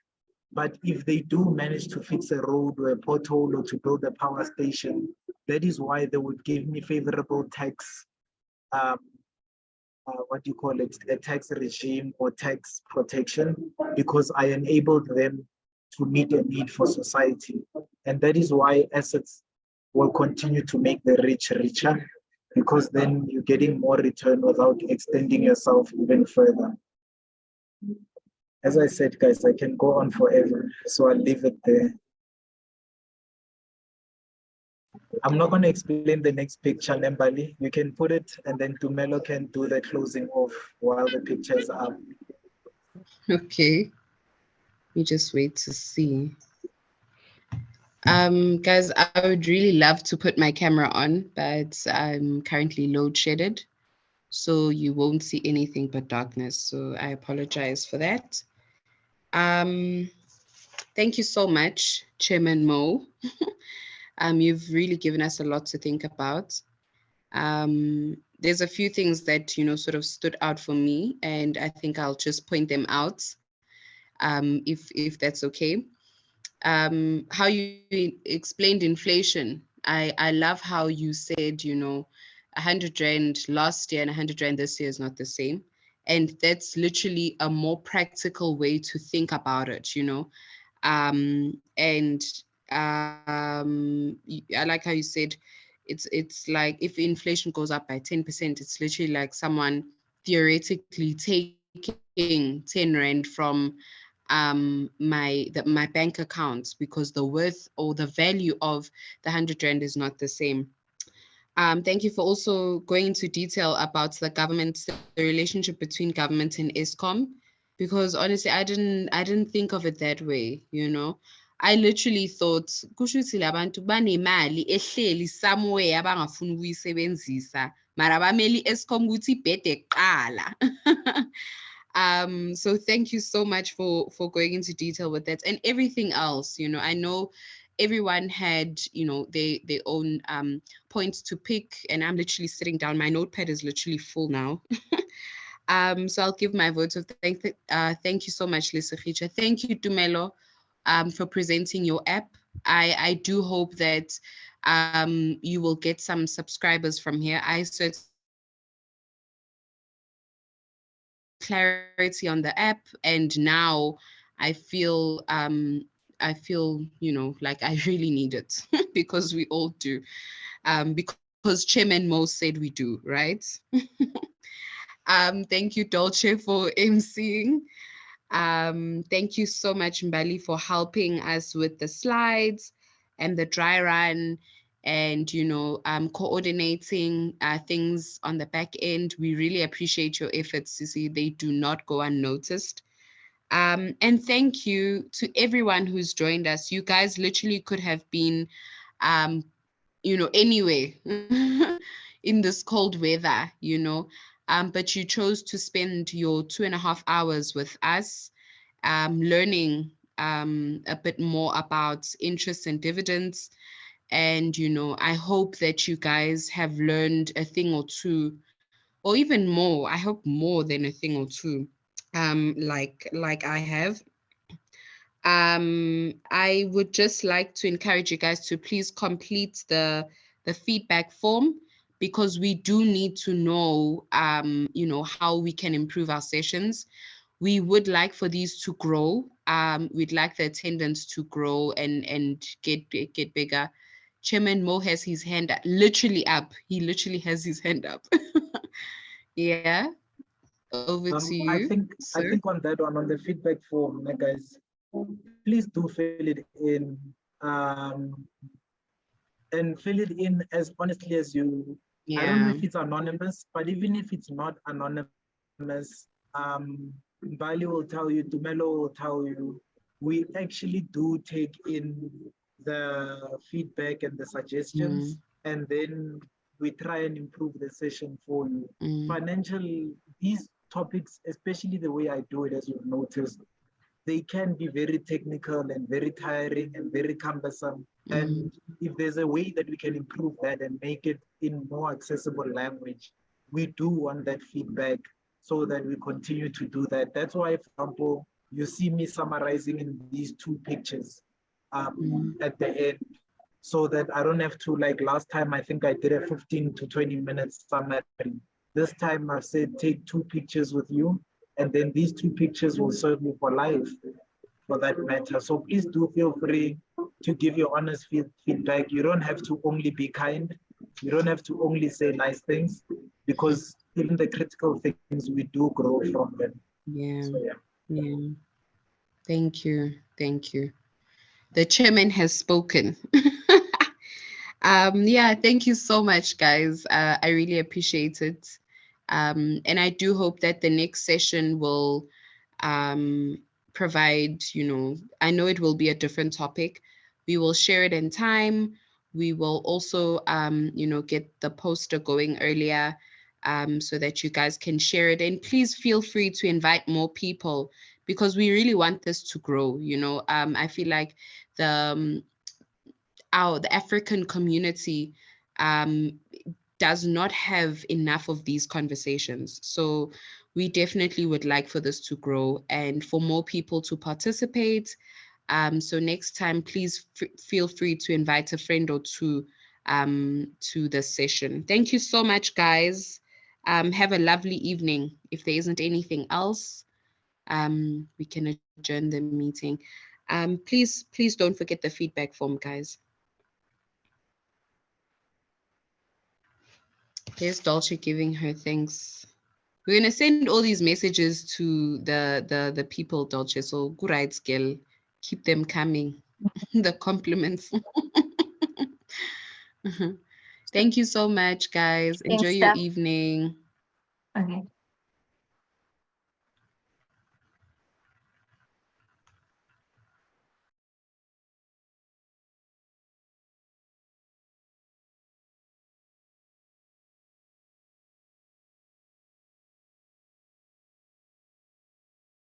S4: But if they do manage to fix a road or a pothole or to build a power station, that is why they would give me favorable tax, a tax regime or tax protection, because I enabled them to meet a need for society. And that is why assets will continue to make the rich richer, because then you're getting more return without extending yourself even further. As I said, guys, I can go on forever, so I'll leave it there. I'm not going to explain the next picture, Nembali. You can put it, and then Tumelo can do the closing off while the picture is up.
S1: Okay. me just wait to see. Guys, I would really love to put my camera on, but I'm currently load shedded, so you won't see anything but darkness. So I apologize for that. Thank you so much, Chairman Mo. You've really given us a lot to think about. There's a few things that, sort of stood out for me, and I think I'll just point them out, if that's okay. How you explained inflation. I love how you said, 100 Rand last year and 100 Rand this year is not the same. And that's literally a more practical way to think about it, and I like how you said it's like if inflation goes up by 10%, it's literally like someone theoretically taking 10 Rand from my bank account, because the worth or the value of the 100 Rand is not the same. Thank you for also going into detail about the relationship between government and ESCOM, because honestly, I didn't think of it that way. I literally thought kusho ukuthi labantu banemali ehleli somewhere abangafuni ukuyisebenzisa mara bameli ESCOM ukuthi ibhede kuqala. So thank you so much for going into detail with that and everything else. I know everyone had, their own points to pick, and I'm literally sitting down. My notepad is literally full now. So I'll give my vote of thank you so much, Lisa Khicha. Thank you, Tumelo, for presenting your app. I do hope that you will get some subscribers from here. I certainly clarity on the app, and now I feel like I really need it because we all do, because Chairman Mo said we do, right? Thank you, Dolce, for emceeing. Thank you so much, Mbali, for helping us with the slides and the dry run, and coordinating things on the back end. We really appreciate your efforts, Sisi. They do not go unnoticed. And thank you to everyone who's joined us. You guys literally could have been, anywhere in this cold weather, but you chose to spend your 2.5 hours with us, learning a bit more about interest and dividends. And, I hope that you guys have learned a thing or two, or even more. I hope more than a thing or two, like I have. I would just like to encourage you guys to please complete the feedback form, because we do need to know, how we can improve our sessions. We would like for these to grow. We'd like the attendance to grow and get bigger. Chairman Mo has his hand literally up. He literally has his hand up. Yeah, over to you.
S4: I think on that one, on the feedback form, guys, please do fill it in, and fill it in as honestly as you. I don't know if it's anonymous, but even if it's not anonymous, Bali will tell you, Tumelo will tell you, we actually do take in the feedback and the suggestions, and then we try and improve the session for you. Financial, these topics, especially the way I do it, as you've noticed, they can be very technical and very tiring and very cumbersome. And if there's a way that we can improve that and make it in more accessible language, we do want that feedback so that we continue to do that. That's why, for example, you see me summarizing in these 2 pictures at the end, so that I don't have to, like last time, I think I did a 15 to 20 minutes summary. This time I said, take 2 pictures with you, and then these 2 pictures will serve me for life, for that matter. So please do feel free to give your honest feedback. You don't have to only be kind. You don't have to only say nice things, because even the critical things, we do grow from them.
S1: Yeah.
S4: So,
S1: yeah. Thank you. Thank you. The chairman has spoken. Yeah, thank you so much, guys. I really appreciate it. And I do hope that the next session will provide, I know it will be a different topic. We will share it in time. We will also, get the poster going earlier so that you guys can share it. And please feel free to invite more people because we really want this to grow. I feel like the African community does not have enough of these conversations. So we definitely would like for this to grow and for more people to participate. So next time, please feel free to invite a friend or two to the session. Thank you so much, guys. Have a lovely evening. If there isn't anything else, we can adjourn the meeting. Please don't forget the feedback form, guys. Here's Dolce giving her thanks. We're gonna send all these messages to the people, Dolce. So good rights, girl. Keep them coming. The compliments. Thank you so much, guys. Enjoy
S3: Thanks,
S1: your
S3: Steph.
S1: evening.
S3: Okay.